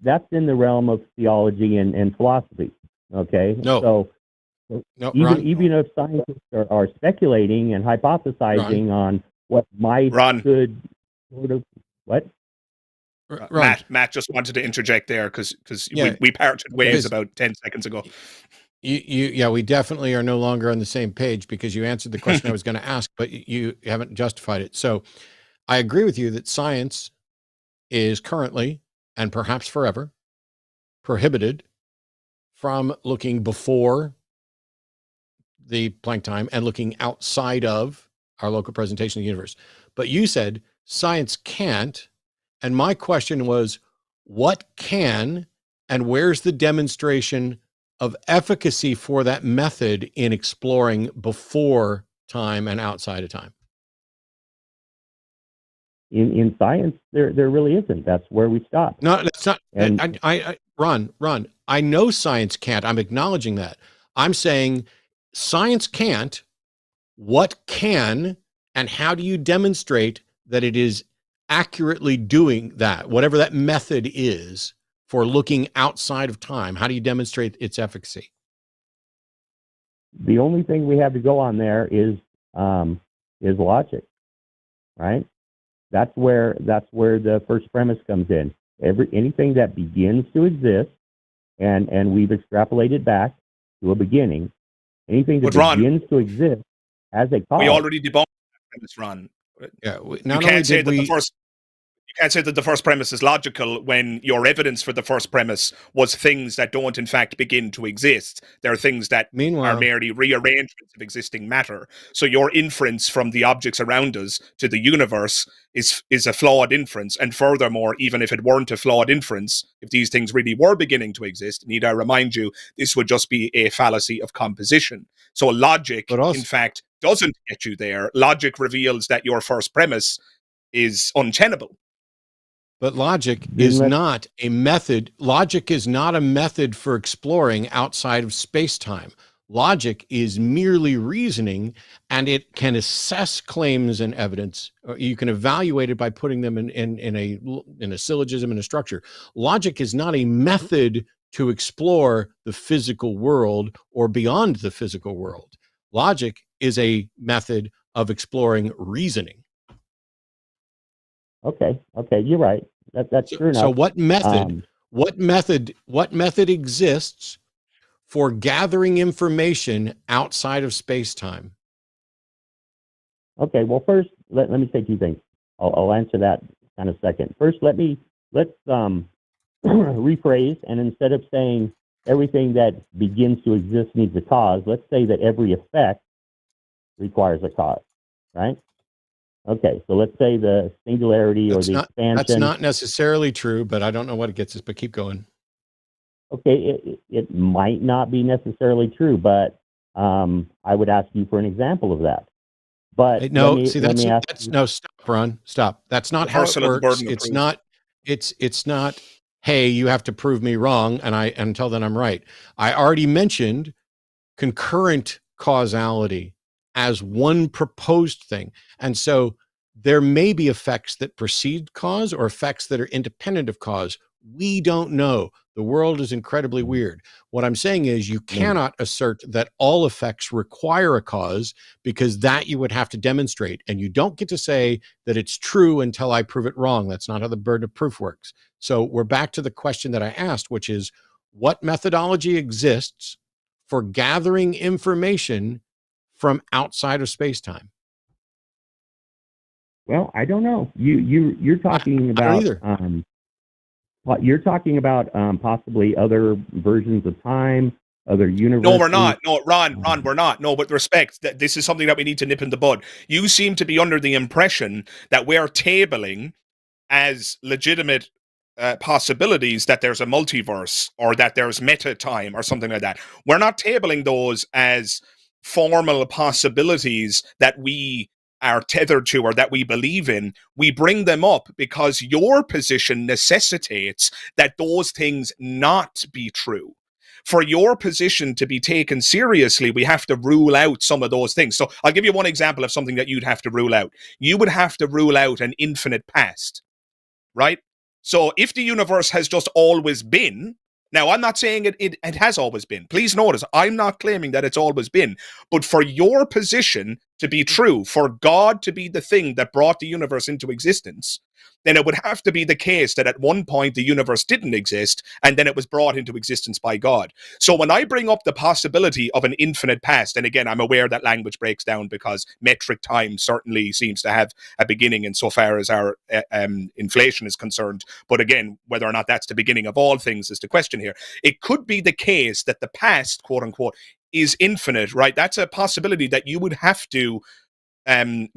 that's in the realm of theology and philosophy. Okay. No. Even if scientists are speculating and hypothesizing on what might could sort of what. Matt just wanted to interject there because we parted ways about 10 seconds ago. We definitely are no longer on the same page, because you answered the question I was going to ask, but you haven't justified it. So I agree with you that science is currently, and perhaps forever, prohibited from looking before the Planck time and looking outside of our local presentation of the universe. But you said science can't, And my question was, what can and where's the demonstration of efficacy for that method in exploring before time and outside of time? In science, there really isn't. That's where we stop. No, that's not. And Ron, I know science can't. I'm acknowledging that. I'm saying science can't. What can, and how do you demonstrate that it is accurately doing that, whatever that method is for looking outside of time? How do you demonstrate its efficacy? the only thing we have to go on there is logic, right? That's where the first premise comes in. Anything that begins to exist, and we've extrapolated back to a beginning. Anything that begins to exist has a cause. We already debunked that premise, Ron. Yeah, you can't say that the first premise is logical when your evidence for the first premise was things that don't in fact begin to exist. There are things that are merely rearrangements of existing matter. So your inference from the objects around us to the universe is a flawed inference. And furthermore, even if it weren't a flawed inference, if these things really were beginning to exist, need I remind you, this would just be a fallacy of composition. So logic, in fact, doesn't get you there. Logic reveals that your first premise is untenable. But logic is not a method. Logic is not a method for exploring outside of space-time. Logic is merely reasoning, and it can assess claims and evidence. You can evaluate it by putting them in a syllogism and a structure. Logic is not a method to explore the physical world or beyond the physical world. Logic is a method of exploring reasoning. Okay, you're right. That's true enough. So what method exists for gathering information outside of space-time? Okay, well, first, let me say two things. I'll answer that in a second. First, let's rephrase, and instead of saying everything that begins to exist needs a cause, let's say that every effect requires a cause, right? Okay, so let's say the singularity or the expansion. That's not necessarily true, but I don't know what it gets us, but keep going. Okay, it might not be necessarily true, but I would ask you for an example of that. But stop, Ron, stop. That's not how it works. It's not, hey, you have to prove me wrong, and until then I'm right. I already mentioned concurrent causality as one proposed thing. And so there may be effects that precede cause or effects that are independent of cause. We don't know. The world is incredibly weird. What I'm saying is you cannot assert that all effects require a cause, because that you would have to demonstrate. And you don't get to say that it's true until I prove it wrong. That's not how the burden of proof works. So we're back to the question that I asked, which is, what methodology exists for gathering information from outside of space-time? Well, I don't know. You're talking about you're talking about possibly other versions of time, other universes. No, we're not. No, Ron, we're not. No, with respect, this is something that we need to nip in the bud. You seem to be under the impression that we're tabling as legitimate possibilities that there's a multiverse or that there's meta time or something like that. We're not tabling those as formal possibilities that we are tethered to or that we believe in. We bring them up because your position necessitates that those things not be true. For your position to be taken seriously, we have to rule out some of those things. So I'll give you one example of something that you'd have to rule out. You would have to rule out an infinite past, right? So if the universe has just always been, now I'm not saying it has always been. Please notice, I'm not claiming that it's always been. But for your position to be true, for God to be the thing that brought the universe into existence, then it would have to be the case that at one point the universe didn't exist and then it was brought into existence by God. So when I bring up the possibility of an infinite past, and again, I'm aware that language breaks down because metric time certainly seems to have a beginning insofar as our inflation is concerned. But again, whether or not that's the beginning of all things is the question here. It could be the case that the past, quote unquote, is infinite, right? That's a possibility that you would have to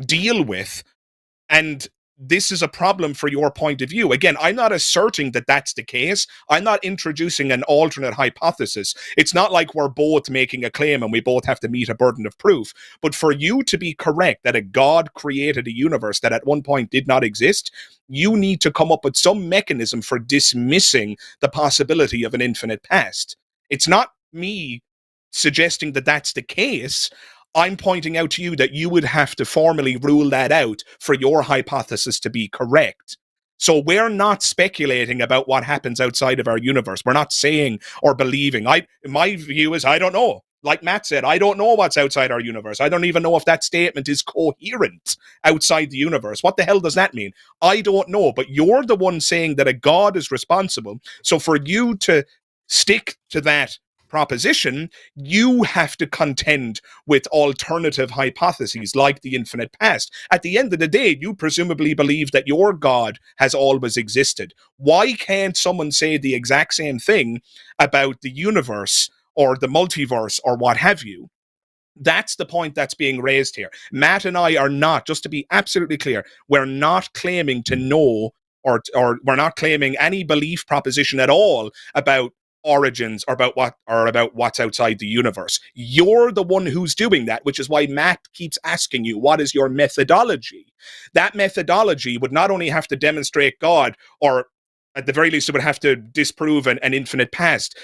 deal with. And this is a problem for your point of view. Again, I'm not asserting that that's the case. I'm not introducing an alternate hypothesis. It's not like we're both making a claim and we both have to meet a burden of proof. But for you to be correct that a God created a universe that at one point did not exist, you need to come up with some mechanism for dismissing the possibility of an infinite past. It's not me suggesting that that's the case. I'm pointing out to you that you would have to formally rule that out for your hypothesis to be correct. So we're not speculating about what happens outside of our universe. We're not saying or believing. My view is I don't know. Like Matt said, I don't know what's outside our universe. I don't even know if that statement is coherent outside the universe. What the hell does that mean? I don't know. But you're the one saying that a God is responsible. So for you to stick to that proposition, you have to contend with alternative hypotheses like the infinite past. At the end of the day, you presumably believe that your God has always existed. Why can't someone say the exact same thing about the universe or the multiverse or what have you? That's the point that's being raised here. Matt and I are not, just to be absolutely clear, we're not claiming to know or we're not claiming any belief proposition at all about origins or about what's outside the universe. You're the one who's doing that, which is why Matt keeps asking you, what is your methodology? That methodology would not only have to demonstrate God, or at the very least it would have to disprove an infinite past.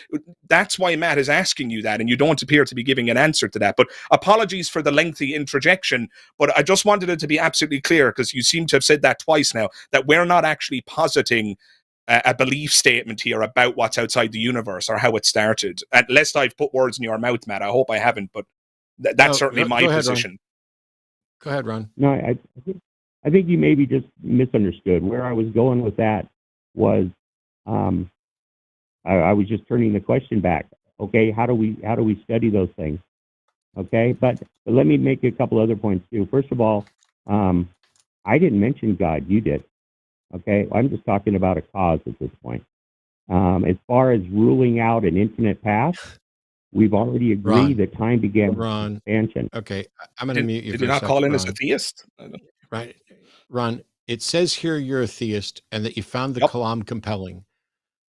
That's why Matt is asking you that, and you don't appear to be giving an answer to that. But apologies for the lengthy interjection, but I just wanted it to be absolutely clear, because you seem to have said that twice now, that we're not actually positing a belief statement here about what's outside the universe or how it started. Unless I've put words in your mouth, Matt. I hope I haven't, but that's certainly my position. Go ahead, Ron. No, I think you maybe just misunderstood. Where I was going with that was, I was just turning the question back. Okay, how do we study those things? Okay, but let me make a couple other points too. First of all, I didn't mention God. You did. Okay, I'm just talking about a cause at this point. As far as ruling out an infinite past, we've already agreed that time began with expansion. Okay, I'm going to mute you. Did you not call in as a theist? Right, Ron. It says here you're a theist and that you found the Kalam compelling.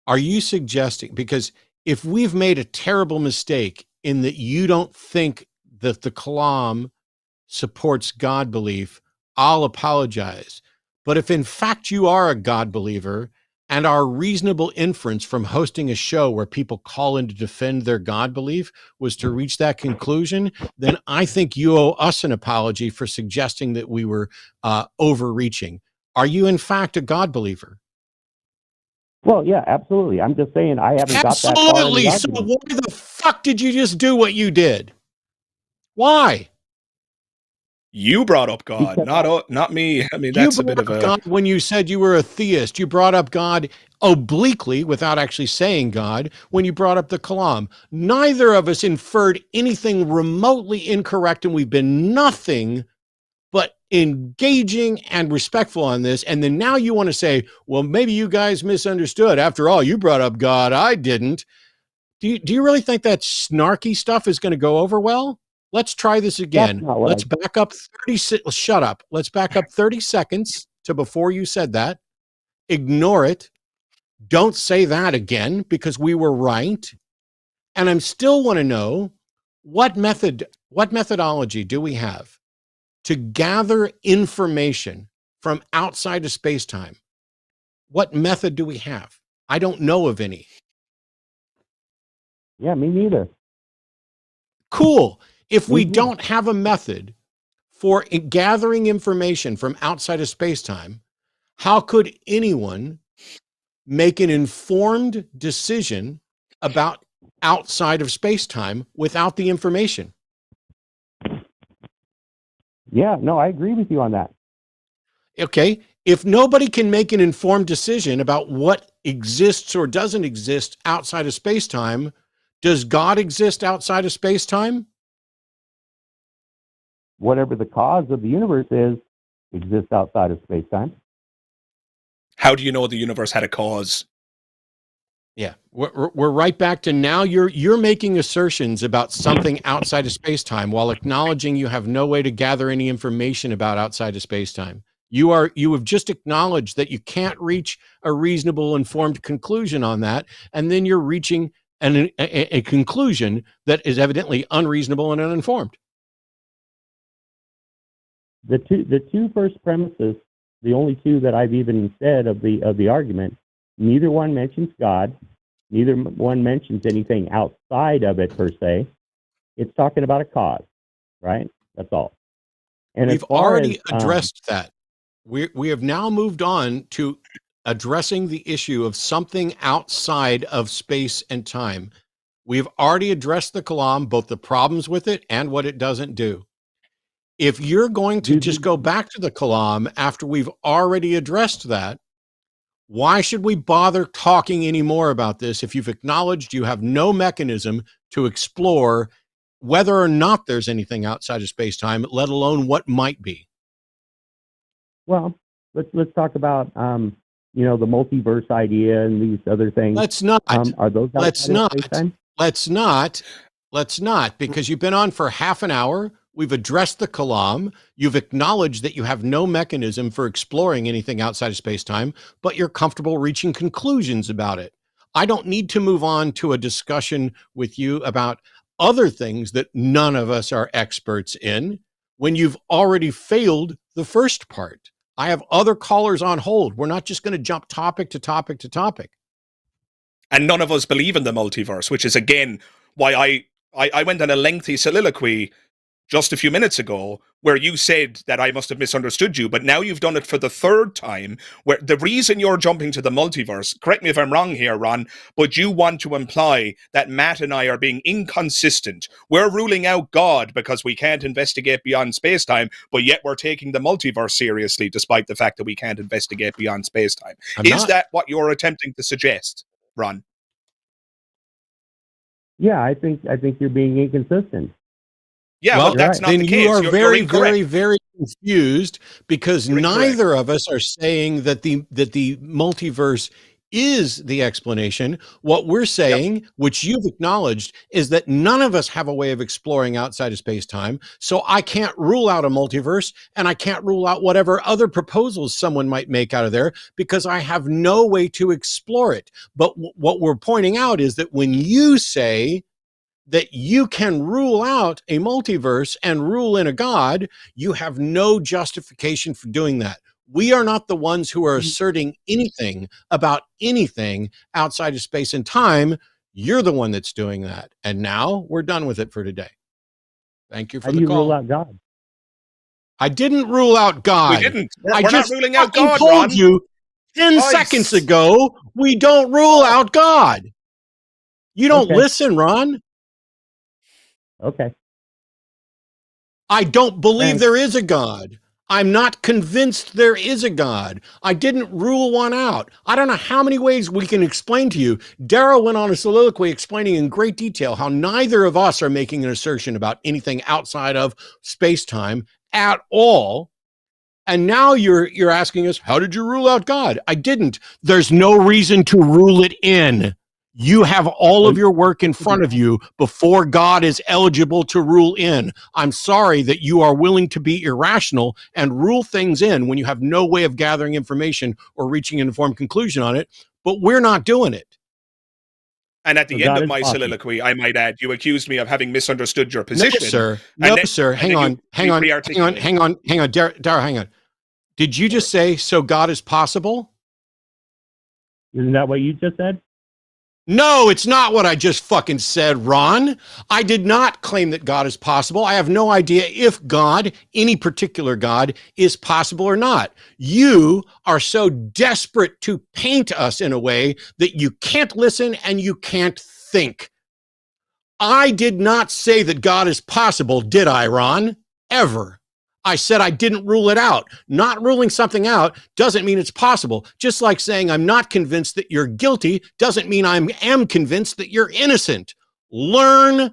Are you suggesting, because if we've made a terrible mistake in that you don't think that the Kalam supports God belief, I'll apologize. But if in fact you are a God believer, and our reasonable inference from hosting a show where people call in to defend their God belief was to reach that conclusion, then I think you owe us an apology for suggesting that we were overreaching. Are you in fact a God believer? Well, yeah, absolutely. I'm just saying I haven't got that far. Absolutely. So why the fuck did you just do what you did? Why? You brought up God, not me. I mean, that's a bit of a... God when you said you were a theist. You brought up God obliquely without actually saying God when you brought up the Kalam. Neither of us inferred anything remotely incorrect, and we've been nothing but engaging and respectful on this. And then now you want to say, well, maybe you guys misunderstood. After all, you brought up God. I didn't. Do you really think that snarky stuff is going to go over well? Let's try this again. Let's back up 30. Shut up. Let's back up 30 seconds to before you said that. Ignore it. Don't say that again, because we were right. And I'm still want to know what methodology do we have to gather information from outside of space-time? What method do we have? I don't know of any. Yeah, me neither. Cool. If we don't have a method for gathering information from outside of space-time, how could anyone make an informed decision about outside of space-time without the information? Yeah, no, I agree with you on that. Okay. If nobody can make an informed decision about what exists or doesn't exist outside of space-time, does God exist outside of space-time? Whatever the cause of the universe is, exists outside of space-time. How do you know the universe had a cause? Yeah, we're right back to now you're making assertions about something outside of space-time while acknowledging you have no way to gather any information about outside of space-time. You have just acknowledged that you can't reach a reasonable, informed conclusion on that, and then you're reaching a conclusion that is evidently unreasonable and uninformed. The two first premises, the only two that I've even said of the argument, neither one mentions God, neither one mentions anything outside of it per se. It's talking about a cause, right? That's all. And we've already addressed that. We have now moved on to addressing the issue of something outside of space and time. We've already addressed the Kalam, both the problems with it and what it doesn't do. If you're going to just go back to the Kalam after we've already addressed that, why should we bother talking anymore about this if you've acknowledged you have no mechanism to explore whether or not there's anything outside of space-time, let alone what might be? Well, let's talk about the multiverse idea and these other things. Let's not. Are those let's not, because you've been on for half an hour. We've addressed the Kalam. You've acknowledged that you have no mechanism for exploring anything outside of space-time, but you're comfortable reaching conclusions about it. I don't need to move on to a discussion with you about other things that none of us are experts in when you've already failed the first part. I have other callers on hold. We're not just going to jump topic to topic to topic. And none of us believe in the multiverse, which is, again, why I went on a lengthy soliloquy just a few minutes ago where you said that I must have misunderstood you, but now you've done it for the third time, where the reason you're jumping to the multiverse, correct me if I'm wrong here, Ron, but you want to imply that Matt and I are being inconsistent. We're ruling out God because we can't investigate beyond space-time, but yet we're taking the multiverse seriously despite the fact that we can't investigate beyond space-time. Is that what you're attempting to suggest, Ron? Yeah, I think you're being inconsistent. Yeah, well, that's not the case. You are very, very, very confused because neither of us are saying that the multiverse is the explanation. What we're saying, which you've acknowledged, is that none of us have a way of exploring outside of space-time. So I can't rule out a multiverse, and I can't rule out whatever other proposals someone might make out of there because I have no way to explore it. But what we're pointing out is that when you say that you can rule out a multiverse and rule in a God, you have no justification for doing that. We are not the ones who are asserting anything about anything outside of space and time. You're the one that's doing that. And now we're done with it for today. Thank you for the call. Rule out God? I didn't rule out God. We didn't. I we're just not ruling out God, told Ron. you 10 seconds ago, we don't rule out God. You don't listen, Ron. Okay. I don't believe there is a God. I'm not convinced there is a God. I didn't rule one out. I don't know how many ways we can explain to you. Daryl went on a soliloquy explaining in great detail how neither of us are making an assertion about anything outside of space-time at all. And now you're asking us, how did you rule out God? I didn't. There's no reason to rule it in. You have all of your work in front of you before God is eligible to rule in. I'm sorry that you are willing to be irrational and rule things in when you have no way of gathering information or reaching an informed conclusion on it, but we're not doing it. And at the end of my soliloquy, I might add, you accused me of having misunderstood your position. No, sir. No, sir. Hang on. Daryl, hang on. Did you just say, so God is possible? Isn't that what you just said? No, it's not what I just fucking said, Ron. I did not claim that God is possible. I have no idea if God, any particular God, is possible or not. You are so desperate to paint us in a way that you can't listen and you can't think. I did not say that God is possible, did I, Ron? Ever. I said I didn't rule it out. Not ruling something out doesn't mean it's possible. Just like saying I'm not convinced that you're guilty doesn't mean I am convinced that you're innocent. Learn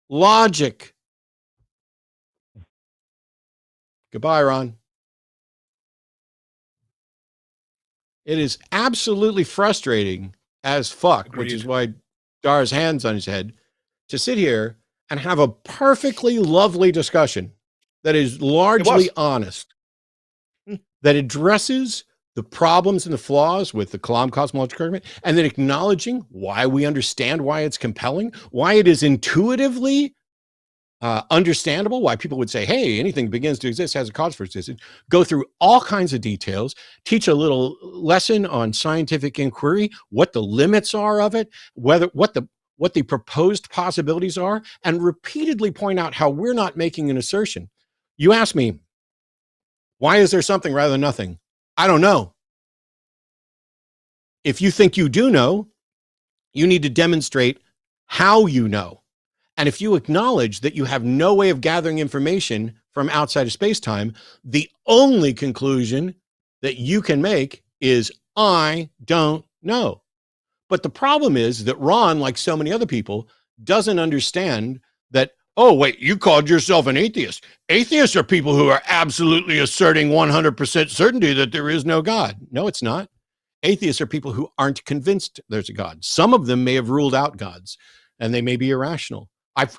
logic. Goodbye, Ron. It is absolutely frustrating as fuck, Agreed. Which is why Dar's hands on his head, to sit here and have a perfectly lovely discussion that is largely honest, that addresses the problems and the flaws with the Kalam cosmological argument, and then acknowledging why we understand why it's compelling, why it is intuitively understandable, why people would say, hey, anything that begins to exist has a cause for existence, go through all kinds of details, teach a little lesson on scientific inquiry, what the limits are of it, what the proposed possibilities are, and repeatedly point out how we're not making an assertion. You ask me, why is there something rather than nothing? I don't know. If you think you do know, you need to demonstrate how you know. And if you acknowledge that you have no way of gathering information from outside of space-time, the only conclusion that you can make is, I don't know. But the problem is that Ron, like so many other people, doesn't understand that, oh, wait, you called yourself an atheist. Atheists are people who are absolutely asserting 100% certainty that there is no God. No, it's not. Atheists are people who aren't convinced there's a God. Some of them may have ruled out gods, and they may be irrational.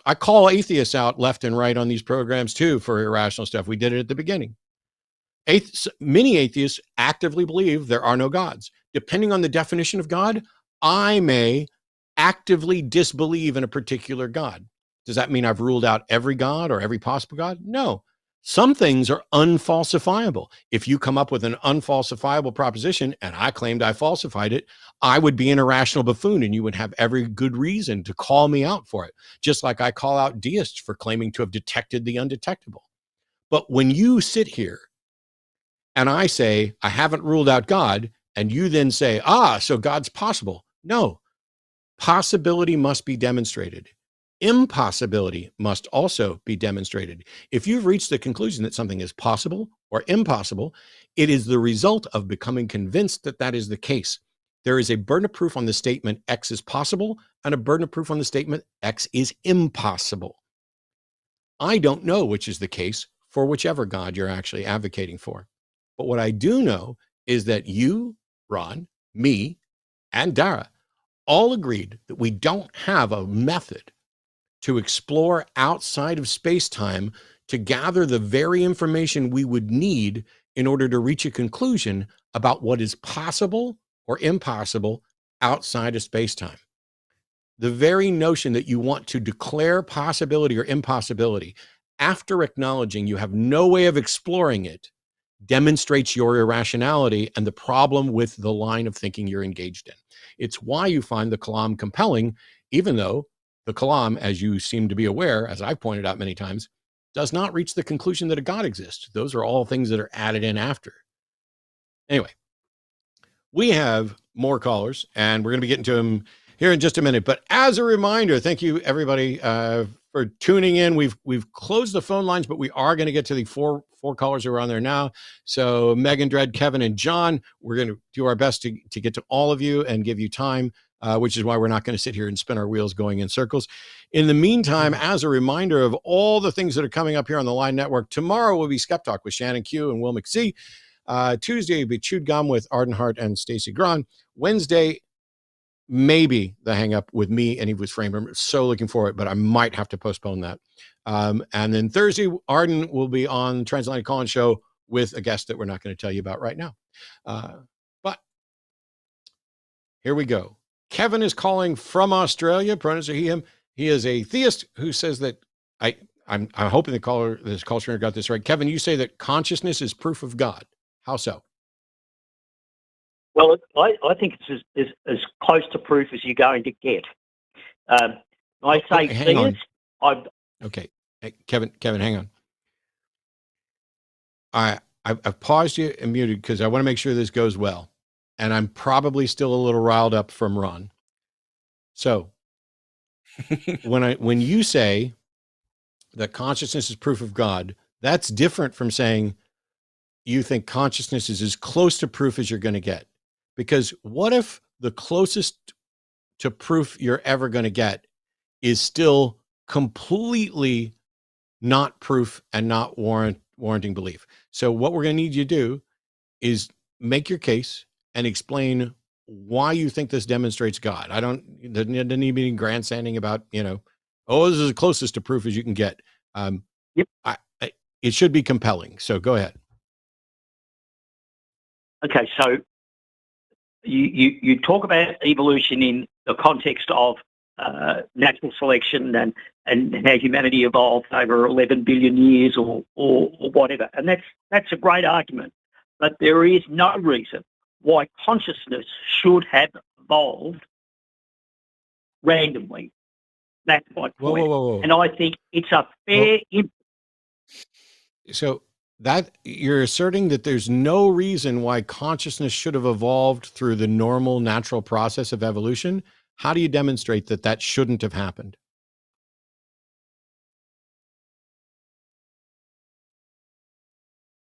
I call atheists out left and right on these programs too for irrational stuff. We did it at the beginning. Many atheists actively believe there are no gods. Depending on the definition of God, I may actively disbelieve in a particular God. Does that mean I've ruled out every God or every possible God? No. Some things are unfalsifiable. If you come up with an unfalsifiable proposition and I claimed I falsified it, I would be an irrational buffoon and you would have every good reason to call me out for it. Just like I call out deists for claiming to have detected the undetectable. But when you sit here and I say, I haven't ruled out God, and you then say, so God's possible. No, possibility must be demonstrated. Impossibility must also be demonstrated. If you've reached the conclusion that something is possible or impossible, it is the result of becoming convinced that that is the case. There is a burden of proof on the statement X is possible and a burden of proof on the statement X is impossible. I don't know which is the case for whichever God you're actually advocating for. But what I do know is that you, Ron, me, and Dara all agreed that we don't have a method to explore outside of space-time to gather the very information we would need in order to reach a conclusion about what is possible or impossible outside of space-time. The very notion that you want to declare possibility or impossibility after acknowledging you have no way of exploring it demonstrates your irrationality and the problem with the line of thinking you're engaged in. It's why you find the Kalam compelling, even though the Kalam, as you seem to be aware, as I've pointed out many times, does not reach the conclusion that a God exists. Those are all things that are added in after. Anyway, we have more callers, and we're going to be getting to them here in just a minute. But as a reminder, thank you, everybody, for tuning in. We've closed the phone lines, but we are going to get to the four callers who are on there now. So Megan, Dredd, Kevin, and John, we're going to do our best to get to all of you and give you time, which is why we're not going to sit here and spin our wheels going in circles. In the meantime, as a reminder of all the things that are coming up here on the Line Network, tomorrow will be Skeptalk with Shannon Q and Will McSee. Tuesday will be Chewed Gum with Arden Hart and Stacey Gron. Wednesday, maybe the hang up with me and he was Framer. I'm so looking for it, but I might have to postpone that. And then Thursday, Arden will be on Transatlantic Call-In Show with a guest that we're not going to tell you about right now. But here we go. Kevin is calling from Australia. Pronouns are he, him. He is a theist who says that I'm hoping this call screener got this right. Kevin, you say that consciousness is proof of God. How so? Well, I think it's as close to proof as you're going to get. I say hang on. Okay. Hey, Kevin, hang on. I've paused you and muted because I want to make sure this goes well. And I'm probably still a little riled up from Ron. So when you say that consciousness is proof of God, that's different from saying you think consciousness is as close to proof as you're going to get. Because what if the closest to proof you're ever going to get is still completely not proof and not warranting belief? So what we're going to need you to do is make your case and explain why you think this demonstrates God. There doesn't need to be any grandstanding about, this is the closest to proof as you can get. Yep. it should be compelling. So go ahead. Okay, so you talk about evolution in the context of natural selection and how humanity evolved over 11 billion years or whatever, and that's a great argument. But there is no reason why consciousness should have evolved randomly. That's my point. Whoa. And I think it's a fair. So that you're asserting that there's no reason why consciousness should have evolved through the normal natural process of evolution. How do you demonstrate that that shouldn't have happened?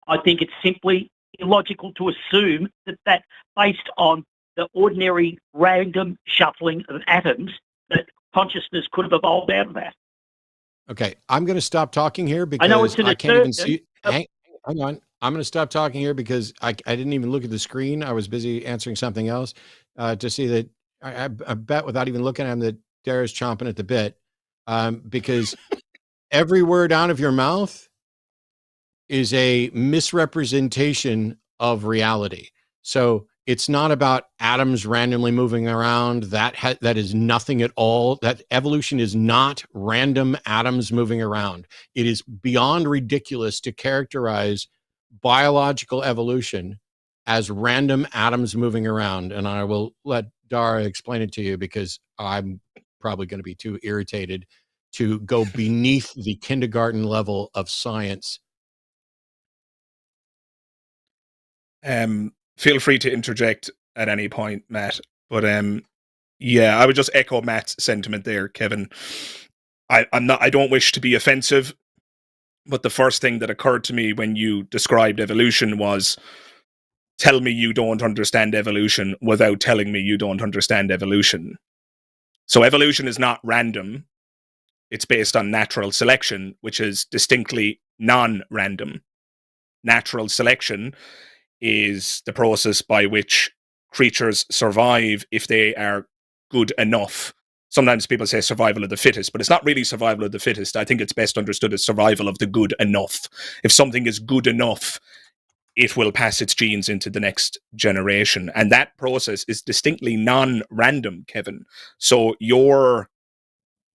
I think it's simply illogical to assume that based on the ordinary random shuffling of atoms, that consciousness could have evolved out of that. Okay, I'm going to stop talking here because I know it's I can't even see. Hang on. I'm going to stop talking here because I didn't even look at the screen. I was busy answering something else to see that I bet without even looking at him that Dara's chomping at the bit because every word out of your mouth is a misrepresentation of reality. So it's not about atoms randomly moving around. That is nothing at all. That evolution is not random atoms moving around. It is beyond ridiculous to characterize biological evolution as random atoms moving around. And I will let Dara explain it to you because I'm probably going to be too irritated to go beneath the kindergarten level of science. Feel free to interject at any point, Matt. But yeah, I would just echo Matt's sentiment there, Kevin. I don't wish to be offensive, but the first thing that occurred to me when you described evolution was, tell me you don't understand evolution without telling me you don't understand evolution. So evolution is not random. It's based on natural selection, which is distinctly non-random. Natural selection is the process by which creatures survive if they are good enough. Sometimes people say survival of the fittest, but it's not really survival of the fittest. I think it's best understood as survival of the good enough. If something is good enough, it will pass its genes into the next generation. And that process is distinctly non-random, Kevin. So your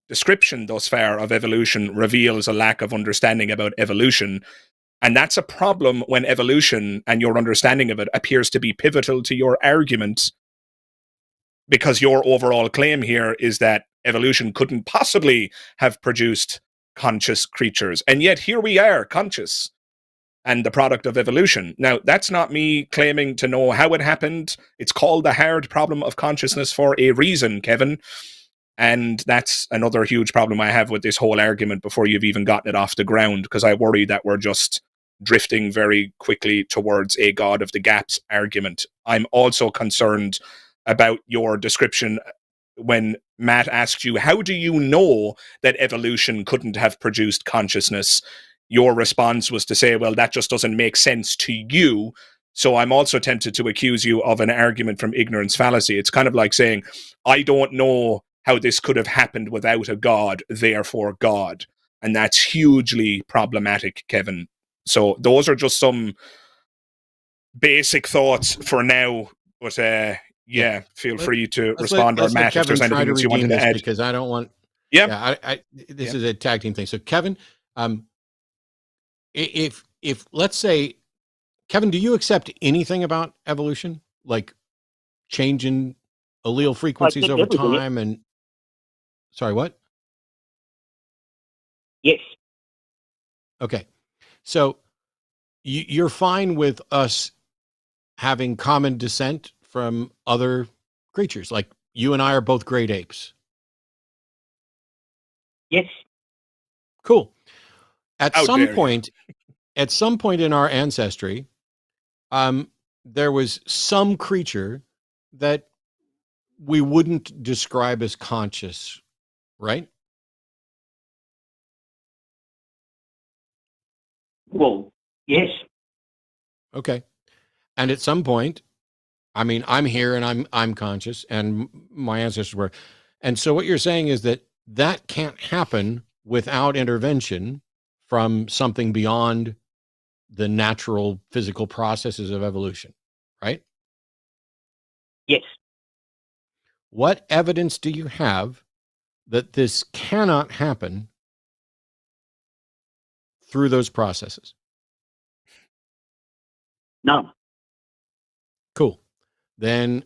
description thus far of evolution reveals a lack of understanding about evolution. And that's a problem when evolution and your understanding of it appears to be pivotal to your argument, because your overall claim here is that evolution couldn't possibly have produced conscious creatures. And yet here we are, conscious, and the product of evolution. Now, that's not me claiming to know how it happened. It's called the hard problem of consciousness for a reason, Kevin. And that's another huge problem I have with this whole argument before you've even gotten it off the ground, because I worry that we're just drifting very quickly towards a God of the gaps argument. I'm also concerned about your description when Matt asked you, how do you know that evolution couldn't have produced consciousness? Your response was to say, well, that just doesn't make sense to you. So I'm also tempted to accuse you of an argument from ignorance fallacy. It's kind of like saying, I don't know how this could have happened without a God, therefore God. And that's hugely problematic, Kevin. So those are just some basic thoughts for now. But yeah, feel free to respond, or Matt, if there's anything else you wanted to add. Because I don't want. Yeah, this is a tag team thing. So Kevin, if let's say, Kevin, do you accept anything about evolution, like changing allele frequencies over time? And sorry, what? Yes. Okay. So you're fine with us having common descent from other creatures, like you and I are both great apes. Yes. Cool. At some point in our ancestry, there was some creature that we wouldn't describe as conscious, right? Well, yes. Okay. And at some point, I mean, I'm here and I'm conscious, and my ancestors were. And so what you're saying is that can't happen without intervention from something beyond the natural physical processes of evolution, right? Yes. What evidence do you have that this cannot happen through those processes? None. Cool. Then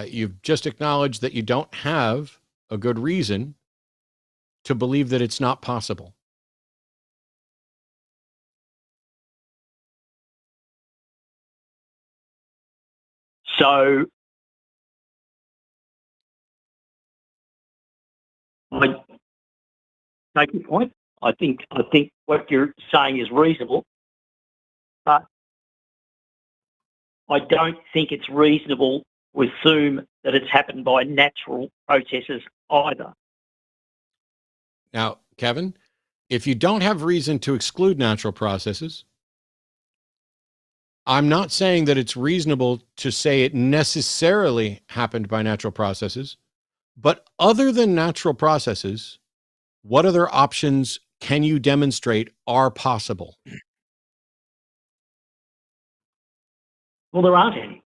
you've just acknowledged that you don't have a good reason to believe that it's not possible. So I take your point. I think what you're saying is reasonable, but I don't think it's reasonable to assume that it's happened by natural processes either. Now, Kevin, if you don't have reason to exclude natural processes, I'm not saying that it's reasonable to say it necessarily happened by natural processes, but other than natural processes, what other options can you demonstrate are possible? Well, there aren't any.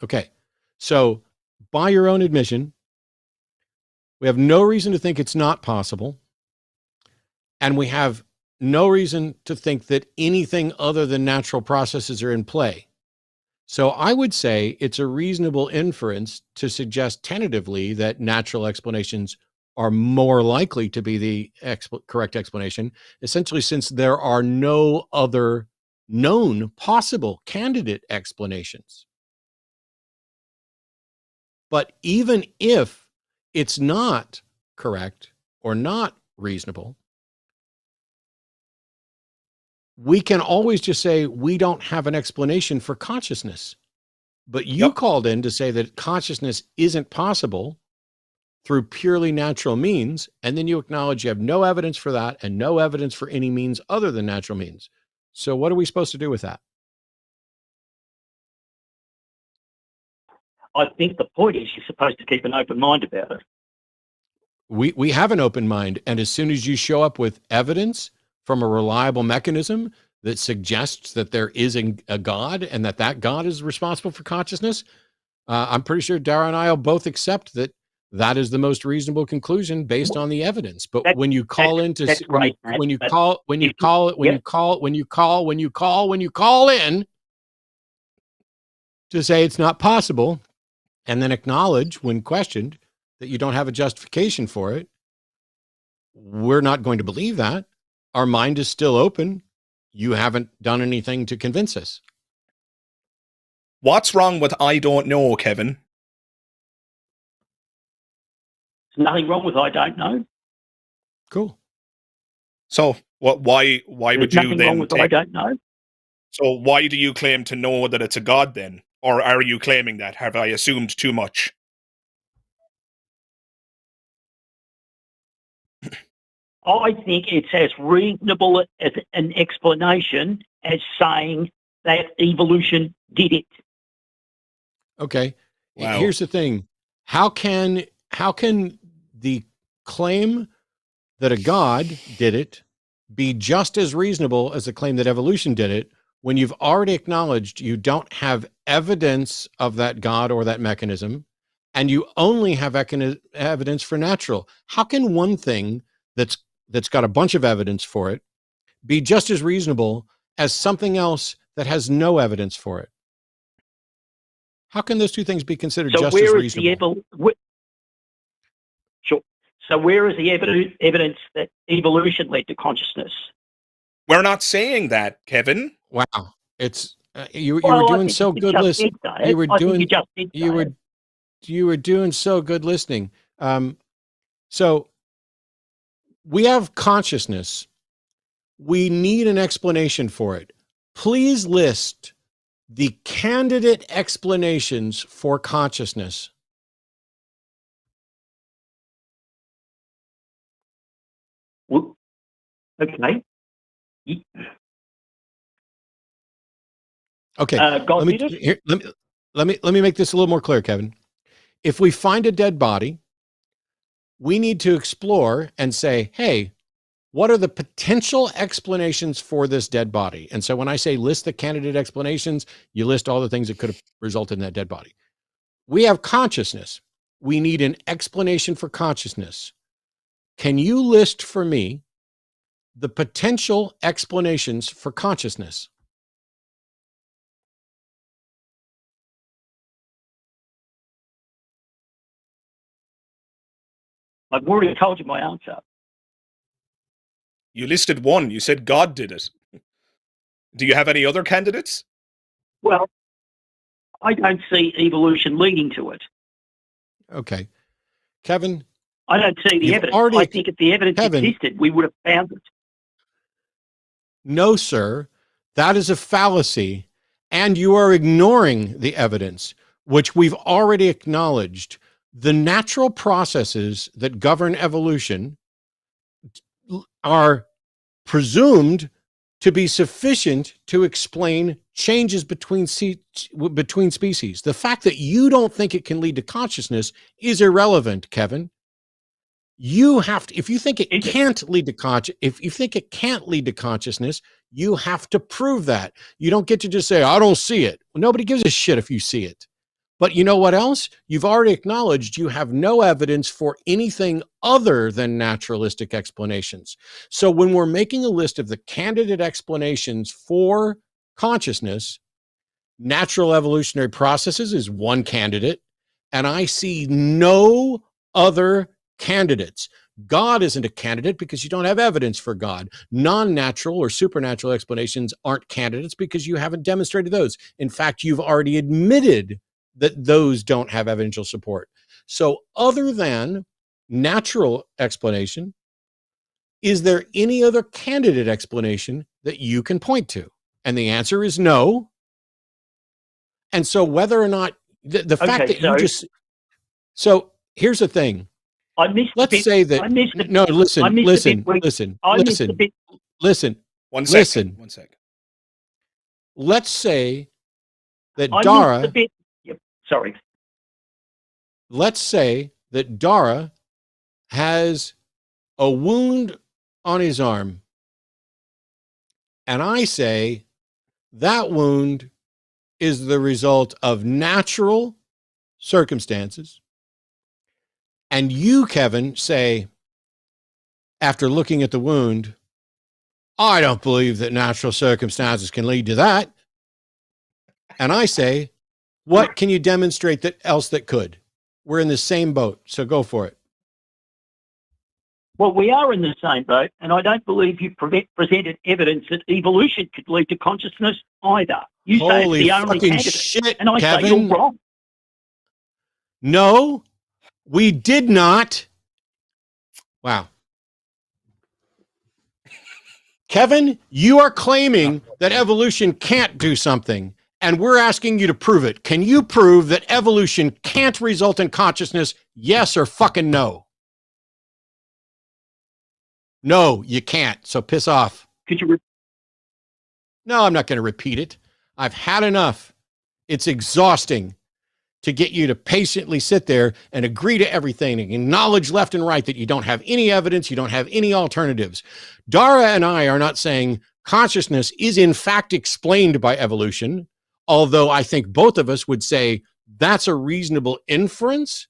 Okay. So, by your own admission, we have no reason to think it's not possible. And we have no reason to think that anything other than natural processes are in play. So I would say it's a reasonable inference to suggest tentatively that natural explanations are more likely to be the correct explanation, essentially since there are no other known possible candidate explanations. But even if it's not correct or not reasonable, we can always just say we don't have an explanation for consciousness. But you called in to say that consciousness isn't possible through purely natural means, and then you acknowledge you have no evidence for that and no evidence for any means other than natural means. So what are we supposed to do with that? I think the point is you're supposed to keep an open mind about it. We have an open mind, and as soon as you show up with evidence from a reliable mechanism that suggests that there is a God and that God is responsible for consciousness, I'm pretty sure Dara and I will both accept that is the most reasonable conclusion based on the evidence. But when you call in to when you call in to say it's not possible, and then acknowledge when questioned that you don't have a justification for it, we're not going to believe that. Our mind is still open. You haven't done anything to convince us. What's wrong with I don't know, Kevin? There's nothing wrong with I don't know. Cool. So why would you then wrong with I don't know. So why do you claim to know that it's a God then? Or are you claiming that? Have I assumed too much? I think it's as reasonable as an explanation as saying that evolution did it. Okay. Wow. Here's the thing. How can the claim that a God did it be just as reasonable as the claim that evolution did it when you've already acknowledged you don't have evidence of that God or that mechanism, and you only have evidence for natural? How can one thing that's got a bunch of evidence for it be just as reasonable as something else that has no evidence for it? How can those two things be considered just as reasonable? Sure. So where is the evidence that evolution led to consciousness? We're not saying that, Kevin. Wow. It's you were doing so good listening. You were doing so good listening. So we have consciousness. We need an explanation for it. Please list the candidate explanations for consciousness. Well, okay. Okay. God let did it? me make this a little more clear, Kevin. If we find a dead body, we need to explore and say, hey, what are the potential explanations for this dead body? And so when I say list the candidate explanations, you list all the things that could have resulted in that dead body. We have consciousness. We need an explanation for consciousness. Can you list for me the potential explanations for consciousness? I've already told you my answer. You listed one. You said God did it. Do you have any other candidates? Well, I don't see evolution leading to it. Okay. Kevin? I don't see the evidence. I think if the evidence existed, we would have found it. No, sir. That is a fallacy. And you are ignoring the evidence, which we've already acknowledged. The natural processes that govern evolution are presumed to be sufficient to explain changes between species. The fact that you don't think it can lead to consciousness is irrelevant, Kevin. You have to, if you think it can't lead to if you think it can't lead to consciousness, you have to prove that. You don't get to just say, I don't see it. Nobody gives a shit if you see it. But you know what else? You've already acknowledged you have no evidence for anything other than naturalistic explanations. So when we're making a list of the candidate explanations for consciousness, natural evolutionary processes is one candidate, and I see no other candidates. God isn't a candidate because you don't have evidence for God. Non-natural or supernatural explanations aren't candidates because you haven't demonstrated those. In fact, you've already admitted that those don't have evidential support. So other than natural explanation, is there any other candidate explanation that you can point to? And the answer is no. And so whether or not the fact that you just, so here's the thing. Let's say that, no, listen. One second. Let's say that Dara, sorry. Let's say that Dara has a wound on his arm. And I say that wound is the result of natural circumstances. And you, Kevin, say, after looking at the wound, I don't believe that natural circumstances can lead to that. And I say, what can you demonstrate that else that could? We're in the same boat, so go for it. Well, we are in the same boat, and I don't believe you presented evidence that evolution could lead to consciousness either. You say it's the only candidate, shit, and I Kevin. say you're wrong. No, we did not. Wow. Kevin, you are claiming that evolution can't do something, and we're asking you to prove it. Can you prove that evolution can't result in consciousness? Yes or fucking no? No, you can't. So piss off. Could you? No, I'm not going to repeat it. I've had enough. It's exhausting to get you to patiently sit there and agree to everything and acknowledge left and right that you don't have any evidence, you don't have any alternatives. Dara and I are not saying consciousness is in fact explained by evolution, although I think both of us would say that's a reasonable inference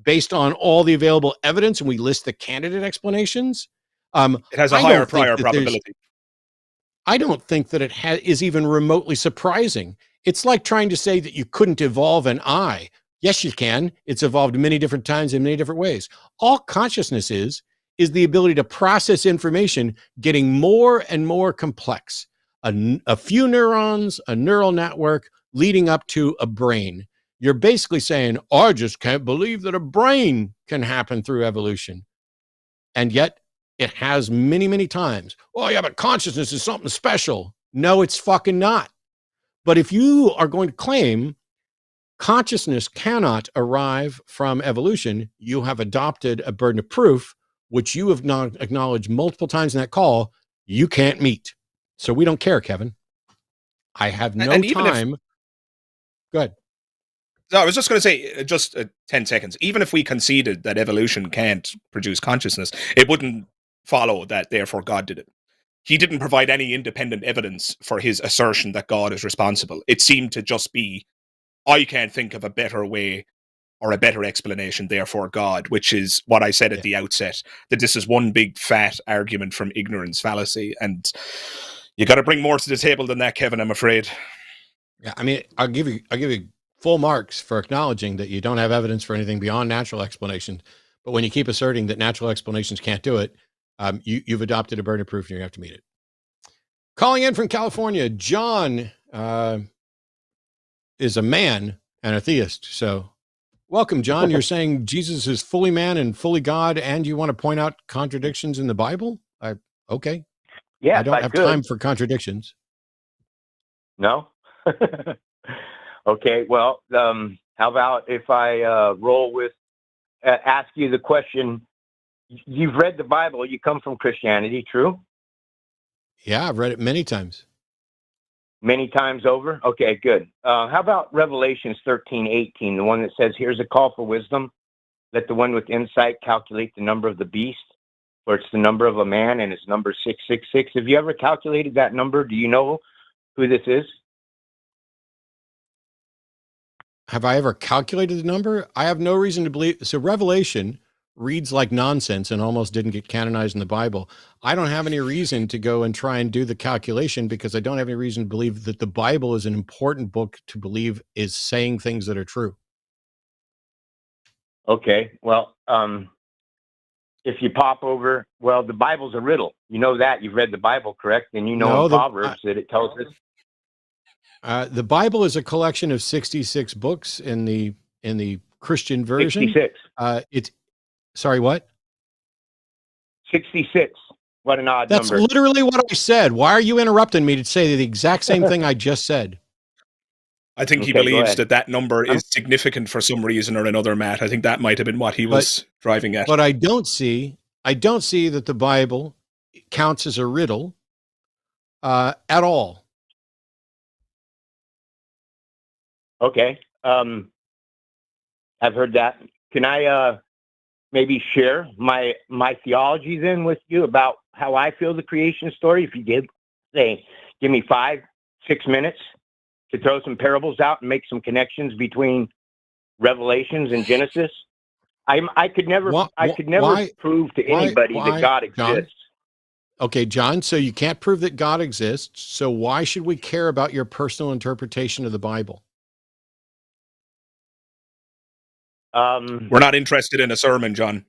based on all the available evidence, and we list the candidate explanations. It has a higher prior probability. I don't think that it is even remotely surprising. It's like trying to say that you couldn't evolve an eye. Yes, you can. It's evolved many different times in many different ways. All consciousness is the ability to process information getting more and more complex. A few neurons, a neural network leading up to a brain. You're basically saying, I just can't believe that a brain can happen through evolution. And yet, it has many, many times. Oh, yeah, but consciousness is something special. No, it's fucking not. But if you are going to claim consciousness cannot arrive from evolution, you have adopted a burden of proof, which you have not acknowledged multiple times in that call, you can't meet. So we don't care, Kevin. I have no time. Go ahead. No, I was just going to say, just 10 seconds. Even if we conceded that evolution can't produce consciousness, it wouldn't follow that therefore God did it. He didn't provide any independent evidence for his assertion that God is responsible. It seemed to just be, I can't think of a better way or a better explanation, therefore God, which is what I said at the outset, that this is one big fat argument from ignorance fallacy. And you got to bring more to the table than that, Kevin, I'm afraid. Yeah, I mean, I'll give you full marks for acknowledging that you don't have evidence for anything beyond natural explanation. But when you keep asserting that natural explanations can't do it, you've adopted a burden of proof and you have to meet it. Calling in from California, John is a man and a theist. So welcome, John. You're saying Jesus is fully man and fully God, and you want to point out contradictions in the Bible? Okay. Yeah, I don't have time for contradictions. No? Okay, well, how about if I roll with, ask you the question, you've read the Bible, you come from Christianity, true? Yeah, I've read it many times. Many times over? Okay, good. How about Revelations 13:18, the one that says, here's a call for wisdom. Let the one with insight calculate the number of the beast, for it's the number of a man, and it's number 666. Have you ever calculated that number? Do you know who this is? Have I ever calculated the number? I have no reason to believe. So Revelation reads like nonsense and almost didn't get canonized in the Bible. I don't have any reason to go and try and do the calculation because I don't have any reason to believe that the Bible is an important book to believe is saying things that are true. Okay, well, if you pop over, well, the Bible's a riddle. You know that. You've read the Bible, correct? And you know in Proverbs that it tells us. The Bible is a collection of 66 books in the Christian version. 66. Sorry, what? 66. What an odd That's number. That's literally what I said. Why are you interrupting me to say the exact same thing I just said? I think he believes that number is significant for some reason or another, Matt. I think that might have been what he was driving at. But I don't see that the Bible counts as a riddle at all. Okay. I've heard that. Can I maybe share my theology then with you about how I feel the creation story? If you give me 5-6 minutes to throw some parables out and make some connections between Revelations and Genesis. I could never prove to anybody that God exists. Okay, John, so you can't prove that God exists. So why should we care about your personal interpretation of the Bible? We're not interested in a sermon, John.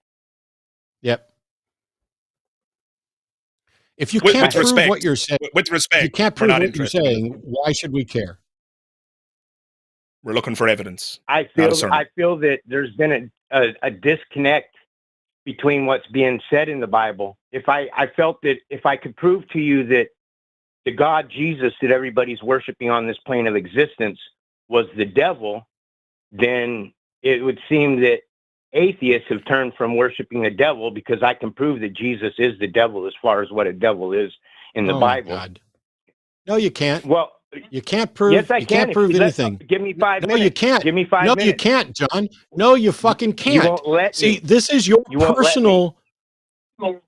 Yep. If you can't prove what you're saying, with respect, you can't prove what you're saying, why should we care? We're looking for evidence. I feel that there's been a disconnect between what's being said in the Bible. I felt that if I could prove to you that the God Jesus that everybody's worshiping on this plane of existence was the devil, then it would seem that atheists have turned from worshiping the devil because I can prove that Jesus is the devil as far as what a devil is in the Bible. God. No, you can't. Well, you can't prove. Yes, I you can't prove anything. Give me 5 minutes. No, you can't. Give me 5 minutes. No, you can't, John. No, you fucking can't. You won't let See, me. this is your personal.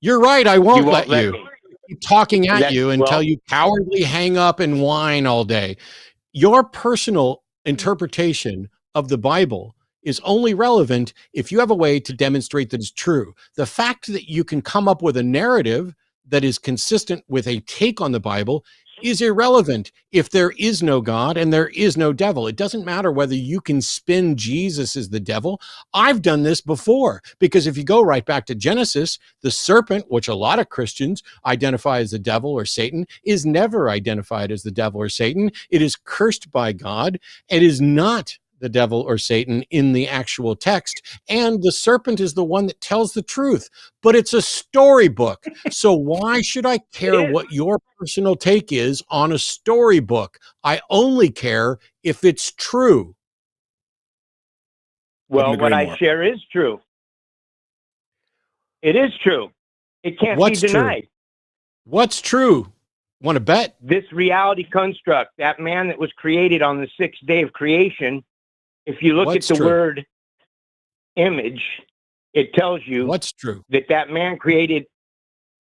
You're right. I won't let you. Keep talking at you until you cowardly hang up and whine all day. Your personal interpretation of the Bible is only relevant if you have a way to demonstrate that it's true. The fact that you can come up with a narrative that is consistent with a take on the Bible is irrelevant if there is no God and there is no devil. It doesn't matter whether you can spin Jesus as the devil. I've done this before, because if you go right back to Genesis, the serpent, which a lot of Christians identify as the devil or Satan, is never identified as the devil or Satan. It is cursed by God. It is not the devil or Satan in the actual text. And the serpent is the one that tells the truth, but it's a storybook. So why should I care what your personal take is on a storybook? I only care if it's true. Well, what I share is true. It is true. It can't be denied. True? What's true? Want to bet? This reality construct, that man that was created on the 6th day of creation, if you look at the word image, it tells you what's true, that man created.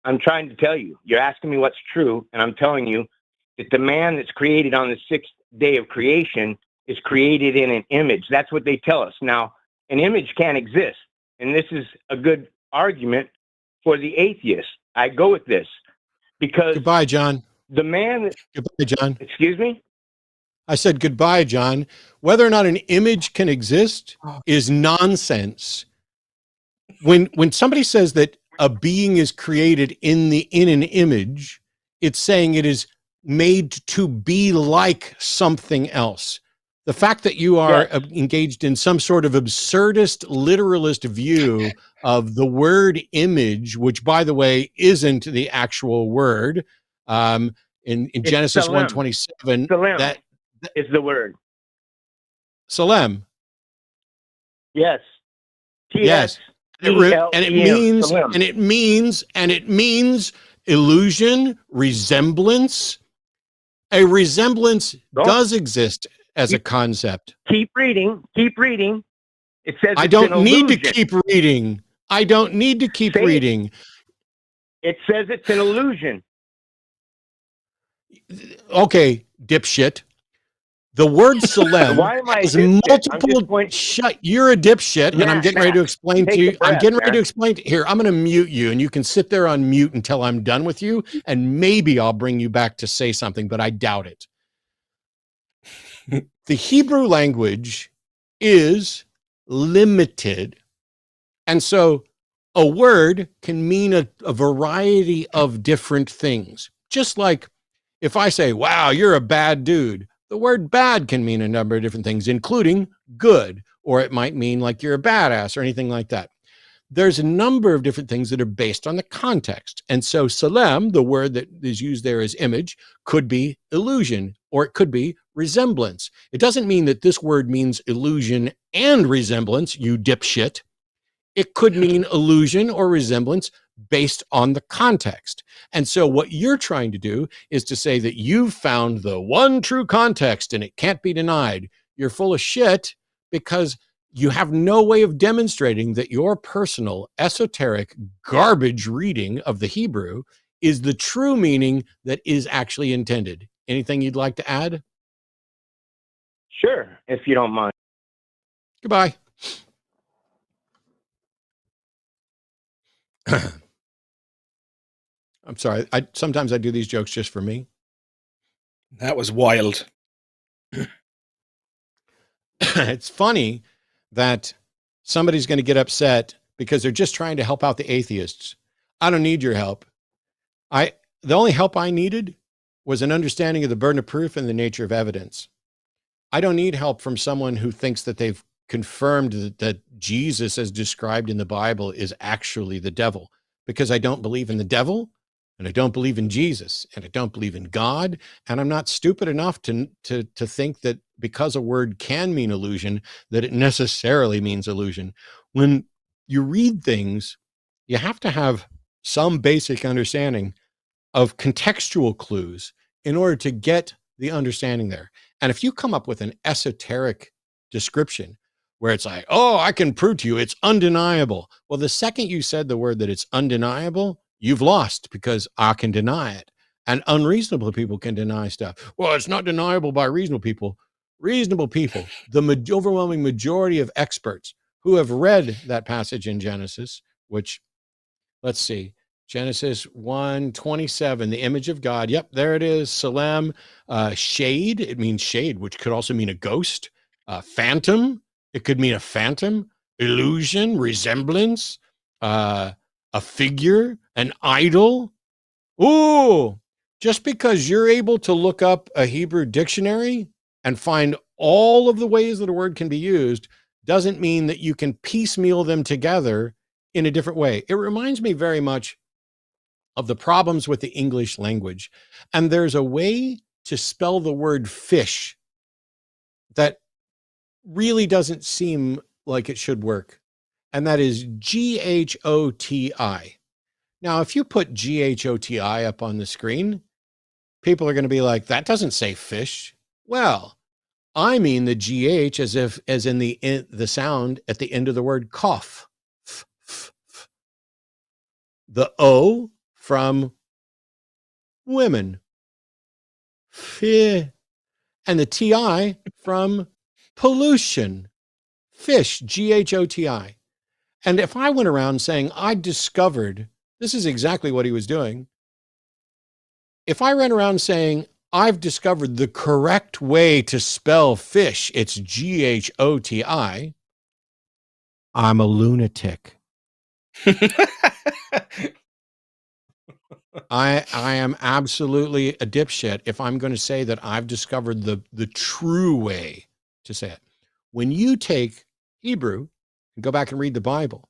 I'm trying to tell you. You're asking me what's true, and I'm telling you that the man that's created on the sixth day of creation is created in an image. That's what they tell us. Now, an image can't exist, and this is a good argument for the atheist. I go with this because Goodbye, John. the man. Goodbye, John. Excuse me? I said goodbye, John. Whether or not an image can exist is nonsense. When somebody says that a being is created in an image, it's saying it is made to be like something else. The fact that you are engaged in some sort of absurdist, literalist view of the word image, which, by the way, isn't the actual word, in Genesis 1:27, that is the word. Salem. Yes. Yes. And it means illusion, resemblance. A resemblance does exist as a concept. Keep reading. It says I don't need to keep reading. I don't need to keep reading. It says it's an illusion. Okay, dipshit. The word Salem has multiple. Shut. You're a dipshit, and I'm getting ready to explain to you. I'm getting ready to explain here. I'm going to mute you, and you can sit there on mute until I'm done with you, and maybe I'll bring you back to say something, but I doubt it. The Hebrew language is limited, and so a word can mean a variety of different things. Just like if I say, "Wow, you're a bad dude." The word bad can mean a number of different things, including good, or it might mean like you're a badass or anything like that. There's a number of different things that are based on the context. And so Salem, the word that is used there as image, could be illusion, or it could be resemblance. It doesn't mean that this word means illusion and resemblance, you dipshit. It could mean illusion or resemblance based on the context. And so what you're trying to do is to say that you've found the one true context and it can't be denied. You're full of shit because you have no way of demonstrating that your personal esoteric garbage reading of the Hebrew is the true meaning that is actually intended. Anything you'd like to add? Sure, if you don't mind. Goodbye. I'm sorry. Sometimes I do these jokes just for me. That was wild. It's funny that somebody's going to get upset because they're just trying to help out the atheists. I don't need your help. The only help I needed was an understanding of the burden of proof and the nature of evidence. I don't need help from someone who thinks that they've confirmed that Jesus, as described in the Bible, is actually the devil, because I don't believe in the devil. And I don't believe in Jesus, and I don't believe in God, and I'm not stupid enough to think that because a word can mean illusion, that it necessarily means illusion. When you read things, you have to have some basic understanding of contextual clues in order to get the understanding there. And if you come up with an esoteric description where it's like, oh, I can prove to you it's undeniable. Well, the second you said the word that it's undeniable, you've lost, because I can deny it. And unreasonable people can deny stuff. Well, it's not deniable by reasonable people. Reasonable people, the overwhelming majority of experts who have read that passage in Genesis, which, let's see, Genesis 1:27, the image of God. Yep, there it is. Salem, shade. It means shade, which could also mean a ghost. Phantom. It could mean a phantom. Illusion, resemblance, a figure, an idol. Ooh, just because you're able to look up a Hebrew dictionary and find all of the ways that a word can be used doesn't mean that you can piecemeal them together in a different way. It reminds me very much of the problems with the English language. And there's a way to spell the word fish that really doesn't seem like it should work. And that is G-H-O-T-I. Now, if you put G-H-O-T-I up on the screen, people are going to be like, that doesn't say fish. Well, I mean the G-H as in the sound at the end of the word cough. The O from women. And the TI from pollution. Fish, GHOTI. And if I went around saying I discovered, this is exactly what he was doing. If I ran around saying I've discovered the correct way to spell fish, it's GHOTI, I'm a lunatic. I am absolutely a dipshit if I'm going to say that I've discovered the true way to say it. When you take Hebrew and go back and read the Bible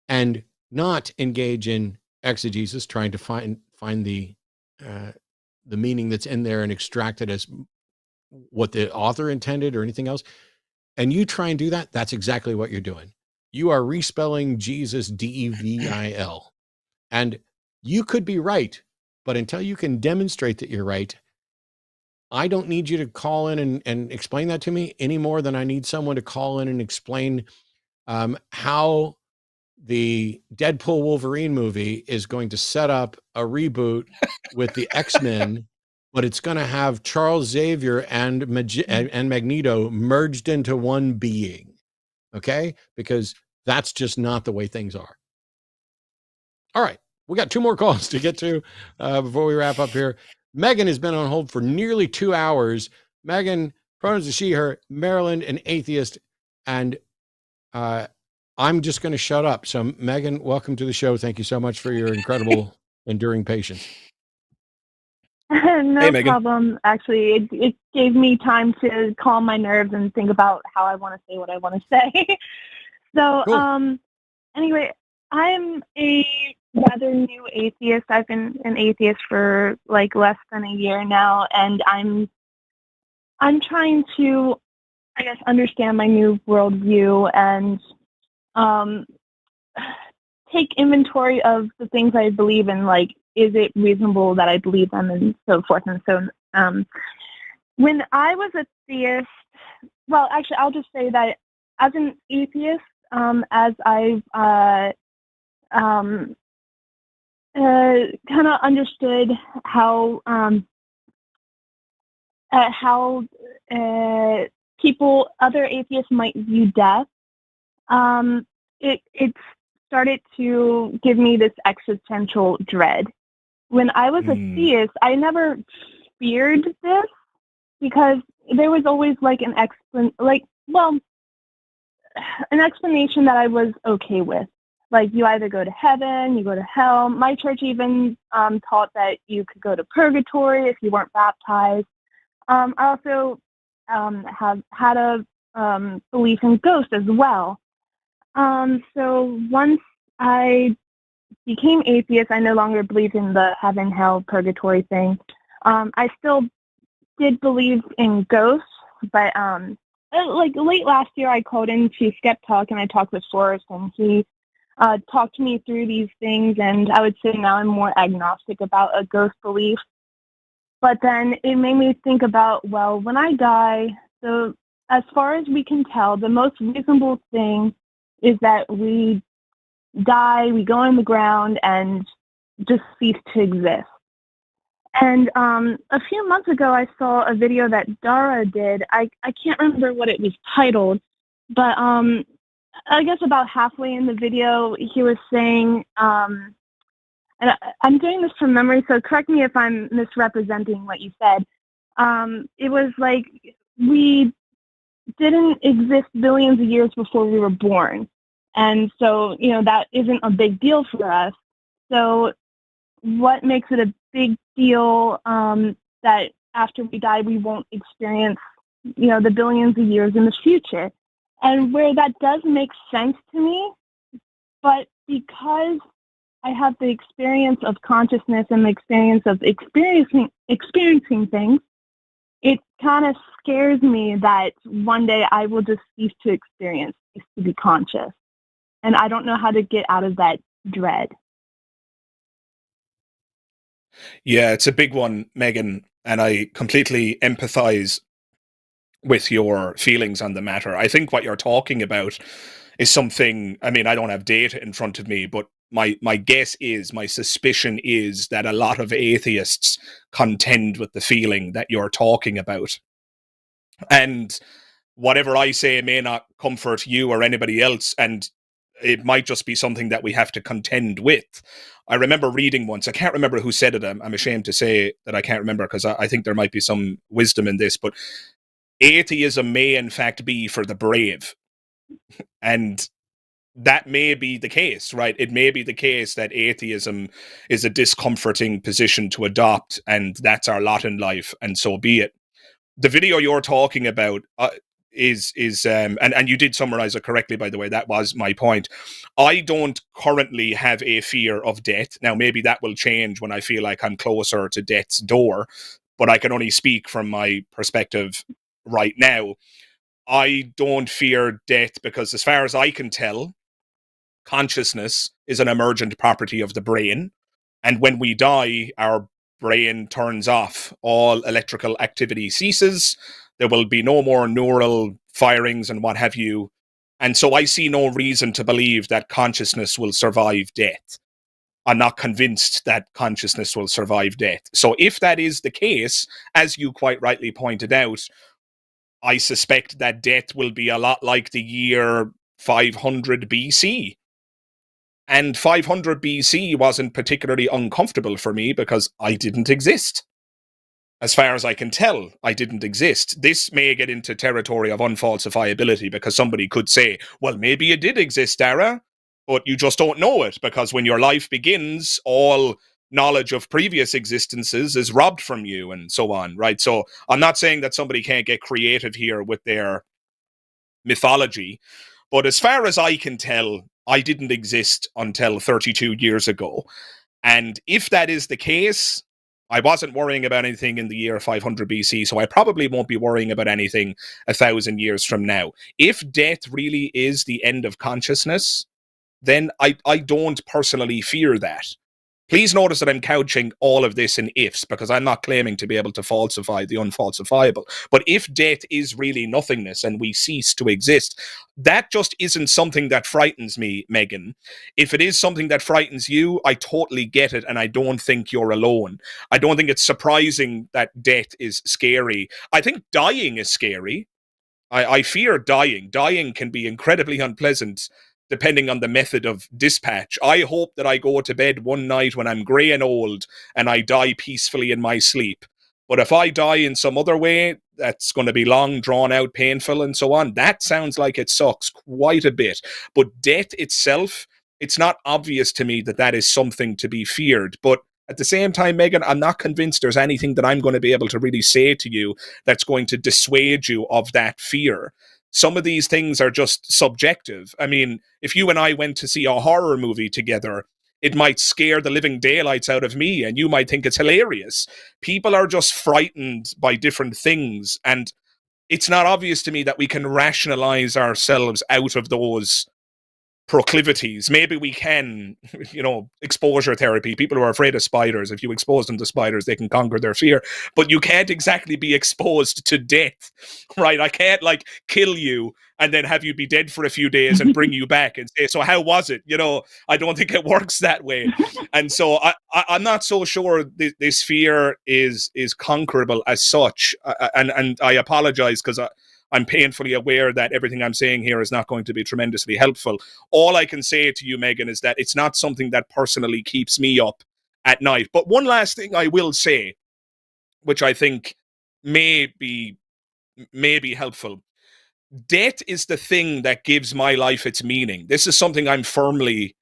and not engage in exegesis, trying to find the meaning that's in there and extract it as what the author intended or anything else, and you try and do that, that's exactly what you're doing. You are respelling Jesus DEVIL. And you could be right, but until you can demonstrate that you're right, I don't need you to call in and explain that to me any more than I need someone to call in and explain how the Deadpool Wolverine movie is going to set up a reboot with the X-Men, but it's going to have Charles Xavier and Magneto merged into one being. Okay? Because that's just not the way things are. All right. We got 2 more calls to get to before we wrap up here. Megan has been on hold for nearly 2 hours. Megan, pronouns of she, her, Maryland, an atheist, and I'm just going to shut up. So, Megan, welcome to the show. Thank you so much for your incredible, enduring patience. No problem. Actually, it gave me time to calm my nerves and think about how I want to say what I want to say. So, cool. Anyway, I'm a rather new atheist. I've been an atheist for like less than a year now, and I'm trying to, I guess, understand my new worldview and take inventory of the things I believe in, like, is it reasonable that I believe them, and so forth and so on. When I was a theist, well, actually, I'll just say that as an atheist, as I've kind of understood how people, other atheists might view death, it started to give me this existential dread. When I was a theist, I never feared this because there was always like an explanation that I was okay with. Like, you either go to heaven, you go to hell. My church even taught that you could go to purgatory if you weren't baptized. I also have had a belief in ghosts as well. So once I became atheist, I no longer believed in the heaven, hell, purgatory thing. I still did believe in ghosts, but like late last year, I called into Skeptalk and I talked with Forrest, and he talked me through these things, and I would say now I'm more agnostic about a ghost belief. But then it made me think about, well, when I die, so as far as we can tell, the most reasonable thing is that we die, we go in the ground, and just cease to exist. And a few months ago, I saw a video that Dara did. I can't remember what it was titled, but I guess about halfway in the video, he was saying, and I'm doing this from memory, so correct me if I'm misrepresenting what you said. It was like we didn't exist billions of years before we were born. And so, that isn't a big deal for us. So what makes it a big deal that after we die, we won't experience, the billions of years in the future? And where that does make sense to me, but because I have the experience of consciousness and the experience of experiencing things, it kind of scares me that one day I will just cease to experience, cease to be conscious. And I don't know how to get out of that dread. Yeah, it's a big one, Megan, and I completely empathize with your feelings on the matter. I think what you're talking about is something, I mean, I don't have data in front of me, but my guess is, my suspicion is that a lot of atheists contend with the feeling that you're talking about. And whatever I say may not comfort you or anybody else, and it might just be something that we have to contend with. I remember reading once, I can't remember who said it, I'm ashamed to say that I can't remember, because I think there might be some wisdom in this, but atheism may in fact be for the brave. And that may be the case, right? It may be the case that atheism is a discomforting position to adopt, and that's our lot in life, and so be it. The video you're talking about and you did summarize it correctly, by the way. That was my point. I don't currently have a fear of death. Now, maybe that will change when I feel like I'm closer to death's door, but I can only speak from my perspective right now. I don't fear death because, as far as I can tell, consciousness is an emergent property of the brain. And when we die, our brain turns off. All electrical activity ceases. There will be no more neural firings and what have you. And so I see no reason to believe that consciousness will survive death. I'm not convinced that consciousness will survive death. So if that is the case, as you quite rightly pointed out, I suspect that death will be a lot like the year 500 BC. And 500 BC wasn't particularly uncomfortable for me because I didn't exist. As far as I can tell, I didn't exist. This may get into territory of unfalsifiability, because somebody could say, well, maybe you did exist, Dara, but you just don't know it, because when your life begins, all knowledge of previous existences is robbed from you, and so on, right? So I'm not saying that somebody can't get creative here with their mythology, but as far as I can tell, I didn't exist until 32 years ago. And if that is the case, I wasn't worrying about anything in the year 500 BC, so I probably won't be worrying about anything 1,000 years from now. If death really is the end of consciousness, then I don't personally fear that. Please notice that I'm couching all of this in ifs, because I'm not claiming to be able to falsify the unfalsifiable. But if death is really nothingness and we cease to exist, that just isn't something that frightens me, Megan. If it is something that frightens you, I totally get it, and I don't think you're alone. I don't think it's surprising that death is scary. I think dying is scary. I fear dying. Dying can be incredibly unpleasant, depending on the method of dispatch. I hope that I go to bed one night when I'm grey and old and I die peacefully in my sleep. But if I die in some other way, that's going to be long, drawn out, painful, and so on. That sounds like it sucks quite a bit. But death itself, it's not obvious to me that that is something to be feared. But at the same time, Megan, I'm not convinced there's anything that I'm going to be able to really say to you that's going to dissuade you of that fear. Some of these things are just subjective. I mean, if you and I went to see a horror movie together, it might scare the living daylights out of me, and you might think it's hilarious. People are just frightened by different things, and it's not obvious to me that we can rationalize ourselves out of those proclivities. Maybe we can, exposure therapy. People who are afraid of spiders, if you expose them to spiders, they can conquer their fear. But you can't exactly be exposed to death, right? I can't kill you and then have you be dead for a few days and bring you back and say, so how was it? I don't think it works that way. And so I'm not so sure this fear is conquerable as such. And I apologize, because I'm painfully aware that everything I'm saying here is not going to be tremendously helpful. All I can say to you, Megan, is that it's not something that personally keeps me up at night. But one last thing I will say, which I think may be helpful. Death is the thing that gives my life its meaning. This is something I'm firmly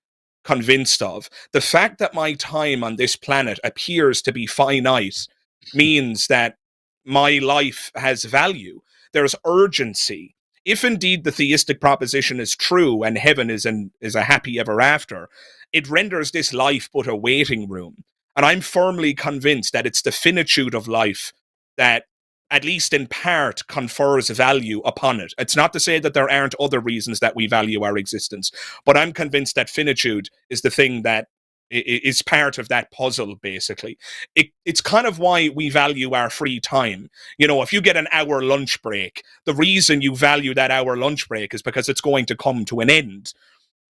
convinced of. The fact that my time on this planet appears to be finite means that my life has value. There's urgency. If indeed the theistic proposition is true and heaven is a happy ever after, it renders this life but a waiting room. And I'm firmly convinced that it's the finitude of life that, at least in part, confers value upon it. It's not to say that there aren't other reasons that we value our existence, but I'm convinced that finitude is the thing that is part of that puzzle, basically. It's kind of why we value our free time. If you get an hour lunch break, the reason you value that hour lunch break is because it's going to come to an end.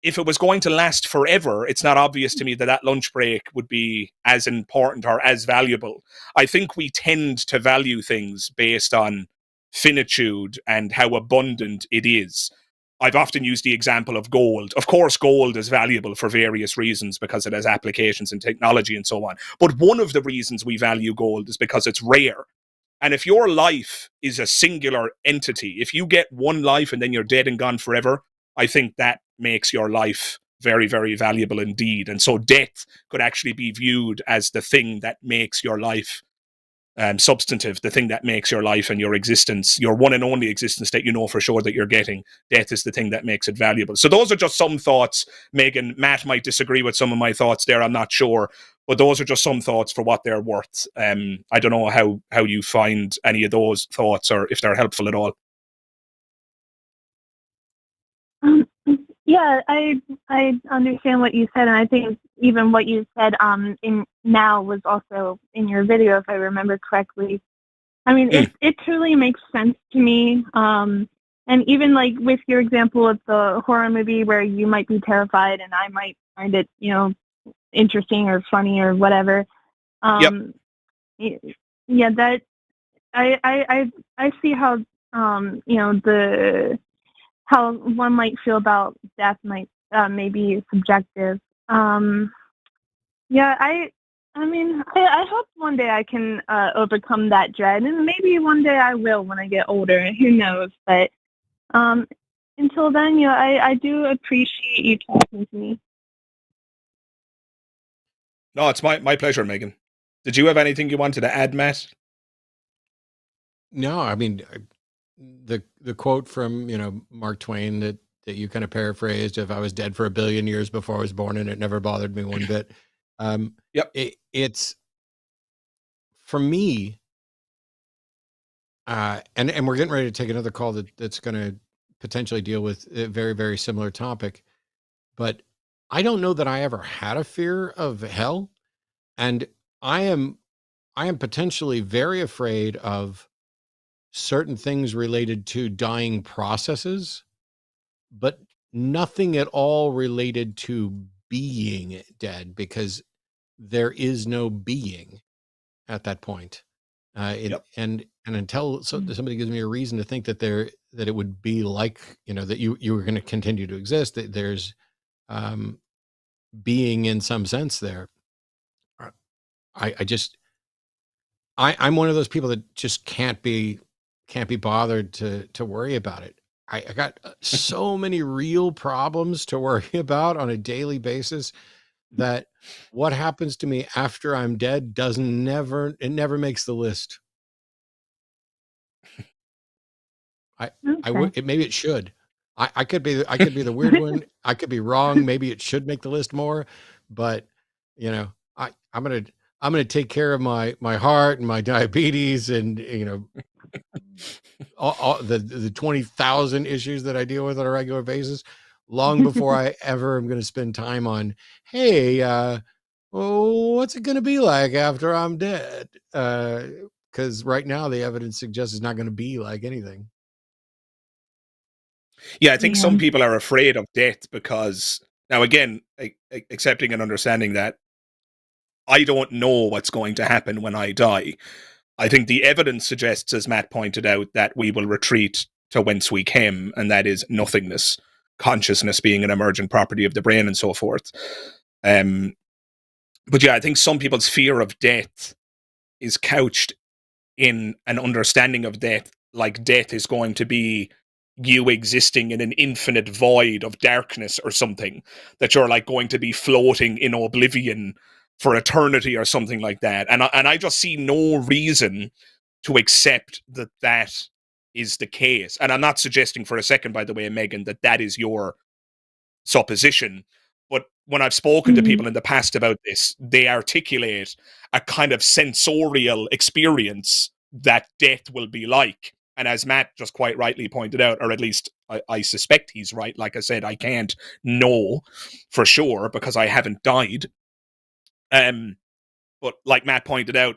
if it was going to last forever, it's not obvious to me that that lunch break would be as important or as valuable. I think we tend to value things based on finitude and how abundant it is. I've often used the example of gold. Of course, gold is valuable for various reasons because it has applications in technology and so on. But one of the reasons we value gold is because it's rare. And if your life is a singular entity, if you get one life and then you're dead and gone forever, I think that makes your life very, very valuable indeed. And so death could actually be viewed as the thing that makes your life substantive, the thing that makes your life and your existence, your one and only existence that you know for sure that you're getting. Death is the thing that makes it valuable. So those are just some thoughts, Megan. Matt might disagree with some of my thoughts there, I'm not sure. But those are just some thoughts for what they're worth. I don't know how you find any of those thoughts or if they're helpful at all. Yeah, I understand what you said, and I think even what you said in now was also in your video, if I remember correctly. I mean, it truly makes sense to me. And even like with your example of the horror movie where you might be terrified and I might find it, interesting or funny or whatever. Yeah, that I see how how one might feel about death might maybe subjective. Yeah, I hope one day I can overcome that dread, and maybe one day I will when I get older. Who knows? But until then, I do appreciate you talking to me. No, it's my pleasure, Megan. Did you have anything you wanted to add, Matt? No, I mean, the quote from Mark Twain that you kind of paraphrased, if I was dead for 1 billion years before I was born and it never bothered me one bit. It's for me, and we're getting ready to take another call that's going to potentially deal with a very, very similar topic, but I don't know that I ever had a fear of hell, and I am potentially very afraid of certain things related to dying processes, but nothing at all related to being dead, because there is no being at that point. And until somebody gives me a reason to think that that it would be like, that you were going to continue to exist, that there's being in some sense there. I'm one of those people that just can't be bothered to worry about it. I got so many real problems to worry about on a daily basis that what happens to me after I'm dead never makes the list. Maybe it should. I could be the weird one. I could be wrong. Maybe it should make the list more, but I'm gonna take care of my heart and my diabetes and all the 20,000 issues that I deal with on a regular basis, long before I ever am going to spend time on, hey, what's it going to be like after I'm dead? Because right now the evidence suggests it's not going to be like anything. Yeah, I think some people are afraid of death because, now again, accepting and understanding that I don't know what's going to happen when I die. I think the evidence suggests, as Matt pointed out, that we will retreat to whence we came, and that is nothingness, consciousness being an emergent property of the brain and so forth. But yeah, I think some people's fear of death is couched in an understanding of death, like death is going to be you existing in an infinite void of darkness or something, that you're like going to be floating in oblivion for eternity or something like that. And I just see no reason to accept that is the case. And I'm not suggesting for a second, by the way, Megan, that is your supposition. But when I've spoken to people in the past about this, they articulate a kind of sensorial experience that death will be like. And as Matt just quite rightly pointed out, or at least I suspect he's right, like I said, I can't know for sure because I haven't died. But But like Matt pointed out,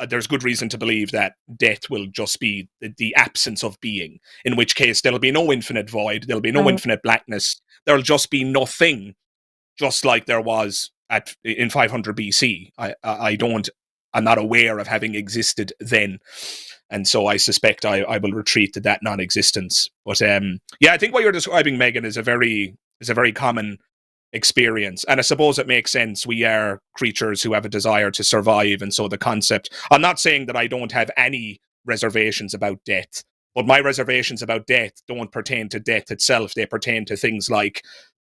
there's good reason to believe that death will just be the absence of being, in which case there'll be no infinite void, there'll be no infinite blackness, there'll just be nothing, just like there was in 500 BC. I'm not aware of having existed then. And so I suspect I will retreat to that non-existence. But yeah, I think what you're describing, Megan, is a very common experience. And I suppose it makes sense. We are creatures who have a desire to survive. And so the concept, I'm not saying that I don't have any reservations about death, but my reservations about death don't pertain to death itself. They pertain to things like,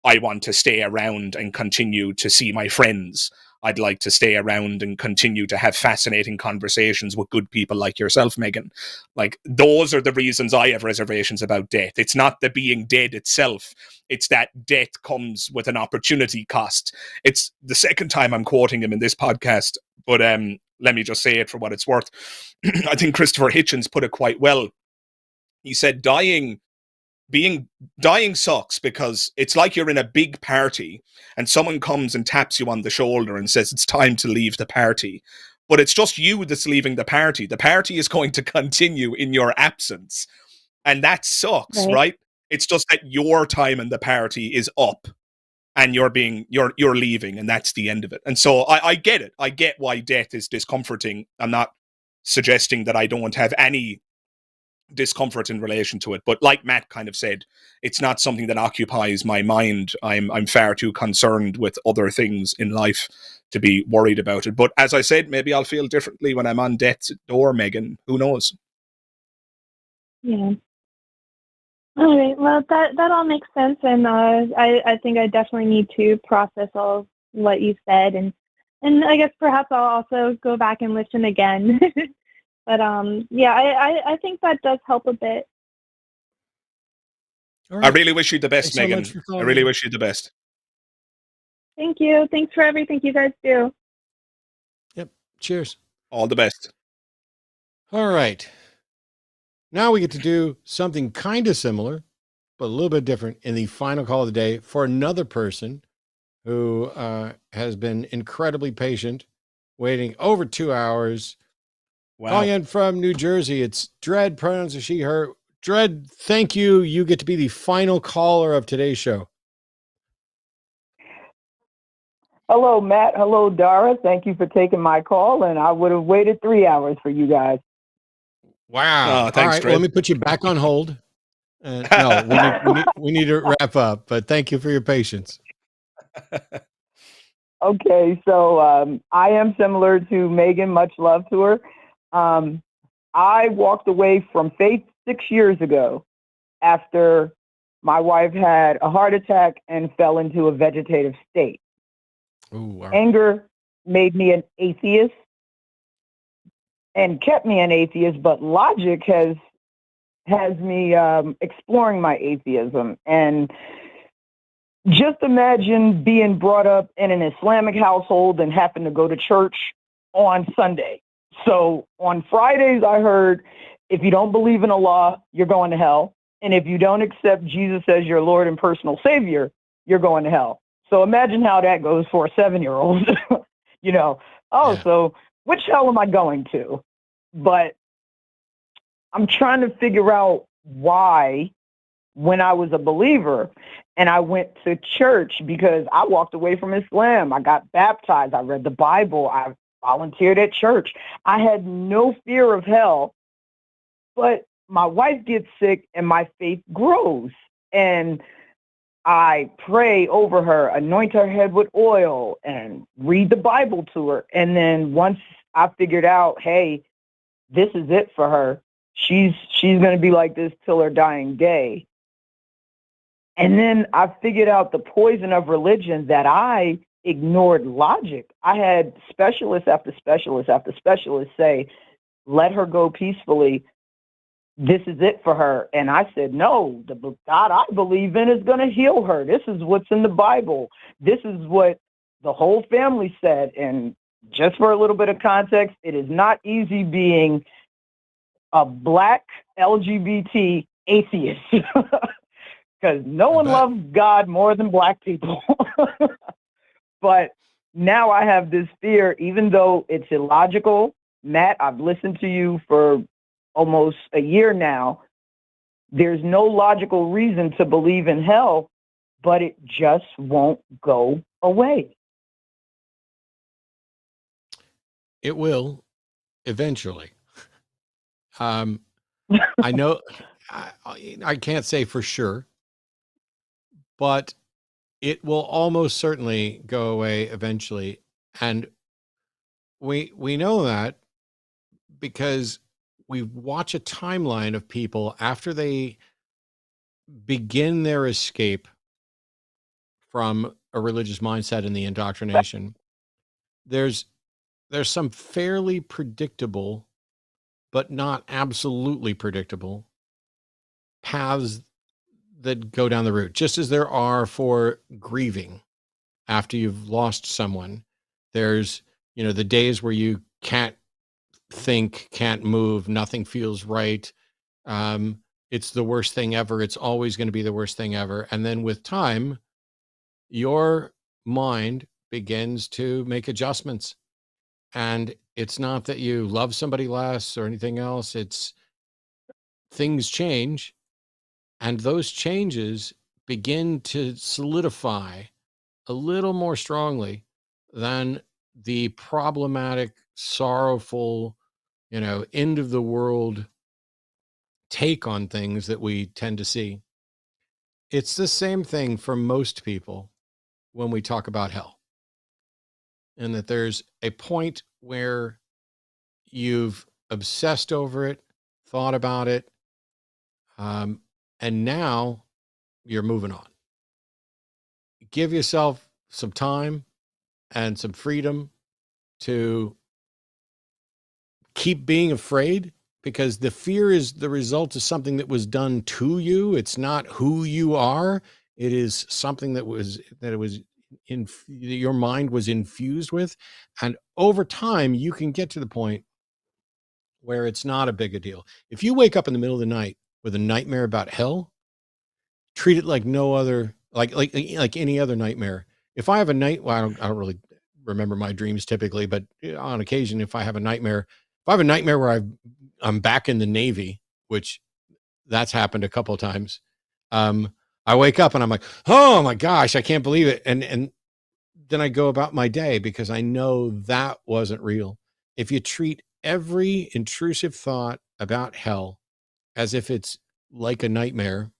I want to stay around and continue to see my friends. I'd like to stay around and continue to have fascinating conversations with good people like yourself, Megan. Like, those are the reasons I have reservations about death. It's not the being dead itself. It's that death comes with an opportunity cost. It's the second time I'm quoting him in this podcast, but let me just say it for what it's worth. I think Christopher Hitchens put it quite well. He said, dying sucks because it's like you're in a big party and someone comes and taps you on the shoulder and says it's time to leave the party, but it's just you that's leaving the party. The party is going to continue in your absence, and that sucks, right? It's just that your time in the party is up and you're leaving, and that's the end of it. And so I get it. I get why death is discomforting. I'm not suggesting that I don't have any discomfort in relation to it, but like Matt kind of said, it's not something that occupies my mind. I'm far too concerned with other things in life to be worried about it. But as I said, maybe I'll feel differently when I'm on death's door, Megan. Who knows? Yeah. All right. Well, that all makes sense, and I think I definitely need to process all of what you said, and I guess perhaps I'll also go back and listen again. But yeah, I think that does help a bit. Right. I really wish you the best, Megan. I really wish you the best. Thank you. Thanks for everything you guys do. Yep. Cheers. All the best. All right. Now we get to do something kind of similar, but a little bit different in the final call of the day for another person who has been incredibly patient, waiting over 2 hours. Wow. Calling in from New Jersey, it's Dread, pronouns are she, her. Dread, thank you. You get to be the final caller of today's show. Hello, Matt. Hello, Dara. Thank you for taking my call, and I would have waited 3 hours for you guys. Wow. Thanks, all right, Dread. well, let me put you back on hold. No, we need to wrap up, but thank you for your patience. Okay, so I am similar to Megan. Much love to her. I walked away from faith 6 years ago after my wife had a heart attack and fell into a vegetative state. Ooh, wow. Anger made me an atheist and kept me an atheist, but logic has me exploring my atheism. And just imagine being brought up in an Islamic household and having to go to church on Sunday. So on Fridays, I heard, if you don't believe in Allah, you're going to hell. And if you don't accept Jesus as your Lord and personal Savior, you're going to hell. So imagine how that goes for a 7-year-old. So which hell am I going to? But I'm trying to figure out why, when I was a believer and I went to church, because I walked away from Islam, I got baptized, I read the Bible, I volunteered at church. I had no fear of hell, but my wife gets sick and my faith grows. And I pray over her, anoint her head with oil, and read the Bible to her. And then once I figured out, hey, this is it for her, she's going to be like this till her dying day. And then I figured out the poison of religion, that I ignored logic. I had specialist after specialist after specialist say, let her go peacefully. This is it for her. And I said, no, the God I believe in is going to heal her. This is what's in the Bible. This is what the whole family said. And just for a little bit of context, it is not easy being a Black LGBT atheist, because no one loves God more than Black people. But now I have this fear, even though it's illogical. Matt, I've listened to you for almost a year now. There's no logical reason to believe in hell, but it just won't go away. It will eventually. I know I can't say for sure, but it will almost certainly go away eventually. And we know that because we watch a timeline of people after they begin their escape from a religious mindset and the indoctrination. There's some fairly predictable, but not absolutely predictable paths that go down the route, just as there are for grieving after you've lost someone. There's, the days where you can't think, can't move, nothing feels right. It's the worst thing ever. It's always going to be the worst thing ever. And then with time, your mind begins to make adjustments. And it's not that you love somebody less or anything else. It's things change. And those changes begin to solidify a little more strongly than the problematic, sorrowful, end of the world take on things that we tend to see. It's the same thing for most people when we talk about hell. And that there's a point where you've obsessed over it, thought about it, and now you're moving on. Give yourself some time and some freedom to keep being afraid, because the fear is the result of something that was done to you. It's not who you are. It is something that your mind was infused with. And over time, you can get to the point where it's not a big a deal. If you wake up in the middle of the night with a nightmare about hell, treat it like no other, like any other nightmare. If I have a night, well, I don't really remember my dreams typically, but on occasion, if I have a nightmare where I'm back in the Navy, which that's happened a couple of times, I wake up and I'm like, oh my gosh, I can't believe it. And then I go about my day because I know that wasn't real. If you treat every intrusive thought about hell as if it's like a nightmare,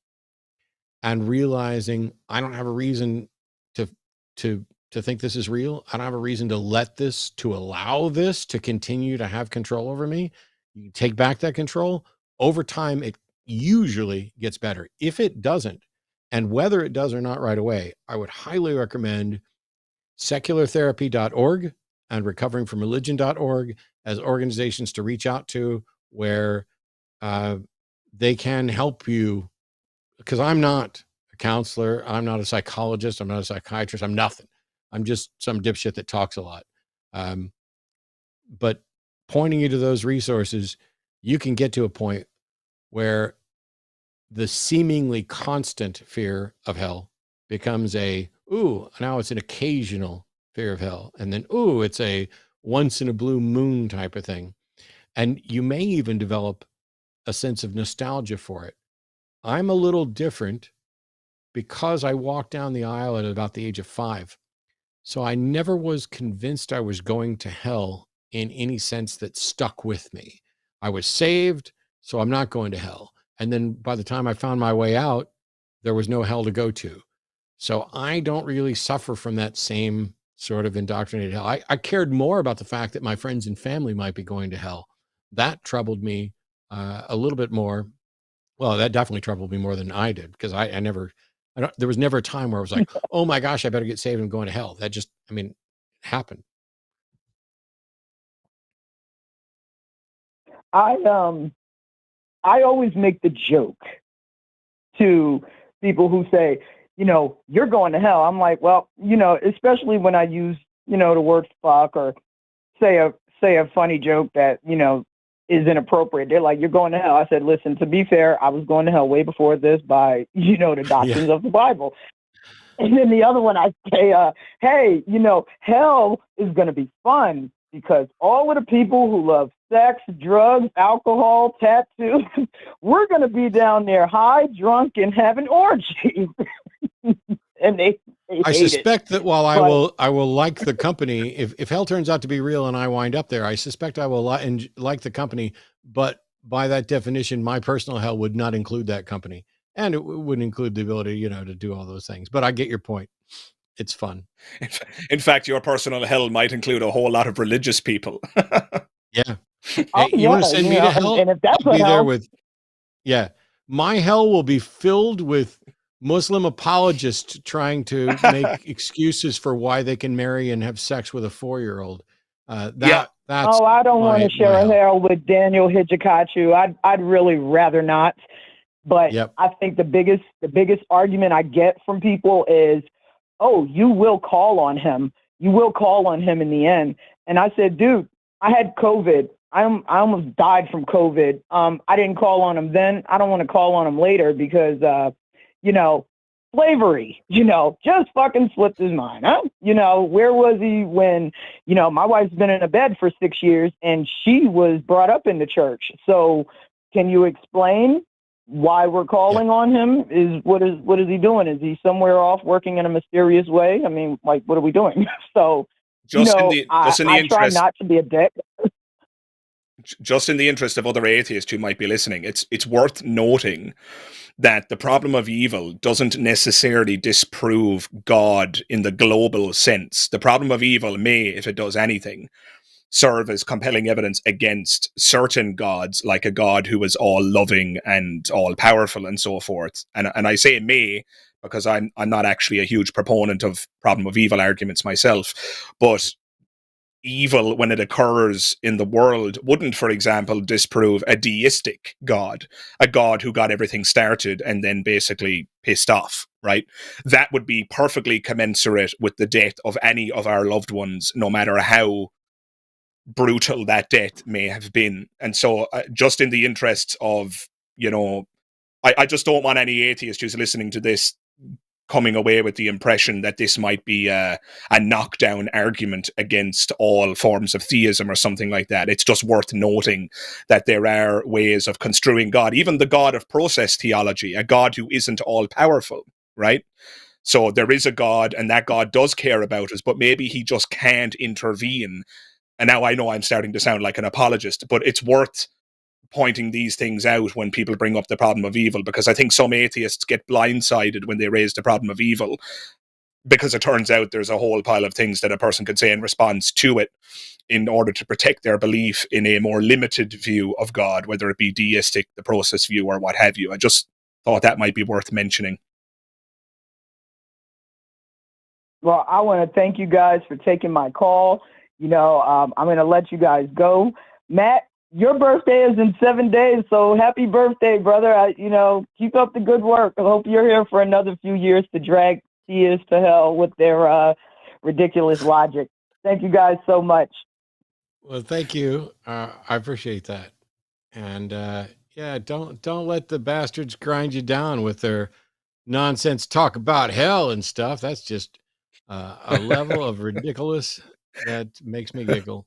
and realizing I don't have a reason to think this is real. I don't have a reason to allow this to continue to have control over me. You take back that control. Over time, it usually gets better. If it doesn't, and whether it does or not right away, I would highly recommend seculartherapy.org and recoveringfromreligion.org as organizations to reach out to, where they can help you. Because I'm not a counselor, I'm not a psychologist, I'm not a psychiatrist, I'm nothing. I'm just some dipshit that talks a lot. But pointing you to those resources, you can get to a point where the seemingly constant fear of hell becomes now it's an occasional fear of hell. And then, it's a once in a blue moon type of thing. And you may even develop a sense of nostalgia for it. I'm a little different because I walked down the aisle at about the age of 5. So I never was convinced I was going to hell in any sense that stuck with me. I was saved, so I'm not going to hell. And then by the time I found my way out, there was no hell to go to. So I don't really suffer from that same sort of indoctrinated hell. I cared more about the fact that my friends and family might be going to hell. That troubled me a little bit more. Well, that definitely troubled me more than I did, because there was never a time where I was like, oh my gosh, I better get saved and going to hell. That just, happened. I always make the joke to people who say, you're going to hell. I'm like, well, especially when I use, the word fuck, or say a funny joke that, is inappropriate. They're like, you're going to hell. I said, listen, to be fair, I was going to hell way before this by, the doctrines of the Bible. And then the other one, I say, hey, hell is going to be fun because all of the people who love sex, drugs, alcohol, tattoos, we're going to be down there high, drunk, and having orgies. And they I suspect that while I will like the company, if hell turns out to be real and I wind up there, I suspect I will like the company, but by that definition, my personal hell would not include that company. And it wouldn't include the ability, to do all those things. But I get your point. It's fun. In fact, your personal hell might include a whole lot of religious people. Yeah. Hey, you want to send me to hell? And if that's I'll be there hell, with, yeah. My hell will be filled with Muslim apologists trying to make excuses for why they can marry and have sex with a 4-year-old. That's I don't want to share a hell with Daniel Hijikachu. I'd really rather not. But I think the biggest argument I get from people is, oh, you will call on him. You will call on him in the end. And I said, dude, I had COVID. I almost died from COVID. I didn't call on him then. I don't want to call on him later because, slavery, just fucking slipped his mind, huh? Where was he when, my wife's been in a bed for 6 years and she was brought up in the church. So can you explain why we're calling on him? What is he doing? Is he somewhere off working in a mysterious way? I mean, like, what are we doing? So, I try not to be a dick. Just in the interest of other atheists who might be listening, it's worth noting that the problem of evil doesn't necessarily disprove God in the global sense. The problem of evil may, if it does anything, serve as compelling evidence against certain gods, like a God who is all loving and all powerful and so forth. And I say may because I'm not actually a huge proponent of problem of evil arguments myself, but evil, when it occurs in the world, wouldn't, for example, disprove a deistic God, a God who got everything started and then basically pissed off, right? That would be perfectly commensurate with the death of any of our loved ones, no matter how brutal that death may have been. And so just in the interests of, I just don't want any atheist who's listening to this coming away with the impression that this might be a knockdown argument against all forms of theism or something like that. It's just worth noting that there are ways of construing God, even the God of process theology, a God who isn't all powerful, right? So there is a God, and that God does care about us, but maybe he just can't intervene. And now I know I'm starting to sound like an apologist, but it's worth pointing these things out when people bring up the problem of evil, because I think some atheists get blindsided when they raise the problem of evil, because it turns out there's a whole pile of things that a person could say in response to it in order to protect their belief in a more limited view of God, whether it be deistic, the process view, or what have you. I just thought that might be worth mentioning. Well, I want to thank you guys for taking my call. I'm going to let you guys go. Matt, your birthday is in 7 days, so happy birthday, brother. Keep up the good work. I hope you're here for another few years to drag theists to hell with their ridiculous logic. Thank you guys so much. Well, thank you. I appreciate that. And don't let the bastards grind you down with their nonsense talk about hell and stuff. That's just a level of ridiculous that makes me giggle.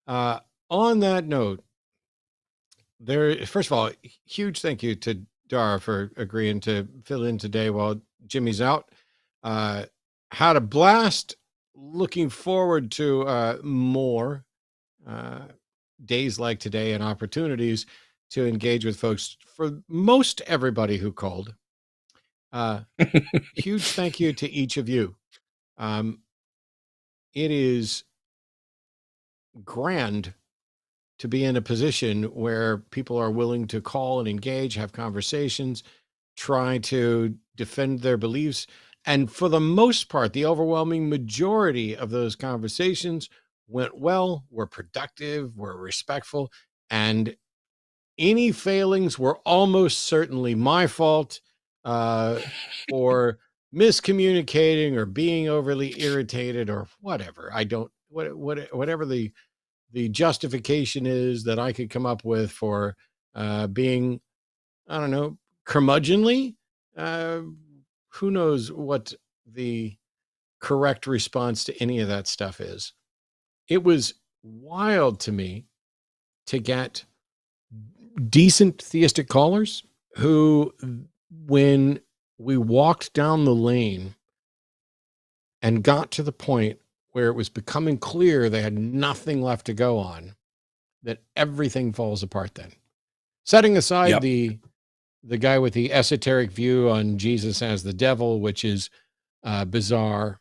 On that note, first of all, huge thank you to Dara for agreeing to fill in today while Jimmy's out. Had a blast. Looking forward to more days like today and opportunities to engage with folks. For most everybody who called, huge thank you to each of you. It is grand to be in a position where people are willing to call and engage, have conversations, try to defend their beliefs. And for the most part, the overwhelming majority of those conversations went well, were productive, were respectful, and any failings were almost certainly my fault or miscommunicating or being overly irritated or whatever. Whatever the justification is that I could come up with for being, I don't know, curmudgeonly. who knows what the correct response to any of that stuff is. It was wild to me to get decent theistic callers who, when we walked down the lane and got to the point where it was becoming clear they had nothing left to go on, that everything falls apart then. Setting aside the guy with the esoteric view on Jesus as the devil, which is bizarre.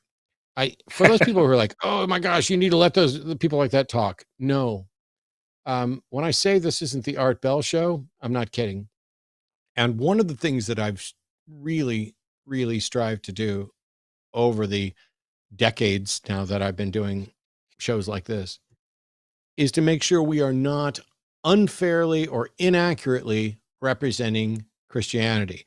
For those people who are like, oh my gosh, you need to let the people like that talk. No. When I say this isn't the Art Bell show, I'm not kidding. And one of the things that I've really, really strived to do over the decades now that I've been doing shows like this is to make sure we are not unfairly or inaccurately representing Christianity.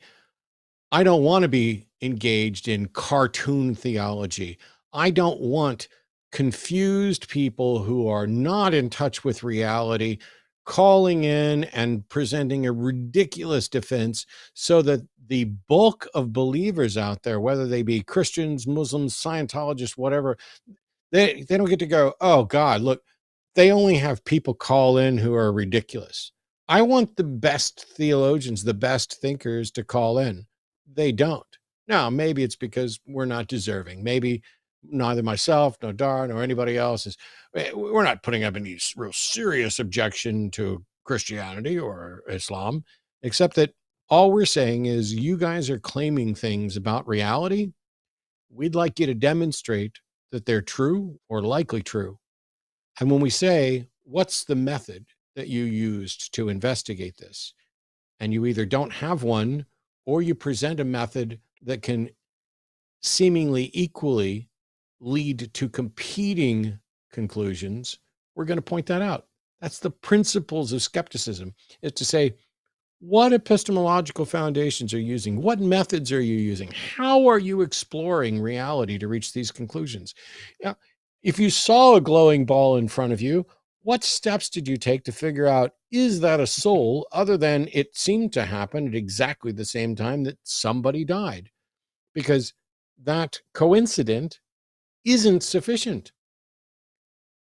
I don't want to be engaged in cartoon theology. I don't want confused people who are not in touch with reality calling in and presenting a ridiculous defense so that the bulk of believers out there, whether they be Christians, Muslims, Scientologists, whatever, they don't get to go, oh God, look, they only have people call in who are ridiculous. I want the best theologians, the best thinkers to call in. They don't. Now, maybe it's because we're not deserving. Maybe neither myself, nor Dar, nor anybody else is. We're not putting up any real serious objection to Christianity or Islam, except that all we're saying is you guys are claiming things about reality. We'd like you to demonstrate that they're true or likely true. And when we say, what's the method that you used to investigate this? And you either don't have one or you present a method that can seemingly equally lead to competing conclusions, we're going to point that out. That's the principles of skepticism, is to say, what epistemological foundations are you using? What methods are you using? How are you exploring reality to reach these conclusions? Now, if you saw a glowing ball in front of you, what steps did you take to figure out, is that a soul, other than it seemed to happen at exactly the same time that somebody died? Because that coincident isn't sufficient.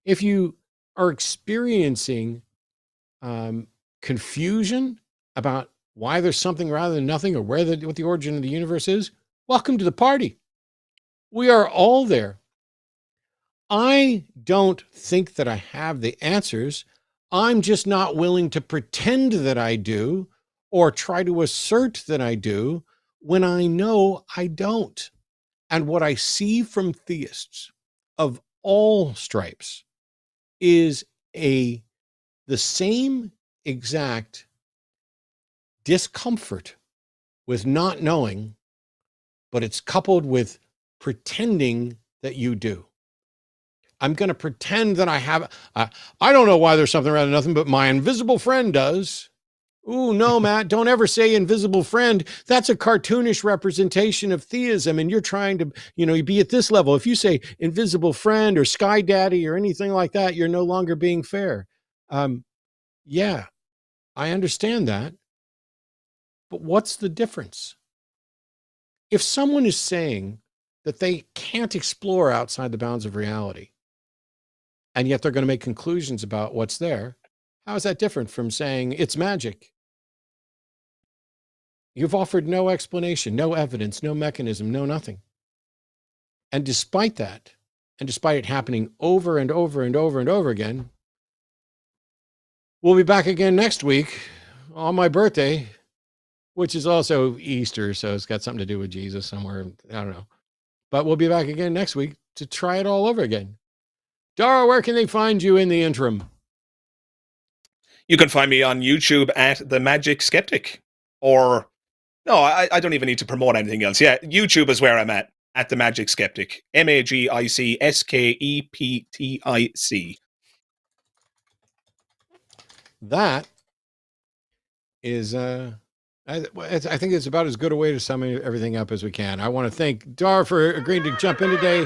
If you are experiencing confusion about why there's something rather than nothing, or what the origin of the universe is, welcome to the party. We are all there. I don't think that I have the answers. I'm just not willing to pretend that I do or try to assert that I do when I know I don't. And what I see from theists of all stripes is the same exact discomfort with not knowing, but it's coupled with pretending that you do. I'm going to pretend that I have, I don't know why there's something rather than nothing, but my invisible friend does. Ooh, no, Matt, don't ever say invisible friend. That's a cartoonish representation of theism. And you're trying to, be at this level. If you say invisible friend or sky daddy or anything like that, you're no longer being fair. Yeah, I understand that. But what's the difference? If someone is saying that they can't explore outside the bounds of reality, and yet they're going to make conclusions about what's there, how is that different from saying it's magic? You've offered no explanation, no evidence, no mechanism, no nothing. And despite that, and despite it happening over and over and over and over again, we'll be back again next week on my birthday, which is also Easter, so it's got something to do with Jesus somewhere. I don't know. But we'll be back again next week to try it all over again. Dara, where can they find you in the interim? You can find me on YouTube at theMagicSkeptic. Or, no, I don't even need to promote anything else. Yeah, YouTube is where I'm at theMagicSkeptic. MAGICSKEPTIC. That is, I think it's about as good a way to sum everything up as we can. I want to thank Dar for agreeing to jump in today.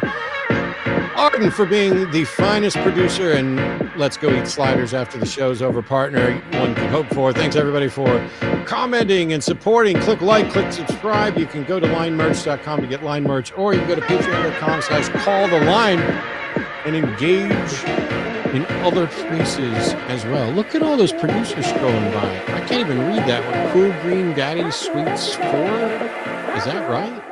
Arden for being the finest producer and let's go eat sliders after the show's over partner one could hope for. Thanks everybody for commenting and supporting. Click like, click subscribe. You can go to linemerch.com to get line merch, or you can go to patreon.com/calltheline and engage in other places as well. Look at all those producers scrolling by. I can't even read that one. Cool Green Daddy Sweets 4. Is that right?